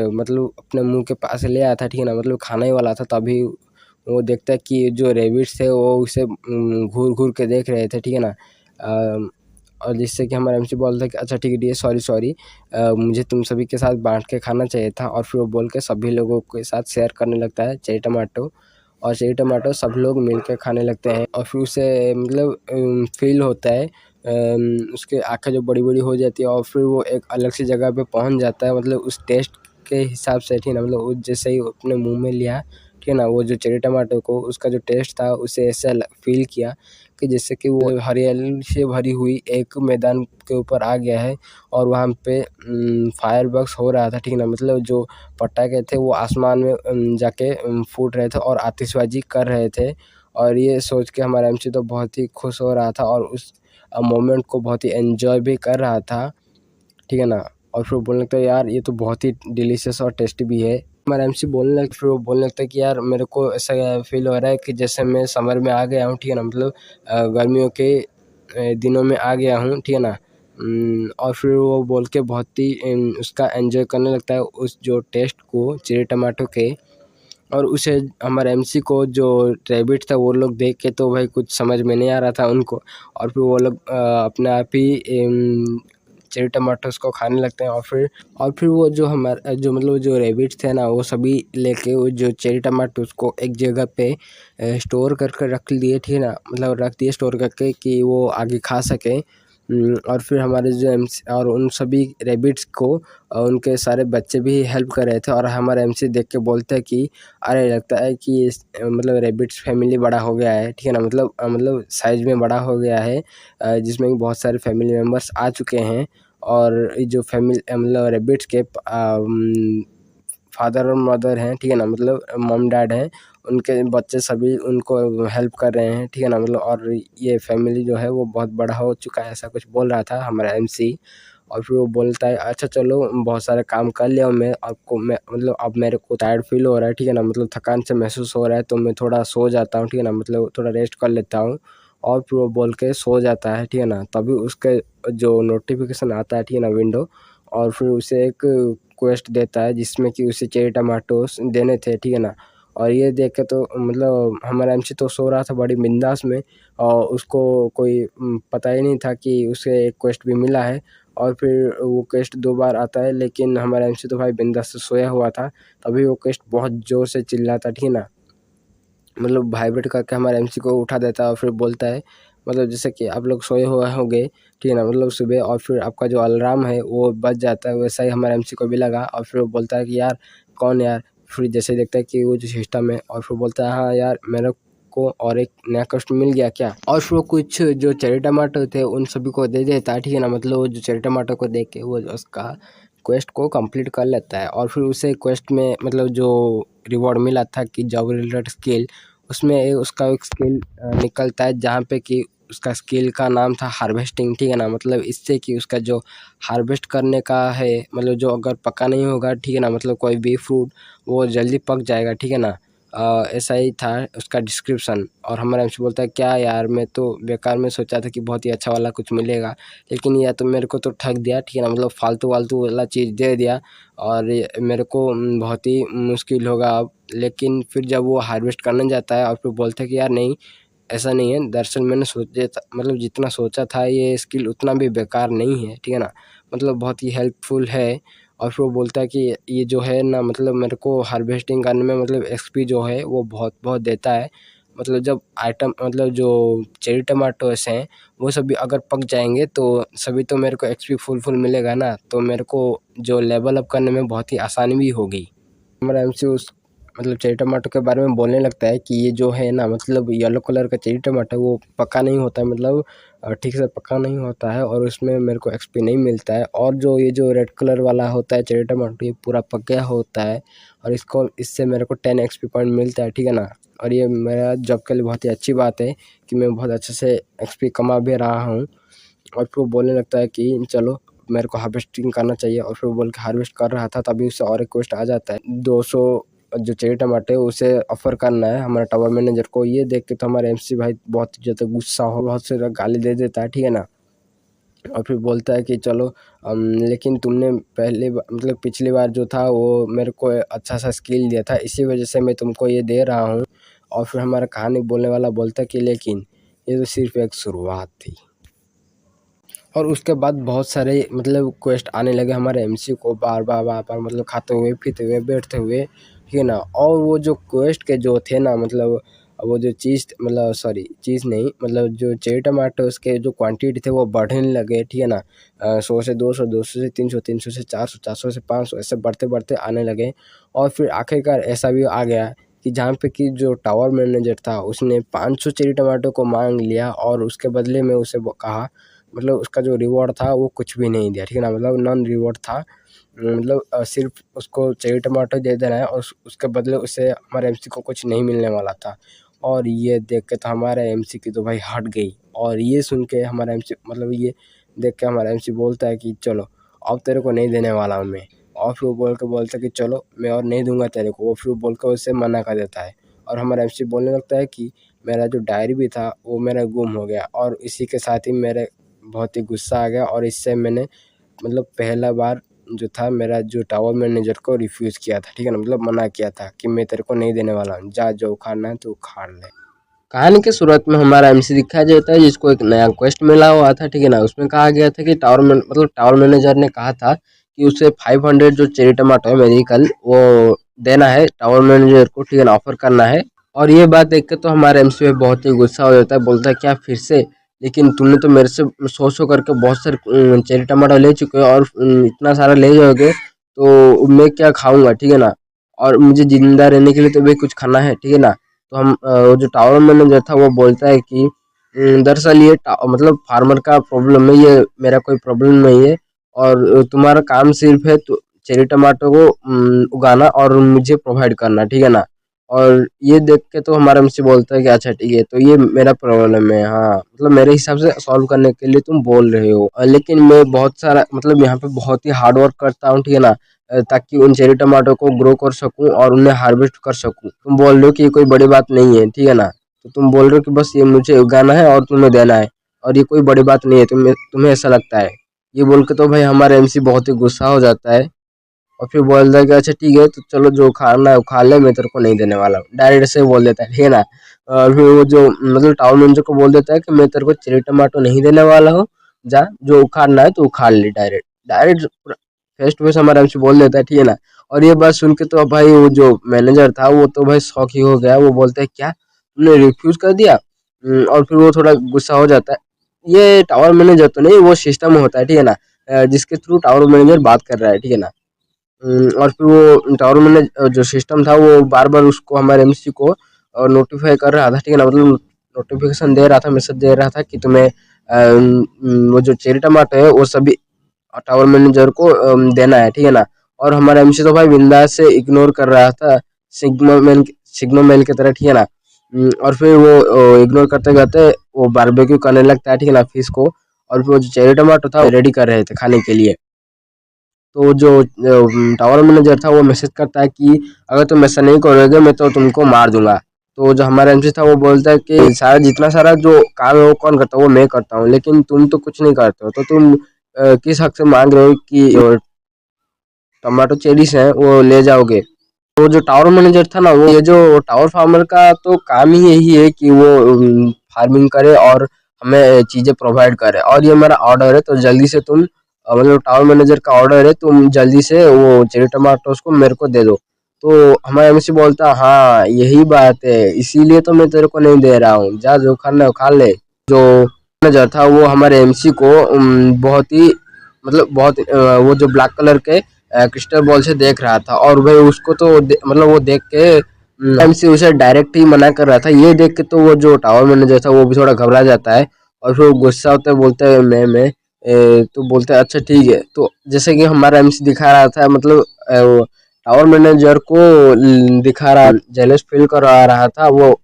मतलब अपने मुंह के पास ले आया था, ठीक है ना, मतलब खाने ही वाला था। तभी वो देखता है कि जो रेबिट्स थे वो उसे घूर घूर के देख रहे थे, ठीक है ना। और जिससे कि हमारा एमसी बोलता है कि अच्छा ठीक है डियर, सॉरी, मुझे तुम सभी के साथ बांट के खाना चाहिए था। और फिर वो बोल के सभी लोगों के साथ शेयर करने लगता है चेरी टमाटो, और चेरी टमाटो सब लोग मिलकर खाने लगते हैं। और फिर उसे मतलब फील होता है, उसके आँखें जो बड़ी-बड़ी हो जाती है, और फिर वो एक अलग सी जगह पे पहुँच जाता है, मतलब उस टेस्ट के हिसाब से, ठीक है ना, मतलब वो जैसे ही अपने मुँह में लिया, ठीक है ना, वो जो चेरी टमाटो को उसका जो टेस्ट था उसे ऐसा फील किया कि जैसे कि वो हरियाली से भरी हुई एक मैदान के ऊपर आ गया है, और वहाँ पे फायरवर्क्स हो रहा था, ठीक है ना, मतलब जो पटाखे थे वो आसमान में जाके फूट रहे थे और आतिशबाजी कर रहे थे। और ये सोच के हमारा एमसी तो बहुत ही खुश हो रहा था, और उस मोमेंट को बहुत ही एन्जॉय भी कर रहा था, ठीक है ना। और फिर वो बोलने लगता है यार ये तो बहुत ही डिलीशियस और टेस्टी भी है। हमारा एमसी फिर वो बोलने लगता है कि यार मेरे को ऐसा फील हो रहा है कि जैसे मैं समर में आ गया हूँ, ठीक है ना, मतलब गर्मियों के दिनों में आ गया हूँ, ठीक है ना। और फिर वो बोल के बहुत ही उसका एन्जॉय करने लगता है उस जो टेस्ट को चेरी टमाटो के। और उसे हमारे एमसी को जो रैबिट था वो लोग देख के तो भाई कुछ समझ में नहीं आ रहा था उनको। और फिर वो लोग अपने आप ही चेरी टमाटोस को खाने लगते हैं। और फिर वो जो हमारा जो मतलब जो रैबिट्स थे ना वो सभी लेके वो जो चेरी टमाटोस को एक जगह पे स्टोर करके रख लिए, ठीक है ना, मतलब रख दिए स्टोर करके कि वो आगे खा सकें। और फिर हमारे जो एमसी और उन सभी रैबिट्स को उनके सारे बच्चे भी हेल्प कर रहे थे, और हमारा एमसी देख के बोलता है कि अरे लगता है कि मतलब रैबिट्स फैमिली बड़ा हो गया है, ठीक है ना, मतलब साइज़ में बड़ा हो गया है, जिसमें कि बहुत सारे फैमिली मेम्बर्स आ चुके हैं। और जो फैमिली मतलब रैबिट्स के फादर और मदर हैं, ठीक है ना, मतलब मॉम डैड हैं, उनके बच्चे सभी उनको हेल्प कर रहे हैं, ठीक है ना, मतलब और ये फैमिली जो है वो बहुत बड़ा हो चुका है, ऐसा कुछ बोल रहा था हमारा एमसी। और फिर वो बोलता है अच्छा चलो बहुत सारे काम कर लिया मैं आपको, मैं मतलब अब मेरे को टायर्ड फील हो रहा है, ठीक है ना, मतलब थकान से महसूस हो रहा है, तो मैं थोड़ा सो जाता हूँ, ठीक है ना, मतलब थोड़ा रेस्ट कर लेता हूँ। और फिर वो बोल के सो जाता है, ठीक है ना, तभी उसके जो नोटिफिकेशन आता है, ठीक है ना, विंडो, और फिर उसे एक क्वेस्ट देता है जिसमें कि उसे चेरी टमाटोस देने थे, ठीक है ना। और ये देख के तो मतलब हमारा एमसी तो सो रहा था बड़ी बिंदास में, और उसको कोई पता ही नहीं था कि उसे एक क्वेस्ट भी मिला है। और फिर वो क्वेस्ट 2 बार आता है, लेकिन हमारा एमसी तो भाई बिंदास से सोया हुआ था, तभी वो क्वेस्ट बहुत ज़ोर से चिल्लाता, ठीक है ना, मतलब वाइब्रेट करके हमारे एमसी को उठा देता है और फिर बोलता है, मतलब जैसे कि आप लोग सोए हुए होंगे, ठीक है ना, मतलब सुबह, और फिर आपका जो अलार्म है वो बज जाता है, वैसा ही हमारे एमसी को भी लगा। और फिर वो बोलता है कि यार कौन यार, फिर जैसे देखता है कि वो जो सिस्टम है, और फिर बोलता है हाँ यार मेरे को और एक नया कस्ट मिल गया क्या। और फिर वो कुछ जो चेरी टमाटर थे उन सभी को दे देता है, ठीक है ना, मतलब वो जो चेरी टमाटर को देख के वो उसका क्वेस्ट को कंप्लीट कर लेता है। और फिर उसे क्वेस्ट में मतलब जो रिवॉर्ड मिला था कि जॉब रिलेटेड स्किल, उसमें उसका एक स्किल निकलता है जहाँ पे कि उसका स्किल का नाम था हार्वेस्टिंग, ठीक है ना, मतलब इससे कि उसका जो हार्वेस्ट करने का है, मतलब जो अगर पका नहीं होगा, ठीक है ना, मतलब कोई भी फ्रूट वो जल्दी पक जाएगा, ठीक है ना। ऐसा ही था उसका डिस्क्रिप्शन। और हमारा एमसी बोलता है क्या यार, मैं तो बेकार में सोचा था कि बहुत ही अच्छा वाला कुछ मिलेगा, लेकिन यह तो मेरे को तो ठग दिया, ठीक है ना, मतलब फालतू वालतू वाला चीज़ दे दिया, और मेरे को बहुत ही मुश्किल होगा अब। लेकिन फिर जब वो हार्वेस्ट करने जाता है और फिर बोलता है कि यार नहीं, ऐसा नहीं है, दरअसल मैंने सोचा था, मतलब जितना सोचा था ये स्किल उतना भी बेकार नहीं है, ठीक है ना, मतलब बहुत ही हेल्पफुल है। और फिर वो बोलता है कि ये जो है ना, मतलब मेरे को हार्वेस्टिंग करने में मतलब एक्सपी जो है वो बहुत बहुत देता है, मतलब जब आइटम मतलब जो चेरी टमाटोस हैं वो सभी अगर पक जाएंगे तो सभी तो मेरे को एक्सपी फुल मिलेगा ना, तो मेरे को जो लेवल अप करने में बहुत ही आसानी भी होगी। हमारा एमसी उस मतलब चेरी टमाटर के बारे में बोलने लगता है कि ये जो है ना, मतलब येलो कलर का चेरी टमाटर वो पका नहीं होता है, मतलब ठीक से पका नहीं होता है, और उसमें मेरे को एक्सपी नहीं मिलता है। और जो ये जो रेड कलर वाला होता है चेरी टमाटर, ये पूरा पक गया होता है, और इससे मेरे को 10 एक्सपी पॉइंट मिलता है, ठीक है ना। और ये मेरा जॉब के लिए बहुत ही अच्छी बात है कि मैं बहुत अच्छे से एक्सपी कमा भी रहा हूँ। और फिर वो बोलने लगता है कि चलो मेरे को हार्वेस्टिंग करना चाहिए, और फिर वो बोल के हार्वेस्ट कर रहा था तभी उससे और एक क्वेस्ट आ जाता है, 200 जो चेरी टमाटर उसे ऑफर करना है हमारे टावर मैनेजर को। ये देख के तो हमारे एमसी भाई बहुत ज़्यादा गुस्सा हो, बहुत से गाली दे देता है, ठीक है ना। और फिर बोलता है कि चलो लेकिन तुमने मतलब पिछली बार जो था वो मेरे को अच्छा सा स्किल दिया था, इसी वजह से मैं तुमको ये दे रहा हूँ। और फिर हमारा कहानी बोलने वाला बोलता है कि लेकिन ये तो सिर्फ एक शुरुआत थी। और उसके बाद बहुत सारे मतलब क्वेस्ट आने लगे हमारे एमसी को बार बार मतलब खाते हुए पीते हुए बैठते हुए, ठीक है ना। और वो जो क्वेस्ट के जो थे ना, मतलब वो जो चीज़ मतलब सॉरी चीज़ नहीं, मतलब जो चेरी टमाटोस के जो क्वांटिटी थे वो बढ़ने लगे, ठीक है ना, 100 से 200, 200 से 300, 300 से 400, 400 से 500, ऐसे बढ़ते बढ़ते आने लगे। और फिर आखिरकार ऐसा भी आ गया कि जहाँ पे कि जो टावर मैनेजर था उसने 500 चेरी टमाटो को मांग लिया, और उसके बदले में उसे कहा, मतलब उसका जो रिवॉर्ड था वो कुछ भी नहीं दिया, ठीक है ना, मतलब नॉन रिवॉर्ड था, मतलब सिर्फ उसको चेरी टमाटर दे देना है, और उसके बदले उसे हमारे एमसी को कुछ नहीं मिलने वाला था। और ये देख के तो हमारे एमसी की तो भाई हट गई, और ये सुन के हमारा एमसी मतलब ये देख के हमारा एमसी बोलता है कि चलो अब तेरे को नहीं देने वाला हूँ मैं। और फिर वो बोलता है कि चलो मैं और नहीं दूंगा तेरे को, वो फिर बोल कर उसे मना कर देता है। और हमारा एमसी बोलने लगता है कि मेरा जो डायरी भी था वो मेरा गुम हो गया, और इसी के साथ ही मेरे बहुत ही गुस्सा आ गया, और इससे मैंने मतलब पहला बार जो था मेरा जो टावर मैनेजर को रिफ्यूज़ किया था, ठीक है ना, मतलब मना किया था कि मैं तेरे को नहीं देने वाला हूँ, जा जो उखाड़ना है तो उखाड़ ले। कहानी की शुरुआत में हमारा एमसी दिखाया जाता है जिसको एक नया क्वेस्ट मिला हुआ था, ठीक है ना, उसमें कहा गया था कि टावर मैनेजर ने कहा था कि उसे 500 जो चेरी टमाटो है मेडिकल वो देना है टावर मैनेजर को, ठीक है ना, ऑफर करना है। और ये बात देख के तो हमारे एमसी में बहुत ही गुस्सा हो जाता है, बोलता है क्या फिर से, लेकिन तुमने तो मेरे से सौ करके बहुत सारे चेरी टमाटर ले चुके हो, और इतना सारा ले जाओगे तो मैं क्या खाऊंगा, ठीक है ना, और मुझे जिंदा रहने के लिए तो भी कुछ खाना है, ठीक है ना। तो वो जो टावर मैनेजर था वो बोलता है कि दरअसल ये मतलब फार्मर का प्रॉब्लम है, ये मेरा कोई प्रॉब्लम नहीं है, और तुम्हारा काम सिर्फ है तो चेरी टमाटो को उगाना और मुझे प्रोवाइड करना, ठीक है ना। और ये देख के तो हमारा एमसी बोलता है कि अच्छा ठीक है, तो ये मेरा प्रॉब्लम है, हाँ मतलब मेरे हिसाब से सॉल्व करने के लिए तुम बोल रहे हो। लेकिन मैं बहुत सारा मतलब यहाँ पे बहुत ही हार्ड वर्क करता हूँ, ठीक है ना, ताकि उन चेरी टमाटो को ग्रो कर सकूं और उन्हें हार्वेस्ट कर सकूं। तुम बोल रहे हो कि ये कोई बड़ी बात नहीं है, ठीक है ना। तो तुम बोल रहे हो कि बस ये मुझे उगाना है और तुम्हें देना है, और ये कोई बड़ी बात नहीं है, तुम्हें तुम्हें ऐसा लगता है। ये बोल के तो भाई हमारा एमसी बहुत ही गुस्सा हो जाता है, और फिर बोलता है कि अच्छा ठीक है, तो चलो जो खाना है वो खा ले, मैं तेरे को नहीं देने वाला हूँ, डायरेक्ट से बोल देता है, ठीक है ना। और फिर वो जो मतलब टाउन मैनेजर को बोल देता है कि मैं तेरे को चेरी टमाटो नहीं देने वाला हूँ, जा जो उखाड़ना है तो उखाड़ ले, direct direct face to face हमारा एमसी बोल देता है, ठीक है ना। और ये बात सुन के तो भाई वो जो मैनेजर था वो तो भाई शौक ही हो गया, वो बोलता है क्या तुमने रिफ्यूज कर दिया। और फिर वो थोड़ा गुस्सा हो जाता है। ये टावर मैनेजर तो नहीं, वो सिस्टम होता है, ठीक है ना, जिसके थ्रू टावर मैनेजर बात कर रहा है, ठीक है ना। और फिर वो टावर मैनेज जो सिस्टम था वो बार बार उसको हमारे एमसी को नोटिफाई कर रहा था, ठीक है ना, मतलब नोटिफिकेशन दे रहा था, मैसेज दे रहा था कि तुम्हें वो जो चेरी टमाटो है वो सभी टावर मैनेजर को देना है, ठीक है ना। और हमारा एमसी तो भाई बिंदास से इग्नोर कर रहा था, सिग्मा मेल की तरह, ठीक है ना। और फिर वो इग्नोर करते करते वो बारबेक्यू करने लगता है, ठीक है ना, फिश को। और फिर वो जो चेरी टमाटो था रेडी कर रहे थे खाने के लिए। तो जो टावर मैनेजर था वो मैसेज करता है कि अगर तुम ऐसा नहीं करोगे मैं तो तुमको मार दूंगा। तो जो हमारा एमसी था वो बोलता है कि सारा जितना सारा जो काम है वो कौन करता है, वो मैं करता हूँ, लेकिन तुम तो कुछ नहीं करते हो, तो तुम किस हक से मांग रहे हो कि जो टमाटो चेरीज हैं वो ले जाओगे। तो जो टावर मैनेजर था ना, वो ये जो टावर फार्मर का तो काम ही यही है कि वो फार्मिंग करे और हमें चीजें प्रोवाइड करे, और ये मेरा ऑर्डर है तो जल्दी से तुम मतलब टावर मैनेजर का ऑर्डर है, तुम जल्दी से वो चेरी टमाटोस को मेरे को दे दो। तो हमारा एमसी बोलता है हाँ यही बात है, इसीलिए तो मैं तेरे को नहीं दे रहा हूँ, जा जो खाना है वो खा ले। जो मैनेजर था वो हमारे एमसी को बहुत ही मतलब बहुत वो जो ब्लैक कलर के क्रिस्टल बॉल से देख रहा था, और भाई उसको तो मतलब वो देख के एमसी उसे डायरेक्ट ही मना कर रहा था। ये देख के तो वो जो टावर मैनेजर था वो भी थोड़ा घबरा जाता है, और फिर वो गुस्सा होता है, बोलता है मैं तो बोलता है अच्छा ठीक है। तो जैसे कि हमारा एमसी दिखा रहा था मतलब वो टावर मैनेजर को दिखा रहा जेलस फील करवा रहा था, वो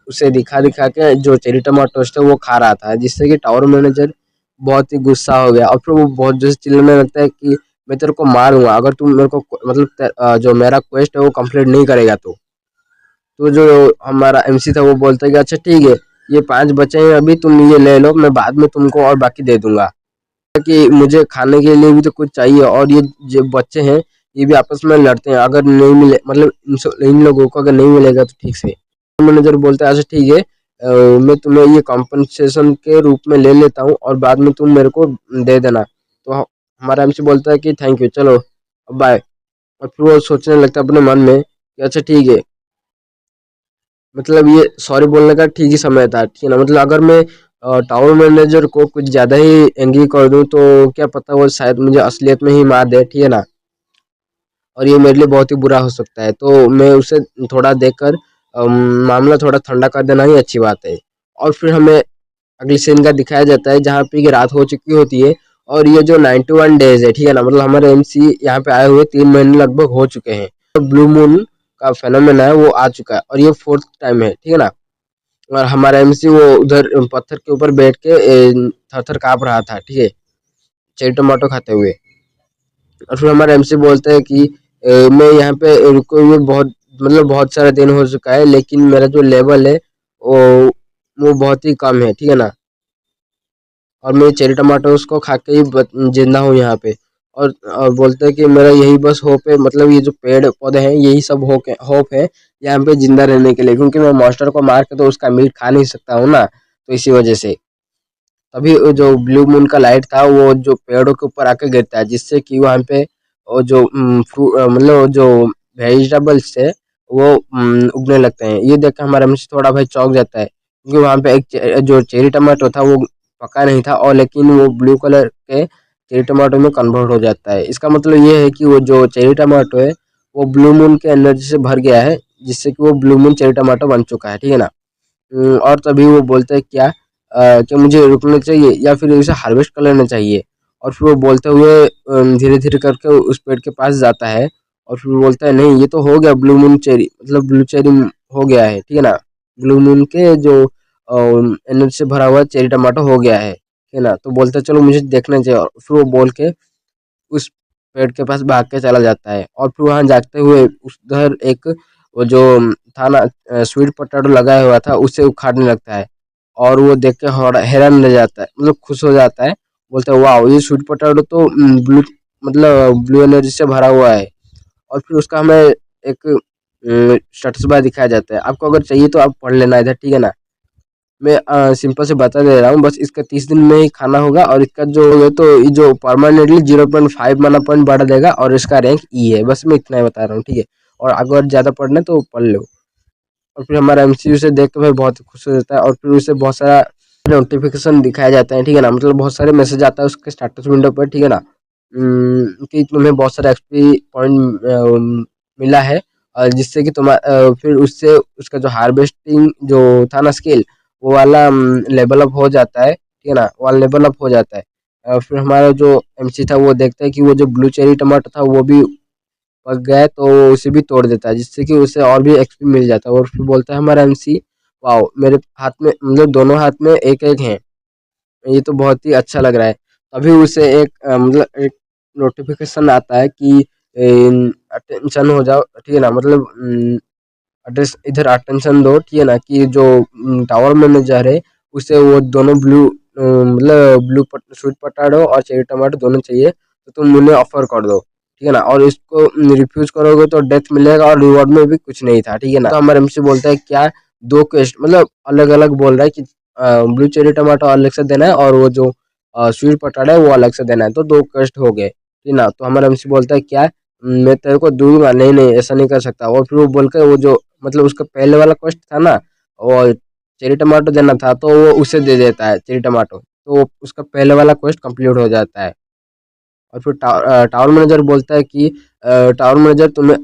उसे दिखा दिखा के जो चेरी टमाटोस थे वो खा रहा था, जिससे कि टावर मैनेजर बहुत ही गुस्सा हो गया, और फिर वो बहुत जोर से चिल्लाने लगता है कि मैं तेरे को मारूंगा अगर तुम मेरे को मतलब जो मेरा क्वेस्ट है वो कंप्लीट नहीं करेगा। तो जो हमारा एमसी था वो बोलता है कि अच्छा ठीक है, ये 5 बचे हैं अभी, तुम ये ले लो, मैं बाद में तुमको और बाकी दे दूंगा, कि मुझे खाने के लिए भी तो कुछ चाहिए, और ये जो बच्चे हैं ये भी आपस में लड़ते हैं, अगर नहीं मिले मतलब इन लोगों को अगर नहीं मिलेगा तो ठीक से। मैनेजर बोलता है अच्छा ठीक है, मैं तुम्हें ये कॉम्पनसेशन के रूप में ले लेता हूँ और बाद में तुम मेरे को दे देना। तो हमारा एमसी बोलता है कि थैंक यू, चलो बाय। और फिर वो सोचने लगता है अपने मन में कि अच्छा ठीक है, मतलब ये सॉरी बोलने का ठीक ही समय था, ठीक है ना। मतलब अगर मैं टाउन मैनेजर को कुछ ज़्यादा ही एंग्री कर दूं तो क्या पता वो शायद मुझे असलियत में ही मार दे, ठीक है ना। और ये मेरे लिए बहुत ही बुरा हो सकता है, तो मैं उसे थोड़ा देखकर मामला थोड़ा ठंडा कर देना ही अच्छी बात है। और फिर हमें अगली सीन का दिखाया जाता है जहाँ पे कि रात हो चुकी होती है, और ये जो 91 डेज है, ठीक है ना, मतलब हमारे एमसी यहाँ पे आए हुए 3 महीने लगभग हो चुके हैं। तो ब्लू मून का फेनोमेना है वो आ चुका है, और ये फोर्थ टाइम है, ठीक है ना। और हमारा एमसी वो उधर पत्थर के ऊपर बैठ के थर थर काँप रहा था, ठीक है, चेरी टमाटो खाते हुए। और फिर हमारा एमसी बोलता है कि मैं यहाँ पे रुके हुए बहुत मतलब बहुत सारा दिन हो चुका है, लेकिन मेरा जो लेवल है वो वो बहुत ही कम है, ठीक है ना। और मैं चेरी टमाटोस को खा के ही जिंदा हूँ यहाँ पे। और बोलते हैं कि मेरा यही बस होप है, मतलब ये जो पेड़ पौधे हैं यही सब होप है यहाँ पे जिंदा रहने के लिए, क्योंकि मैं मॉन्स्टर को मार के तो उसका मीट खा नहीं सकता हूँ ना, तो इसी वजह से। तभी वो जो ब्लू मून का लाइट था वो जो पेड़ों के ऊपर आके गिरता है, जिससे कि वहाँ पे वो जो मतलब वो जो वेजिटेबल्स थे वो उगने लगते हैं। ये देख के हमारा मिस थोड़ा भाई चौंक जाता है, क्योंकि वहाँ पे एक जो चेरी टमाटो था वो पका नहीं था, और लेकिन वो ब्लू कलर के चेरी टमाटो में कन्वर्ट हो जाता है। इसका मतलब ये है कि वो जो चेरी टमाटो है वो ब्लू मून के एनर्जी से भर गया है, जिससे कि वो ब्लू मून चेरी टमाटो बन चुका है, ठीक है ना। और तभी वो बोलते हैं क्या कि मुझे रुकना चाहिए या फिर इसे हार्वेस्ट कर लेना चाहिए। और फिर वो बोलते हुए धीरे-धीरे करके उस पेड़ के पास जाता है और फिर बोलता है नहीं ये तो हो गया ब्लू मून चेरी, मतलब ब्लू चेरी हो गया है, ठीक है ना? ब्लू मून के जो एनर्जी से भरा हुआ चेरी टमाटो हो गया है, ठीक है ना? तो बोलता है चलो मुझे देखना चाहिए, और फिर वो बोल के उस पेड़ के पास भाग के चला जाता है और फिर वहां जाते हुए उधर एक वो जो था ना स्वीट पोटैटो लगाया हुआ था उसे उखाड़ने लगता है और वो देख के हैरान रह जाता है, मतलब खुश हो जाता है। बोलता है वाह ये स्वीट पोटैटो तो ब्लू, मतलब ब्लू एनर्जी से भरा हुआ है। और फिर उसका हमें एक स्टेटस बार दिखाया जाता है। आपको अगर चाहिए तो आप पढ़ लेना इधर, ठीक है ना? मैं सिंपल से बता दे रहा हूँ, बस इसका 30 दिन में ही खाना होगा और इसका जो ये तो ये जो परमानेंटली 0.5 माना पॉइंट बढ़ा देगा और इसका रैंक ई है। बस मैं इतना ही बता रहा हूँ, ठीक है? और अगर ज़्यादा पढ़ना है तो पढ़ लो। और फिर हमारा एमसीयू से देख के भाई बहुत खुश हो जाता है और फिर उसे बहुत सारा नोटिफिकेशन दिखाया जाता है, ठीक है ना? मतलब बहुत सारे मैसेज आता है उसके स्टेटस विंडो पर, ठीक है ना? कि तुम्हें बहुत सारा एक्सपी पॉइंट मिला है और जिससे कि तुम्हारा फिर उससे उसका जो हार्वेस्टिंग जो था ना स्किल, वो वाला लेवल अप हो जाता है, ठीक है ना? वो वाला लेवल अप हो जाता है। फिर हमारा जो एमसी था वो देखता है कि वो जो ब्लू चेरी टमाटर था वो भी पक गया है, तो वो उसे भी तोड़ देता है जिससे कि उसे और भी एक्सपी मिल जाता है और फिर बोलता है हमारा एमसी वाह मेरे हाथ में, मतलब दोनों हाथ में एक एक है, ये तो बहुत ही अच्छा लग रहा है। तभी उसे एक मतलब एक नोटिफिकेशन आता है कि अटेंशन हो जाओ, ठीक है ना? मतलब एड्रेस इधर अटेंशन दो, ठीक है ना? कि जो टावर मैनेजर है उसे वो दोनों ब्लू मतलब स्वीट पोटैटो और चेरी टमाटर दोनों चाहिए, तो तुम उन्हें ऑफर कर दो, ठीक है ना? और इसको रिफ्यूज करोगे तो डेथ मिलेगा और रिवॉर्ड में भी कुछ नहीं था, ठीक है ना? तो हमारे एमसी बोलता है क्या दो क्वेस्ट, मतलब अलग अलग बोल रहा है कि ब्लू चेरी टमाटो अलग से देना है और वो जो स्वीट पोटैटो है वो अलग से देना है, तो दो क्वेस्ट हो गए, ठीक है ना? तो हमारा एमसी बोलता है क्या मैं तेरे को दूंगा, नहीं नहीं ऐसा नहीं कर सकता। और फिर वो बोलकर वो जो मतलब उसका पहले वाला क्वेश्चन था ना, और चेरी टमाटो देना था तो वो उसे दे देता है चेरी टमाटो, तो उसका पहले वाला क्वेश्चन कंप्लीट हो जाता है। और फिर टावर मैनेजर बोलता है कि टावर मैनेजर तुम्हें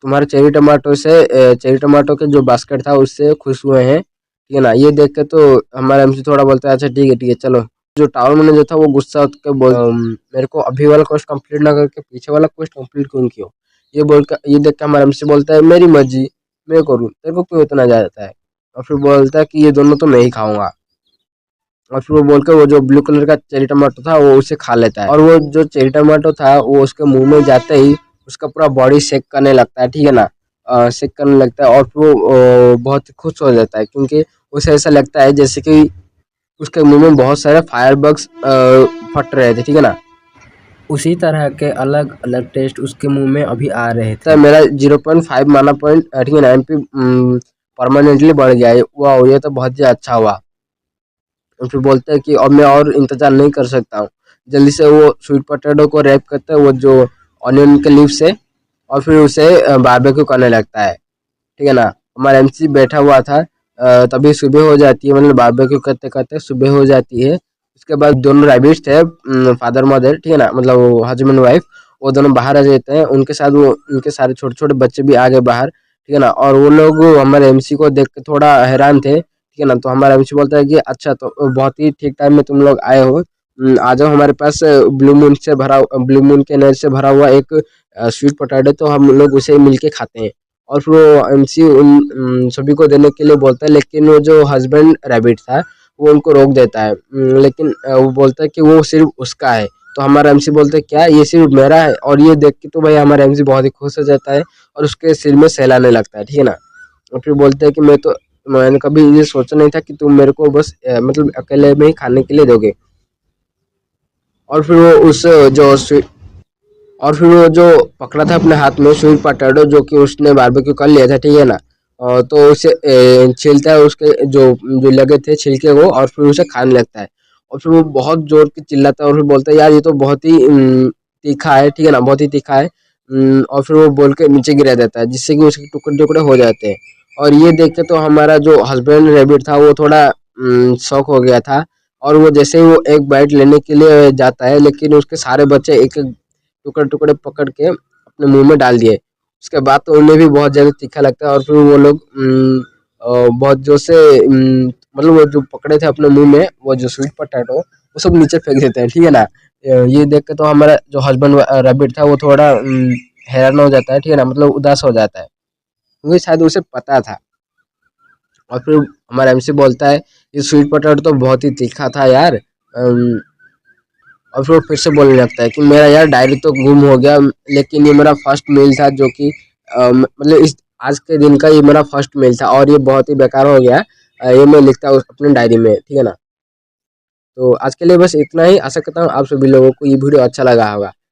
तुम्हारे चेरी टमाटो से चेरी टमाटो के जो बास्केट था उससे खुश हुए हैं, ठीक है ना? ये देख के तो हमारा एमसी थोड़ा बोलता है अच्छा ठीक है चलो। जो टावर मैनेजर था वो गुस्सा होकर मेरे को अभी वाला क्वेश्चन कंप्लीट ना करके पीछे वाला क्वेश्चन कंप्लीट क्यों किया? ये बोल कर ये देख के हमारा एमसी बोलता है मेरी मर्जी, मैं करूँ, तेरे को क्यों इतना जाता है? और फिर बोलता है कि ये दोनों तो मैं ही खाऊंगा। और फिर वो बोलकर वो जो ब्लू कलर का चेरी टमाटो था वो उसे खा लेता है और वो जो चेरी टमाटो था वो उसके मुंह में जाते ही उसका पूरा बॉडी शेक करने लगता है, ठीक है ना? शेक करने लगता है और फिर वो बहुत ही खुश हो जाता है क्योंकि उसे ऐसा लगता है जैसे कि उसके मुंह में बहुत सारे फायर बग्स फट रहे थे, ठीक है ना? उसी तरह के अलग अलग टेस्ट उसके मुंह में अभी आ रहे थे। मेरा 0.5 माना पॉइंट, ठीक है ना, एमपी परमानेंटली बढ़ गया है। वाह ये तो बहुत ही अच्छा हुआ। और फिर बोलते हैं कि अब मैं और इंतजार नहीं कर सकता हूँ, जल्दी से वो स्वीट पोटैटो को रैप करते हैं वो जो ऑनियन के लीफ से और फिर उसे बारबेक्यू करने लगता है, ठीक है ना? हमारा एमसी बैठा हुआ था, तभी सुबह हो जाती है, मतलब बारबेक्यू करते करते सुबह हो जाती है। उसके बाद दोनों रैबिट्स थे, फादर मदर, ठीक है ना, मतलब हस्बैंड वाइफ, वो दोनों बाहर आ जाते हैं, उनके साथ वो उनके सारे छोटे छोटे बच्चे भी आ गए बाहर, ठीक है ना? और वो लोग हमारे एमसी को देख के थोड़ा हैरान थे, ठीक है ना? तो हमारा एमसी बोलता है कि अच्छा तो बहुत ही ठीक टाइम में तुम लोग आए हो, आ जाओ हमारे पास ब्लू मून के एनर्जी से भरा हुआ एक स्वीट पोटैटो, तो हम लोग उसे मिलके खाते हैं। और फिर वो एमसी उन सभी को देने के लिए बोलता है, लेकिन वो जो हस्बैंड रैबिट था वो उनको रोक देता है, लेकिन वो बोलता है कि वो सिर्फ उसका है। तो हमारा एमसी बोलता है क्या ये सिर्फ मेरा है? और ये देख के तो भाई हमारा एमसी बहुत ही खुश हो जाता है और उसके सिर में सहलाने लगता है, ठीक है ना? और फिर बोलते हैं कि मैंने कभी ये सोचा नहीं था कि तुम मेरे को बस मतलब अकेले में ही खाने के लिए दोगे। और फिर वो उस जो और फिर वो जो पकड़ा था अपने हाथ में स्वीट पोटैटो जो कि उसने बारबेक्यू कर लिया था, ठीक है ना? तो उसे छीलता है उसके जो जो लगे थे छिलके को और फिर उसे खाने लगता है। और फिर वो बहुत जोर के चिल्लाता है और फिर बोलता है यार ये तो बहुत ही तीखा है, ठीक है ना, बहुत ही तीखा है। और फिर वो बोल के नीचे गिरा देता है जिससे कि उसके टुकड़े टुकड़े हो जाते हैं। और ये देख के तो हमारा जो हस्बैंड रेबिट था वो थोड़ा शौक हो गया था और वो जैसे ही वो एक बाइट लेने के लिए जाता है लेकिन उसके सारे बच्चे एक एक टुकड़े-टुकड़े पकड़ के अपने मुँह में डाल दिए। उसके बाद तो उन्हें भी बहुत ज़्यादा तीखा लगता है और फिर वो लोग बहुत ज़ोर से मतलब वो जो पकड़े थे अपने मुँह में वो जो स्वीट पोटैटो वो सब नीचे फेंक देते हैं, ठीक है ना। ये देख के तो हमारा जो हस्बैंड रैबिट था वो थोड़ा हैरान हो जाता है, ठीक है ना, मतलब उदास हो जाता है, क्योंकि शायद उसे पता था। और फिर हमारा एमसी बोलता है ये स्वीट पोटैटो तो बहुत ही तीखा था यार। और फिर वो फिर से बोलने लगता है कि मेरा यार डायरी तो गुम हो गया, लेकिन ये मेरा फर्स्ट मील था जो कि मतलब इस आज के दिन का ये मेरा फर्स्ट मील था और ये बहुत ही बेकार हो गया। ये मैं लिखता हूँ अपने डायरी में, ठीक है ना। तो आज के लिए बस इतना ही। आशा करता हूँ आप सभी लोगों को ये वीडियो अच्छा लगा होगा।